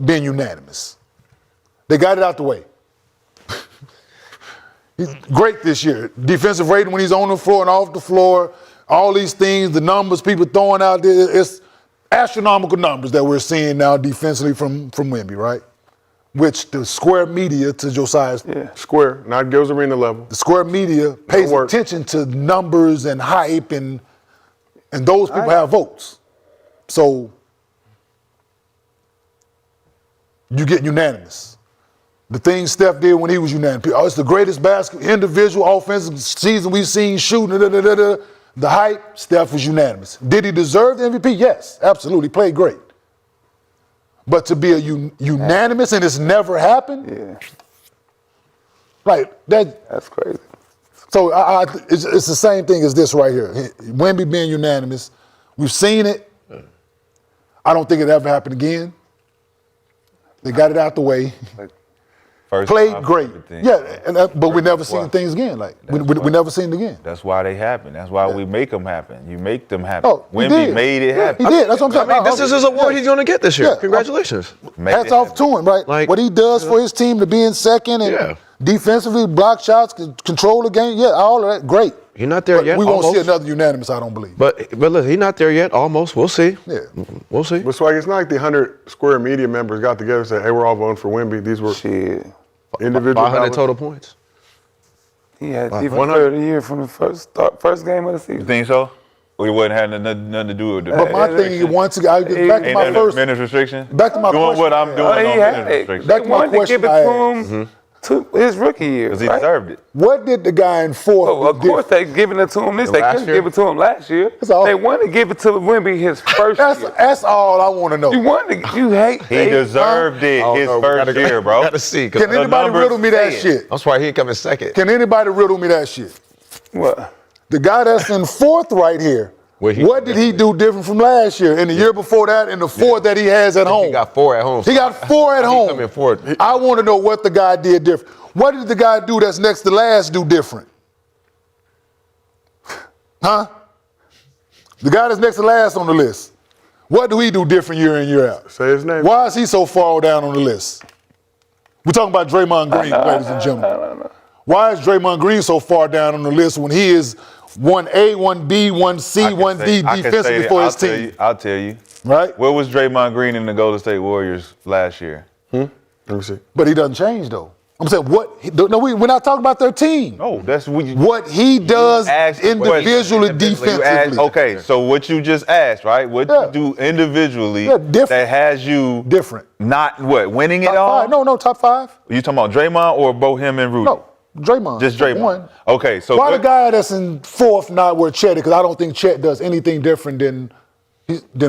Being unanimous. They got it out the way. He's great this year. Defensive rating when he's on the floor and off the floor, all these things, the numbers people throwing out there, it's astronomical numbers that we're seeing now defensively from Wemby, right? Which the square media, to Josiah's, Square, not Gills Arena level. the square media pays work. attention to numbers and hype, and those people have votes. So you get unanimous. The things Steph did when he was unanimous. Oh, it's the greatest individual offensive season we've seen shooting. The hype, Steph was unanimous. Did he deserve the MVP? Yes, absolutely. Played great. But to be a unanimous and it's never happened? Yeah, Like, that's crazy. so it's the same thing as this right here. Wemby being unanimous. We've seen it. I don't think it ever happened again. They got it out the way. First Played off, great. everything. Yeah, but we never That's seen why. things again. Like we never seen it again. That's why they happen. That's why we make them happen. You make them happen. Oh, he Wemby did. made it Yeah, happen. he did. That's what I'm saying. I mean, this is his award he's going to get this year. Yeah. Congratulations. Made Hats it off happen. to him, right? Like, what he does for his team to be in second and Yeah. defensively block shots, control the game. Yeah, all of that, great. He's not there But yet. we won't see almost. another unanimous, I don't believe. But look, he's not there yet. Almost. We'll see. Yeah. We'll see. But Swaggy, it's not like the 100 Square media members got together and said, hey, we're all voting for Wemby. These were individual 500 ballots. total points. He had defense player of the year from the first game of the season. You think so? We wasn't having nothing to do with it. But my thing, once again, I get back to Ain't my that first. minutes restriction? Back to my doing question. what I'm doing on minutes restriction. Back to my question. Give it to him to his rookie year. Because he deserved it. What did the guy in fourth? Oh, of course they giving it to him this. They couldn't give it to him last year. all. They wanted to give it to Wemby his first year. That's all I want to know. You wanted to, you hate. He deserved it his first year, bro. Gotta see. Can anybody riddle me that shit? That's why he coming second. Can anybody riddle me that shit? What? The guy that's in fourth right here. What did he do different from last year? And the year before that, and the four that he has at home? He got 4 at home. He got 4 at home. Coming forward. I want to know what the guy did different. What did the guy do that's next to last do different? Huh? The guy that's next to last on the list. What do he do different year in, year out? Say his name. Why is he so far down on the list? We're talking about Draymond Green, ladies and gentlemen. Why is Draymond Green so far down on the list when he is 1A, 1B, 1C, 1D defensively for his team? I'll tell you. Right? Where was Draymond Green in the Golden State Warriors last year? Let me see. But he doesn't change though. I'm saying we're not talking about their team. No, that's what he does individually, defensively. Okay, so what you just asked, right? What you do individually that has you different. Not what, winning Top it all? five. No, top 5. You talking about Draymond or both him and Rudy? No, Draymond. Just Draymond. One. Okay, so why the guy that's in fourth not where Chet? Because I don't think Chet does anything different than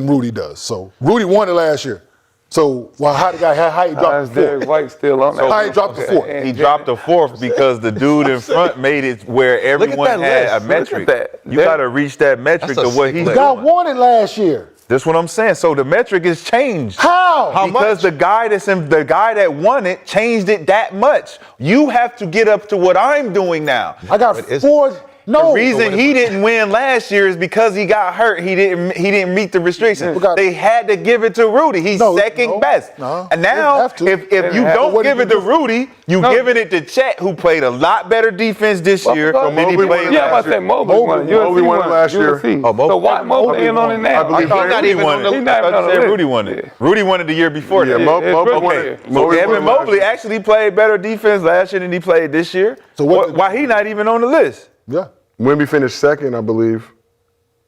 Rudy does. So Rudy won it last year. So how he dropped the Derek fourth? White still on that? How he dropped the fourth? He dropped the fourth because the dude in front made it where everyone had a metric. You got to reach that metric of what he's The guy doing. won it last year. That's what I'm saying. So the metric has changed. How? Because the guy that won it changed it that much. You have to get up to what I'm doing now. I got 4. No. The reason he didn't win last year is because he got hurt. He didn't meet the restrictions. They had to give it to Rudy. He's second best. And now, if you don't give it to Rudy, you giving it to Chet, who played a lot better defense this year than he played last year. Mobley won it last year. So why Mobley in on it now? I thought not even won it. I thought you said Rudy won it. Rudy won it the year before. Yeah, Mobley won it. Evan Mobley actually played better defense last year than he played this year. So why he not even on the list? Yeah. Wemby finished second, I believe.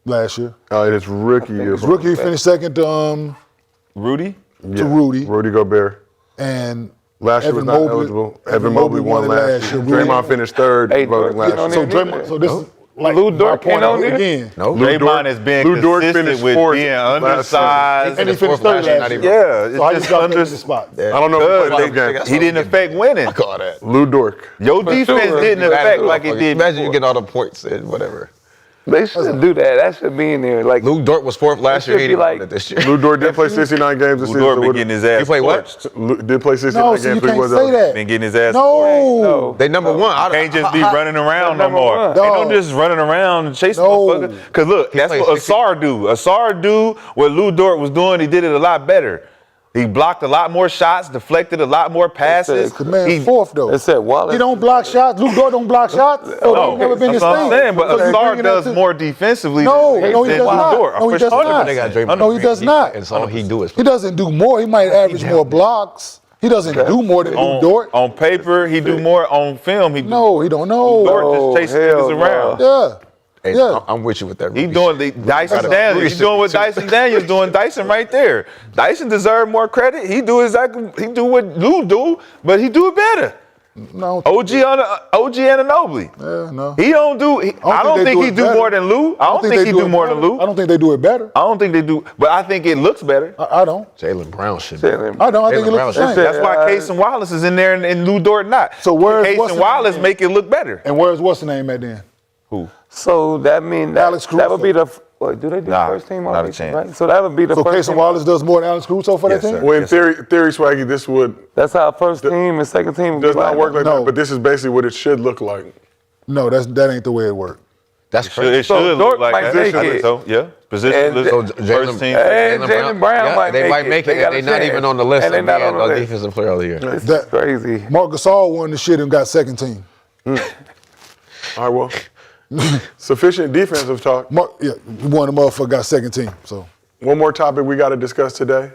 Last year. In his rookie year. His rookie finished second to Rudy? Rudy. Rudy Gobert. And last year was not eligible. Evan Mobley won last year. Draymond finished third voting last year. So this is like Lou Dort ain't on there again. No. Draymond has been consistent with being undersized. And he finished third last year. Yeah, So how you it's just got the spot? I don't know if he played enough games. He didn't affect winning. Call that. Lou Dort. Your defense didn't affect like it did. Imagine you get all the points and whatever. They should do that. That should be in there. Like Luke Dort was fourth last year. should He be didn't like- win it this year. Lou Dort did play 69 games this Lou Dort been season. getting his ass He played what? torched. Did play 69 No, games. so you but he can't wasn't say that. Been getting his ass No. They number one. Can't just be running around no number more. one. They don't just running around and chasing No. motherfuckers. Because look, that's played what 60. Asar do. Asar do what Lou Dort was doing. He did it a lot better. He blocked a lot more shots, deflected a lot more passes. The man fourth though. It said Wallace. He don't block shots. Luke Dort don't block shots. So he's never been That's his what I'm thing. saying. But So you're Asar bringing that does to- more defensively No, than no, he than does Lou not. Dort. No, he does not. They got Draymond No, he Green. does not. And so all he do is He doesn't do more. He might average more blocks. He doesn't do more than Luke Dort. On paper, he do more. On film, he do. No, he don't know. Dort just chasing niggas around. Yeah. Hey, Yeah. I'm with you with that. He Rudy doing shit. the Dyson Daniels. He's doing what Dyson Daniels doing. Dyson right there. Dyson deserve more credit. He do what Lou do, but he do it better. No. OG Anunoby. Yeah, no. He don't do. I don't think he do more than Lou. I don't think he do more than Lou. I don't think they do it better. I don't think they do, but I think it looks better. I don't. Jaylen Brown should be. I don't. I think it looks the same. That's why Case and Wallace is in there and Lou Dort not. So where's Case what's and the Wallace name? make it look better. And where's what's the name at then? Who? So that means that, Alex that would be Caruso. the. Wait, do they do Nah, first team not a already? chance. Right? So that would be the So first Case and team. Wallace does more than Alex Caruso for Yes, that team? sir. Well, in theory, Swaggy, this That's how first team and second team does not work like No. that. But this is basically what it should look like. No, that ain't the way it works. That's It crazy. should So look Dort like might that. make I think it. so. Yeah. Position. And- So first Jaylen team. And Jaylen Brown might they make might it. make They it, got and a they're not chance. even on the list And they of not being on the list. defensive player of the year. This is That- crazy. Marc Gasol won the shit and got second team. All right, well, Sufficient defensive talk. Yeah, one of the motherfuckers got second team. So one more topic we got to discuss today.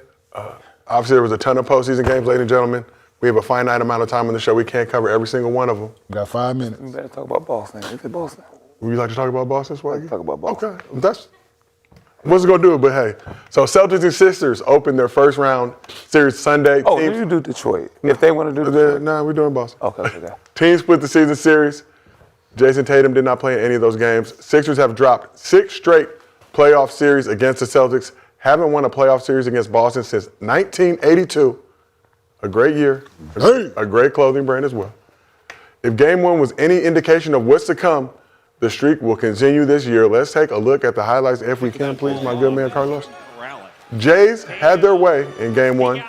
Obviously, there was a ton of postseason games, ladies and gentlemen. We have a finite amount of time on the show. We can't cover every single one of them. We got 5 minutes. We better talk about Boston. Is it Boston? Would you like to talk about Boston, Swaggy? Talk about Boston. Okay, that's what's it gonna do. But hey, so Celtics and Sixers opened their first round series Sunday. Oh, you do Detroit. If they want to do Detroit. Nah, we're doing Boston. Okay. Teams split the season series. Jason Tatum did not play in any of those games. Sixers have dropped 6 straight playoff series against the Celtics. Haven't won a playoff series against Boston since 1982. A great year. A great clothing brand as well. If game 1 was any indication of what's to come, the streak will continue this year. Let's take a look at the highlights if we can, please, my good man Carlos. Jays had their way in game 1.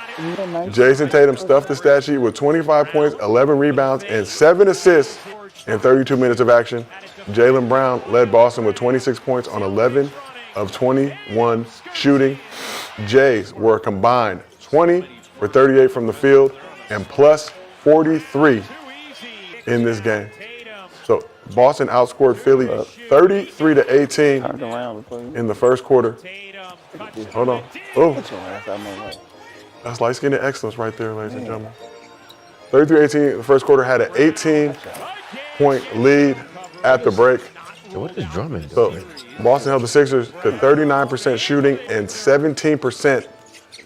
Jason Tatum stuffed the stat sheet with 25 points, 11 rebounds, and 7 assists in 32 minutes of action. Jaylen Brown led Boston with 26 points on 11 of 21 shooting. Jays were combined 20 for 38 from the field and plus 43 in this game. So Boston outscored Philly 33-18 in the first quarter. Hold on. Oh, that's light-skinned excellence right there, ladies and gentlemen. 33-18, the first quarter had an 18-point lead at the break. What is Drummond So doing? Boston held the Sixers to 39% shooting and 17%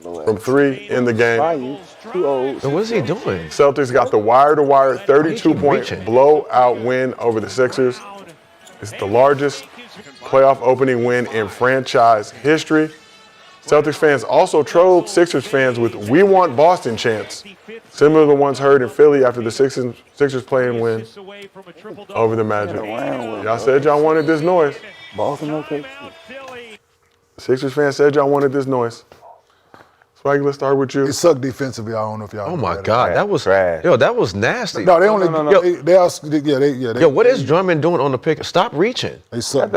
from 3 in the game. So what is he doing? Celtics got the wire-to-wire 32-point blowout win over the Sixers. It's the largest playoff opening win in franchise history. Celtics fans also trolled Sixers fans with "We Want Boston" chants, similar to the ones heard in Philly after the Sixers play-in win over the Magic. Y'all said y'all wanted this noise. Boston, okay. Sixers fans said y'all wanted this noise. Swaggy, let's start with you. it sucked defensively. I don't know if y'all. Oh my God, that was that was nasty. No, they only. No. Yo, what is Drummond doing on the pick? Stop reaching. They suck.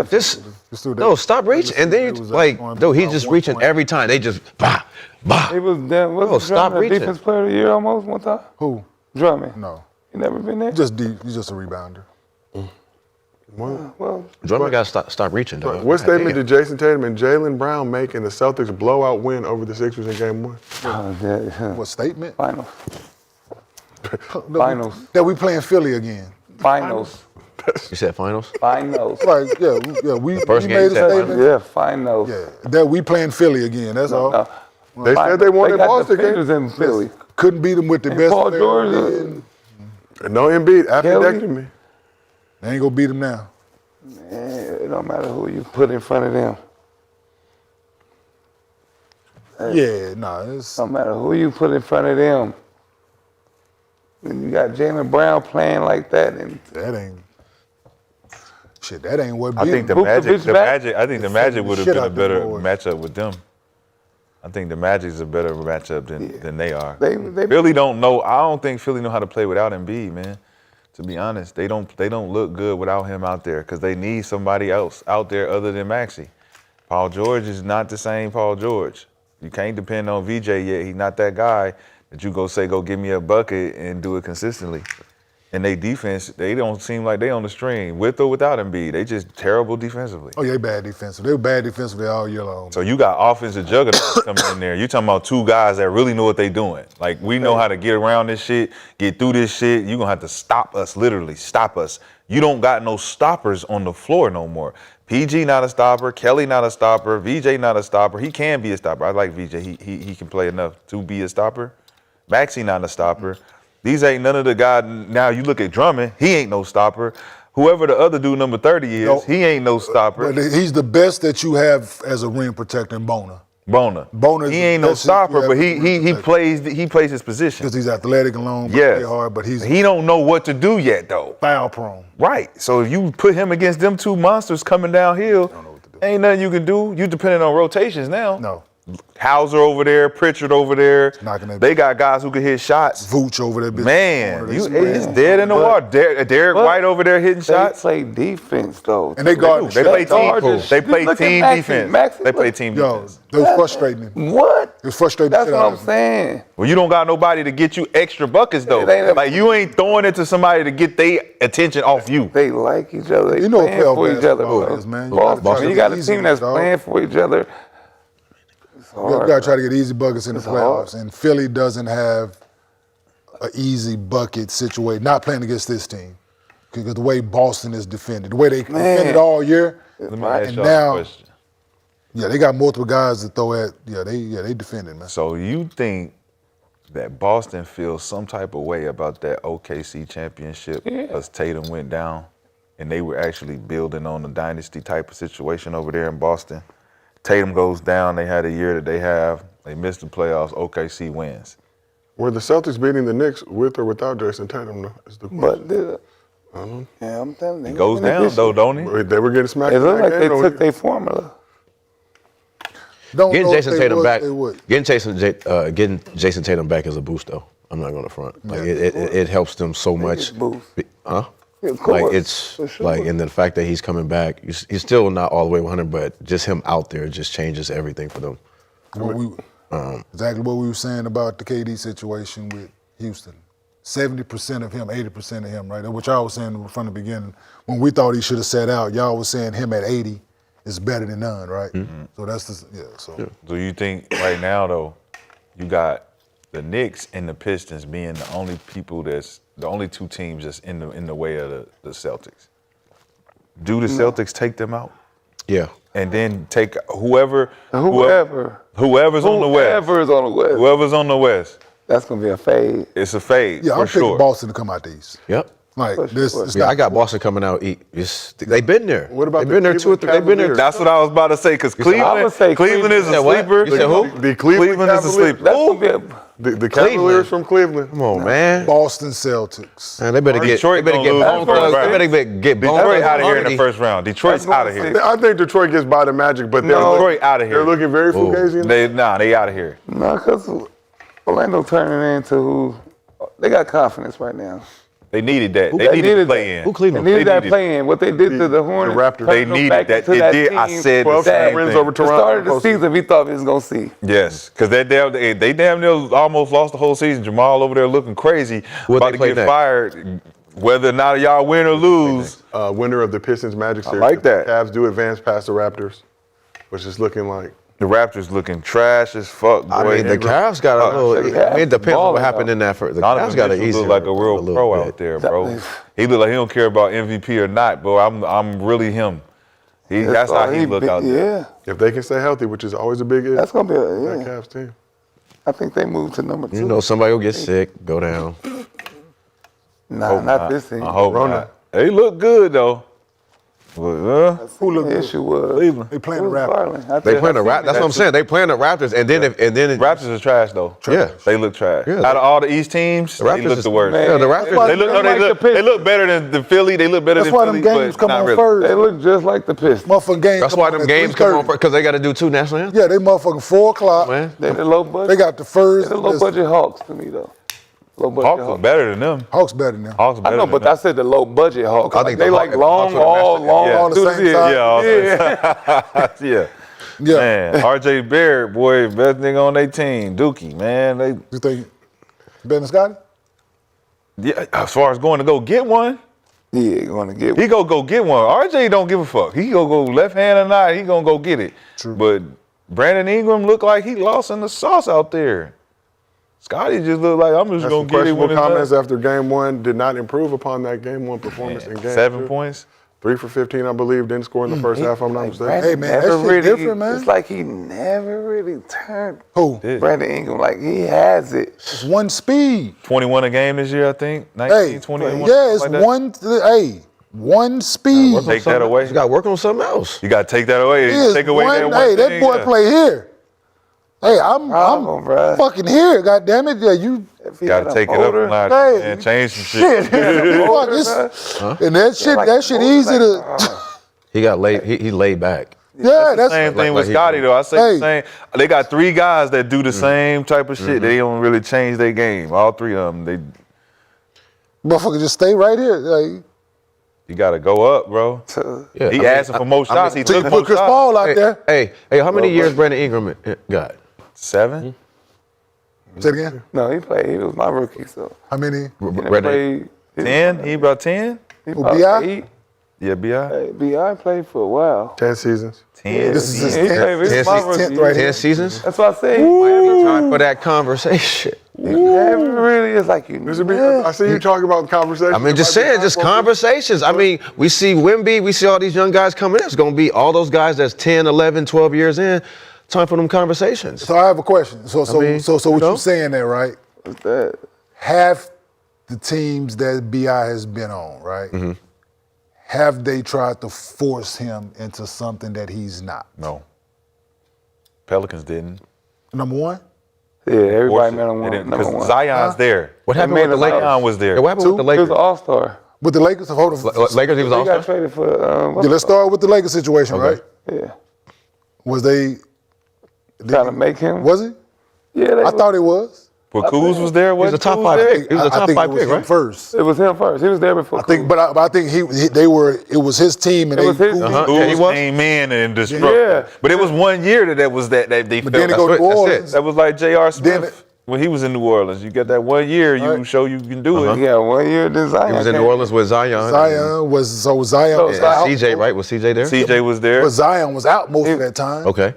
Stop reaching. And then he's just reaching every time. They just bah. He was damn. Stop Drummond reaching. Defense Player of the Year almost one time. Who? Drummond. No. You never been there. Just deep. He's just a rebounder. Well, Drummond got to stop reaching, though. What statement did Jason Tatum and Jaylen Brown make in the Celtics blowout win over the Sixers in game 1? What statement? Finals. That we playing Philly again. Finals. You said finals? Finals. Like, we First game made a you said statement. Yeah, finals. Yeah, that we playing Philly again. That's all. They said they wanted Boston. Defenders in Philly. Couldn't beat them with the best. Paul player. George. No Embiid, appendectomy. They ain't gonna beat them now. It don't matter who you put in front of them. It's Don't matter who you put in front of them. When you got Jaylen Brown playing like that, and that ain't what. I think the Magic would have been a better matchup with them. I think the Magic's a better matchup than they are. They Philly don't know. I don't think Philly know how to play without Embiid, man. To be honest, they don't look good without him out there because they need somebody else out there other than Maxey. Paul George is not the same Paul George. You can't depend on VJ yet. He's not that guy that you go give me a bucket and do it consistently. And they defense, they don't seem like they on the string, with or without Embiid. They just terrible defensively. Oh, yeah, they bad defensive. They were bad defensively all year long. So you got offensive juggernauts coming in there. You talking about 2 guys that really know what they doing. Like, we know how to get around this shit, get through this shit. You're going to have to stop us, literally, stop us. You don't got no stoppers on the floor no more. PG not a stopper, Kelly not a stopper, VJ not a stopper. He can be a stopper. I like VJ. He can play enough to be a stopper. Maxey not a stopper. These ain't none of the guys. Now you look at Drummond, he ain't no stopper. Whoever the other dude number 30 is, he ain't no stopper. But he's the best that you have as a rim protector in Bona. He ain't no stopper, but he plays his position. Because he's athletic and long, play hard, but he don't know what to do yet though. Foul prone. Right. So if you put him against them 2 monsters coming downhill, ain't nothing you can do. You depending on rotations now. No. Hauser over there, Pritchard over there. Knocking that They got guys who can hit shots. Vooch over there. Man, it's dead in the water. Derek White over there hitting shots. They play defense though. And they guard. They play team. They play Look at team Maxey. defense. Maxey, They play look. team Yo, defense. they was frustrating him. What? It was frustrating. That's shit what out I'm of him. saying. Well, you don't got nobody to get you extra buckets though. It ain't a- Like you ain't throwing it to somebody to get their attention off you. They like each other. They You know what playing playoff for each other, basketball bro. is, man. You Boston, gotta try to you got get a easy team that's ones, dog. playing for each other. It's You hard. gotta try to get easy buckets in the hard. playoffs, and Philly doesn't have an easy bucket situation. Not playing against this team because the way Boston is defended, the way they defended all year, Let me ask and y'all now, a question. yeah, they got multiple guys to throw at. They defended, man. So you think that Boston feels some type of way about that OKC championship because Tatum went down and they were actually building on a dynasty type of situation over there in Boston? Tatum goes down, they had a year that they have, they missed the playoffs, OKC wins. Were the Celtics beating the Knicks with or without Jason Tatum? Though, is the question. But yeah, I'm telling you, He goes down though, don't he? They were getting smacked. It in looked that like they game, took though. their formula. Don't Getting know if Jason they Tatum would, back, they would. getting Jason Tatum back is a boost though. I'm not going to front. Like Yeah, it helps them so much. boost. Huh? Yeah, of Like course, it's for sure. like, and the fact that he's coming back, he's still not all the way 100, but just him out there just changes everything for them. Exactly what we were saying about the KD situation with Houston. 70% of him, 80% of him, right? Which I was saying from the beginning. When we thought he should have sat out, y'all was saying him at 80 is better than none, right? So that's the Do you think right now though, you got the Knicks and the Pistons being the only people the only two teams that's in the way of the Celtics? Do the Celtics take them out? Yeah. And then take whoever's on the West. Whoever's on the West. Whoever's on the West. That's gonna be a fade. It's a fade. Yeah, for I'm picking sure. Boston to come out the East. Yep. Like this, it's Yeah, not, I got Boston coming out. They've been there. What about they've the been there 2 or 3? They've been there. Cavaliers? That's what I was about to say, because I would say Cleveland is a You said what? sleeper. You said who? The Cleveland is a Cavaliers. sleeper. That's gonna be a The Cavaliers from Cleveland. Come on, man. Boston Celtics. Man, they better get. Detroit They better gonna get lose bone in the first thugs. They round. better get bone Detroit thugs out of here in the already. first round. Detroit's out of here. I think Detroit gets by the Magic, but they're Detroit out of here. They're looking very fugazi. They out of here. no, because Orlando turning into who they got confidence right now. They needed that. Who- They needed to needed play that. in. Who Cleveland? They needed They that needed- play in. What they did to the Hornets. Raptors. They turned them needed back that. into It that did. I team said the 12 same wins thing. over The Toronto. start of the season, we thought we was gonna see. Yes, because they damn near almost lost the whole season. Jamal over there looking crazy, Who about they to play get next? fired. Whether or not y'all win or lose, Winner of the Pistons Magic series. like that. The Cavs do advance past the Raptors, which is looking like. the Raptors looking trash as fuck. Boy. I mean, the Cavs got a little. I mean, it depends on what balling, happened though. in that. The Donovan Cavs got an Mitchell easy. look like a real pro bit. out there, bro. He look like he don't care about MVP or not, bro. I'm really him. That's how he look out there. Yeah, If they can stay healthy, which is always a big if, that's gonna be that yeah. Cavs team. I think they moved to number 2. You know, somebody will get sick, go down. Nah, not this team. I hope Rona. not. They look good though. But, Who look The good? issue was Cleveland. They playing the it was Raptors. Garland. They playing the Raptors. That's what I'm saying. They playing the Raptors, and then Raptors are trash though. Yeah. They look trash. Yeah. Out of all the East teams, The they Raptors look is- the worst. Yeah, the Raptors. They look, no, Like the they look better than the Philly. They look better That's than why Philly, them games but come not on really. first. They look just like the Pistons. Motherfucking games. That's come why on them at games come on 3:30. because they got to do 2 national anthems. Yeah, they motherfucking 4 o'clock. Man, They're the low budget. They got the first. They're the low budget Hawks to me though. Low budget Hawks are better than them. Hawks better than them. Hawks are I better know, than but them. I said the low budget Hawks. I think they the like Hawks- long, Hawks are all long. Yeah, on the through same year. side. Yeah. Yeah. Man, RJ Barrett, boy, best nigga on their team. Dookie, man. They You think Ben and Scotty? yeah, as far as going to go get one, Yeah, you're gonna get. he go get one. RJ don't give a fuck. He go left hand or not, he gonna go get it. True. But Brandon Ingram looked like he lost in the sauce out there. Scotty just looked like I'm just Had gonna some get it when questionable it's comments done. after game 1. Did not improve upon that game 1 performance in game 7 2. points. 3 for 15, I believe. Didn't score in the first half. I'm not mistaken. Hey, man, that Never shit really, different, man. It's like he never really turned. Who? Brandon Ingram, like he has it. It's one speed. 21 a game this year, I think. 19, Hey, 21. yeah, it's like that. one speed. Take that away. You got to work on something else. You got to take that away. It is Take away that one Hey, that thing, boy yeah. play here. Hey, I'm bruh. fucking here. God damn it, yeah, you. If he Got had to a take it up a motor, notch Hey, and change some shit. Fuck, it's- and that shit, like that shit motor, easy like, to. He got laid. He laid back. Yeah, That's the same thing with Scotty though. I say the same. They got 3 guys that do the same type of shit. They don't really change their game. All 3 of them. They motherfucker just stay right here. Like, you gotta go up, bro. Yeah, he asking for more shots. He took put more Chris shots. Paul out there. Hey, how many years Brandon Ingram got? 7. Say it again. No, he played. He was my rookie, so. How many? Played, 10. He about 10. he Who, about B.I.? 8. Yeah, Bi. Hey, B.I. played for a while. 10 seasons. 10. This is his He played, this is my rookie. 10th right 10 here. seasons? That's what I say. Might be time for that conversation. Yeah, it really is like you. I see you talking about conversations. I mean, just It might be saying, just time for- conversations. I mean, we see Wemby, we see all these young guys coming in. It's going to be all those guys that's 10, 11, 12 years in. Time for them conversations. So I have a question. So I mean, what you know? you're saying there, right? What's that? Have the teams that B.I. has been on, right? Mm-hmm. Have they tried to force him into something that he's not? No. Pelicans didn't. Number one? Yeah, everybody met They on one. didn't, Number 'cause one. Zion's there. What happened made with the a lot. Lakers? Zion was there. Yeah, what happened with the He was Lakers? an all-star. With the Lakers? Hold on. Lakers, he was He got all-star? traded for. Yeah, let's start with the Lakers situation, Okay. right? Yeah. Was they? Trying to make him. Was he? Yeah, they I thought it was. But Kuz was there. He was a top Kuz 5 there? pick. He was a I top think 5 it was pick, him right? first. It was him first. He was there before. I think, but I think they were. It was his team, and It was his team. Uh-huh. Kuz Yeah, he was. came in and disrupted. Yeah. But it was 1 year that was that they But felt. then they go to That's New it. That's it. Orleans. That was like J.R. Then Smith when he was in New Orleans. You get that 1 year, you Right. show you can do it. Yeah, 1 year. Then Zion. He was in came. New Orleans with Zion. Zion was Zion. So was And out. CJ, right? Was CJ there? CJ was there. But Zion was out most of that time. Okay.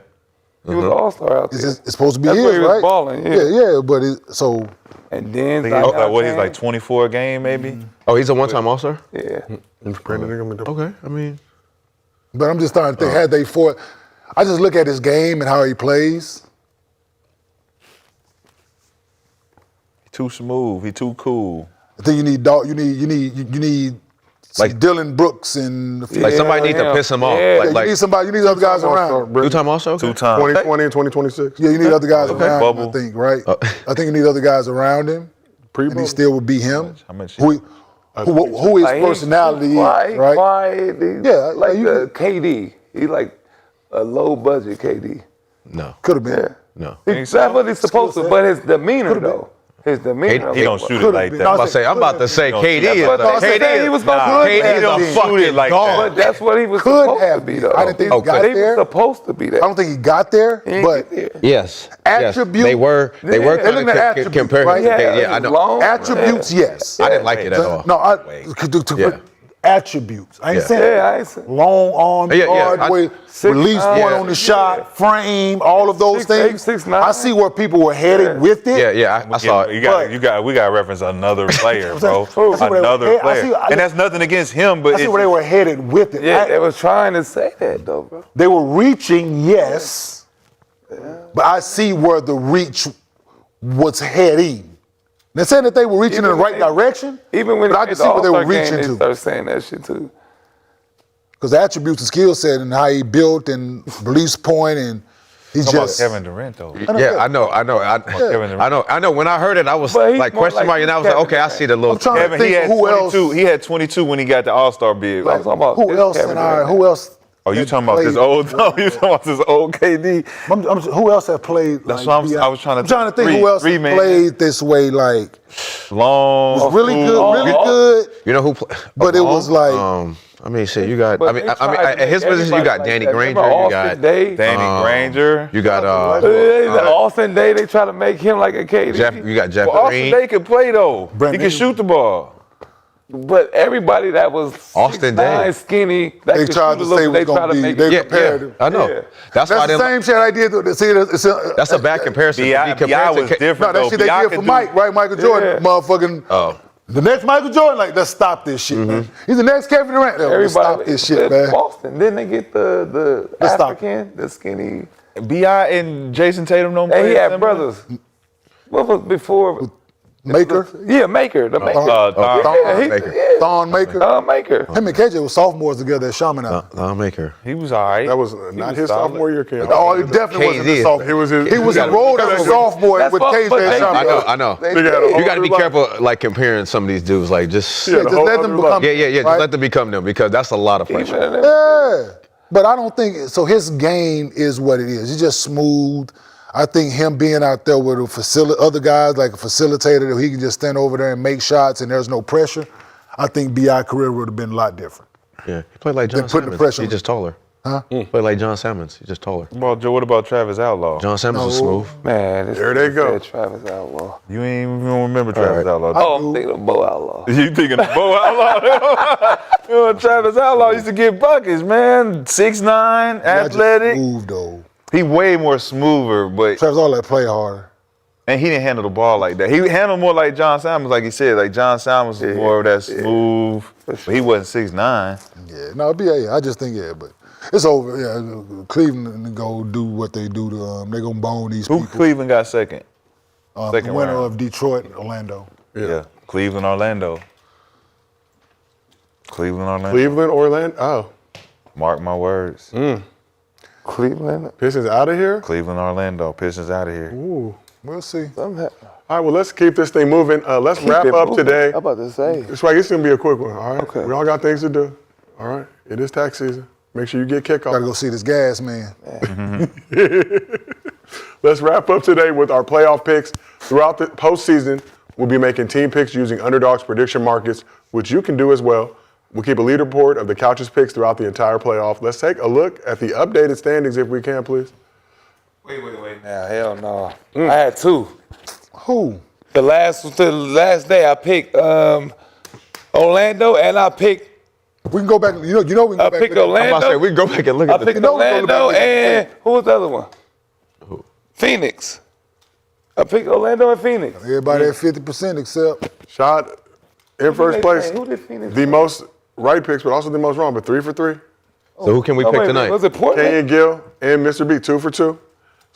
He was an all-star out there. It's supposed to be That's his, where he was right? balling, yeah. yeah. But so And then I think Zion what he's came. like 24 a game maybe. Oh, he's a one-time All-Star? Yeah. Okay, I mean. But I'm just starting to think, had they fought, I just look at his game and how he plays. Too smooth. He too cool. I think you need like Dylan Brooks and Like somebody need to piss him off. Yeah, Like, you need other guys around. two-time All-Star? Okay. 2 times. 2020 and 2026. Yeah, you need other guys Okay. around Bubble. him, I think, right? I think you need other guys around him, and he Pre-bubble. still would be him. How much? Who his Like, personality is, quiet, right? Quiet. Yeah, like you- the KD. He like a low budget KD. No. Could have been. Yeah. No. That's what he's supposed to. But his demeanor though. His demeanor. He don't shoot it Could've like been. that. No, I'm about to say don't KD see that, is but a no, KD he was supposed to KD is don't a shoot fucking it like dog. But that's what he was Could supposed have to be been. though. I didn't think he got He was there. supposed to be I that. don't think he got there, He ain't but get there. Yes. Attribute- Yes. They were Yeah. kind Looking at of attributes, compared right? to KD. Yeah, I know. Long, attributes, yes. I didn't like it at all. No, Yeah. attributes. I ain't Yeah. saying Yeah, I ain't saying. long arm, Yeah, hard yeah. way, Six, release point yeah. on the shot, frame, all of those 6'8", things. 6'9". I see where people were headed Yeah. with it. Yeah, I saw it. We got to reference another player, bro. I see where they- Another I player. see- And that's nothing against him, but I see it's where they were headed with it. Yeah, they was trying to say that though, bro. They were reaching, yes, but I see where the reach was heading. They're saying that they were reaching in the right direction, Even when but I they can made see the what they were All-Star game, reaching they to. started saying that shit too. Because attributes and skill set and how he built and release point and he's Talking about just Kevin Durant though. Yeah, I know. I know. When I heard it, I was But he's like more question like mark, and I was like, Kevin okay, I see the little. I'm trying Kevin, to he think had who else. 22. He had 22 when he got the All-Star bid. Like, I'm talking about Who this else Kevin in our? Durant. Who else? Oh, you had talking about this played- old? No, you talking about this old KD? Who else have played? That's like, what I was trying to I'm trying to think three- who else three has man. played this way, like Long, really good, really good. You know who? But it was like I mean, shit. You got. But I mean, they I mean, tried to at his make position, you got everybody Danny like that. Granger. Remember You Austin got Day? Danny Granger. You got Austin Day, they try to make him like a KD. Jeff. You got Jeff Well, Austin Green. Day could play though. Brandon He can shoot the ball. But everybody that was Austin 6'9", Day. skinny, that they could tried shoot to a say little, was they try gonna to be. make They Yeah, compared yeah, him. I know. Yeah. That's why That's the they. same shit I did. See, That's a bad comparison. to Bi be compared was to different No, that though. shit they Bi did could for do- Mike, right? Michael Jordan, Yeah. motherfucking. Oh. The next Michael Jordan, like, let's stop this shit, man. He's the next Kevin Durant. Let's stop this shit, man. Boston, didn't they get the Let's stop. African, the skinny? Bi and Jason Tatum don't And play. he had similar? brothers. What was before? Maker, Yeah, Maker. The Maker. Thon Maker. Maker. Him and KJ were sophomores together at Chaminade. I'll make her. He was all right. That was not his sophomore year, Ken. Oh, it definitely wasn't his KD. sophomore. He was his. He was enrolled as a sophomore That's with what- KJ but at they- Chaminade. I know. They Nigga had a did. You got to be Life. careful, like comparing some of these dudes. Like just Yeah, the Just whole let them other become. life. yeah. Just right? let them become them because that's a lot of pressure. Yeah. But I don't think so. His game is what it is. He's just smooth. I think him being out there with other guys like a facilitator, that he can just stand over there and make shots, and there's no pressure. I think B.I. career would have been a lot different. Yeah, he played like John putting the Salmons. pressure He's on. just taller. Huh? He played like John Salmons. He's just taller. What about Travis Outlaw? John Salmons was smooth. Man, this There they go. Travis Outlaw. You ain't even remember Travis Outlaw. Oh, I'm thinking of Bo Outlaw. You thinking of Bo Outlaw? You know, Travis Outlaw used to get buckets, man. 6'9", athletic. Smooth though. He way more smoother, but Travis Outlaw play harder. and he didn't handle the ball like that. He handled more like John Salmons, like he said. Like John Salmons was more of that smooth, but he wasn't 6'9". Yeah, no, B.I. I just think but it's over. Yeah, Cleveland go do what they do to they gonna bone these Who people. Cleveland got second? The Second winner round. of Detroit, Orlando. Yeah. Cleveland, Orlando. Cleveland, Orlando. Cleveland, Orlando. Oh, Mark my words. Cleveland. Pistons out of here. Cleveland, Orlando. Pistons out of here. Ooh. We'll see. All right, well, let's keep this thing moving. Let's wrap up today. I'm about to say. Swaggy, it's going to be a quick one, all right? Okay. We all got things to do. All right? It is tax season. Make sure you get kickoff. Gotta go see this gas man. Let's wrap up today with our playoff picks. Throughout the postseason, we'll be making team picks using Underdog's prediction markets, which you can do as well. We'll keep a leaderboard of the Couch's picks throughout the entire playoff. Let's take a look at the updated standings if we can, please. Wait. Now, hell no. I had two. Who? The last day I picked Orlando and I picked We can go back. You know we can go I back. picked to Orlando. I'm about to say, we can go back and look I at the picked know we go Orlando back and who was the other one? Who? Phoenix. I picked Orlando and Phoenix. Everybody at 50% except Shot in first place. Who did Phoenix? The most right picks, but also the most wrong, but 3 for 3. So who can we Oh, pick wait, tonight? was it Portland? Kenyon Gill and Mr. B, 2 for 2.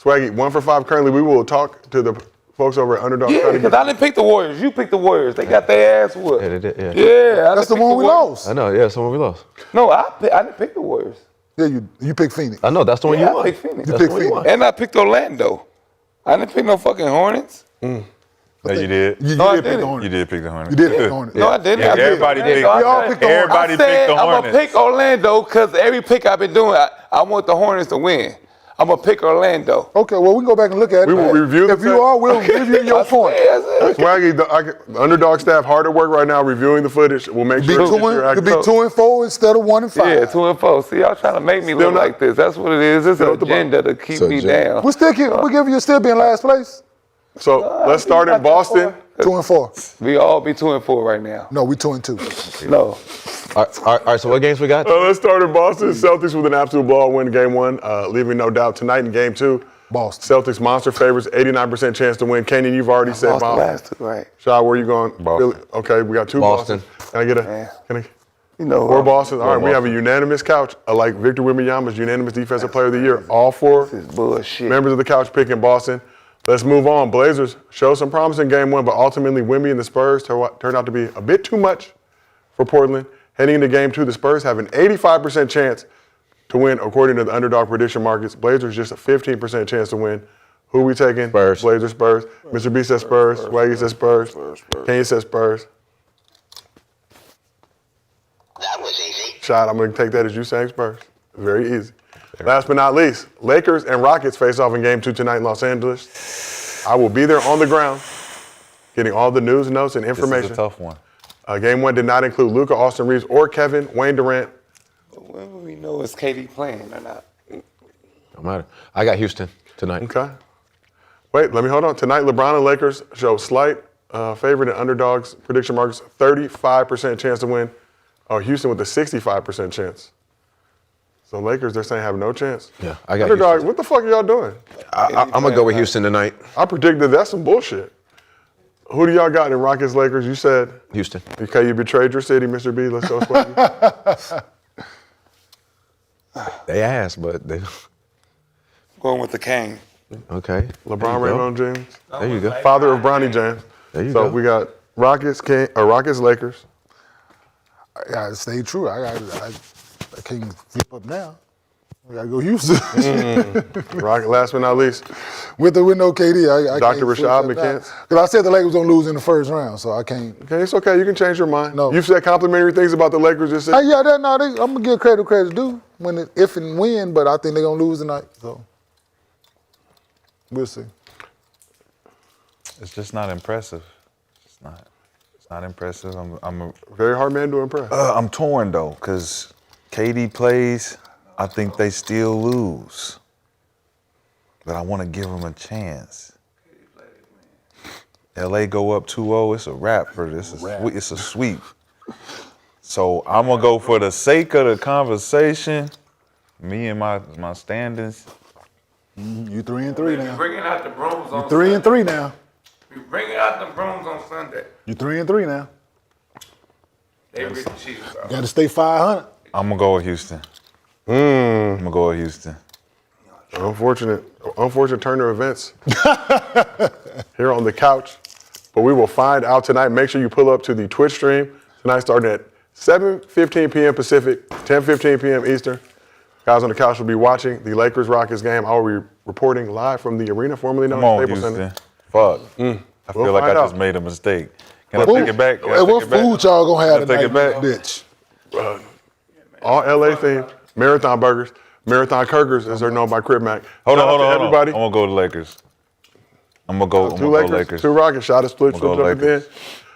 Swaggy, 1 for 5 currently. We will talk to the folks over at Underdog. Yeah, because I didn't pick the Warriors. You picked the Warriors. They got their ass whooped. Yeah, they did, yeah. Yeah, I that's didn't the pick one we Warriors. lost. I know, yeah, someone we lost. No, I didn't pick the Warriors. Yeah, you picked Phoenix. I know, that's the one Yeah, you I won. picked Phoenix. That's You the one picked you won. And I picked Orlando. I didn't pick no fucking Hornets. No, you did. You No, I did pick didn't. the Hornets. You did pick the Hornets. You did pick the Hornets. No, I didn't. Yeah, I did. everybody I picked. did. No, I We all didn't. picked the Hornets. Everybody I said, picked the I'm Hornets. gonna pick Orlando because every pick I've been doing, I want the Hornets to win. I'm gonna pick Orlando. Okay, well we can go back and look at it. We will review If the you are, we'll give you your point. Swaggy, the Underdog staff hard at work right now reviewing the footage. We'll make Be sure two you're and, could be accurate. 2 and 4 instead of 1 and 5. Yeah, 2 and 4. See, y'all trying to make me look not- like this. That's what it is. It's Still an at the bottom. agenda to keep So, me Jay, down. We give you still be in last place. So let's start in Boston. 2 and 4. We all be 2 and 4 right now. No, we 2 and 2. No. All right, so what games we got? Let's start in Boston. Celtics with an absolute blowout win in Game 1, leaving no doubt tonight in Game 2. Boston. Celtics monster favorites, 89% chance to win. Kenyon, you've already said Lost the Boston. last two, right? Shah, where you going? Boston. Philly? Okay, we got 2 Boston. Boston. Can I get Yeah. Can I? You know. 4 Boston. All right, we Boston. have a unanimous couch, like Victor Wembanyama's unanimous Defensive Player of the Year. All 4 This is bullshit. members of the couch picking Boston. Let's move on. Blazers show some promise in Game 1, but ultimately Wemby and the Spurs turned out to be a bit too much for Portland. Heading into Game 2, the Spurs have an 85% chance to win, according to the Underdog prediction markets. Blazers just a 15% chance to win. Who we taking? Spurs. Blazers, Spurs. Mr. B says Spurs. Swaggy says Spurs. Kenyon says Spurs. That was easy. Shot, I'm going to take that as you saying Spurs. Very easy. Last but not least, Lakers and Rockets face off in Game 2 tonight in Los Angeles. I will be there on the ground, getting all the news, notes, and This information. is a tough one. Game 1 did not include Luka, Austin Reeves, or Kevin, Wayne Durant. When will we know is KD playing or not? Don't matter. I got Houston tonight. Okay. Wait, let me hold on. Tonight, LeBron and Lakers show slight favorite in Underdogs prediction markets, 35% chance to win. Houston with a 65% chance. So Lakers, they're saying have no chance. Yeah, I got Underdog, Houston. what the fuck are y'all doing? I'm going to go with Houston tonight. I predicted that's some bullshit. Who do y'all got in Rockets, Lakers? You said Houston. okay, you betrayed your city, Mr. B. Let's go, Swaggy. They asked, but they. Going with the Kane. Okay. LeBron There you go. Raymond James, There you go. father of Bronny James. There you So go. we got Rockets, Lakers. I gotta stay true. I can't flip up now. I gotta go Houston. Rocket, last but not least. With no KD, I Dr. can't Rashad McCants. Because I said the Lakers gonna lose in the first round, so I can't. Okay, it's okay. You can change your mind. No. You've said complimentary things about the Lakers. Just said. I'm gonna give credit's due if and when, but I think they're gonna lose tonight. So we'll see. It's just not impressive. It's not impressive. I'm a Very hard man to impress. I'm torn though, because KD plays. I think they still lose, but I want to give them a chance. LA go up 2-0. It's a wrap for this. It's a sweep. So I'm gonna go for the sake of the conversation. Me and my standings. You 3-3 now. Bringing out the brooms on You 3-3 now. You bringing out the brooms on Sunday. You 3-3 now. They rich cheese, bro. Got to stay 500. I'm gonna go with Houston. I'm gonna go with Houston. Unfortunate turn of events here on the couch. But we will find out tonight. Make sure you pull up to the Twitch stream tonight, starting at 7:15 p.m. Pacific, 10:15 p.m. Eastern. Guys on the couch will be watching the Lakers-Rockets game. I will be reporting live from the arena, formerly known as Staples Center. Fuck. I feel like I just made a mistake. Can I take it back? Hey, what food y'all gonna have tonight, take it back? bitch? All LA themed, Marathon Burgers, Marathon Kirkers, as they're known by Crib Mac. Hold Shout out to on. everybody. I'm gonna go to Lakers. I'm gonna go Lakers. 2 Rockets. Shot a split I'm gonna up go at the end.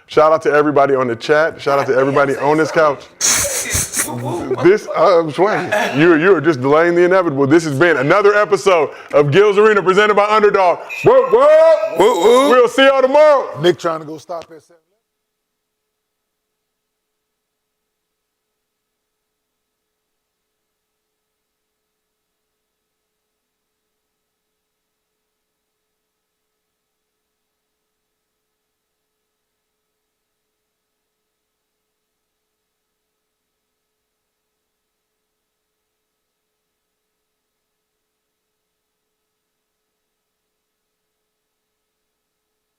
Shout out to everybody on the chat. Shout out to everybody on this couch. This, Swaggy, you are just delaying the inevitable. This has been another episode of Gil's Arena presented by Underdog. We'll see y'all tomorrow. Nick trying to go stop at 7.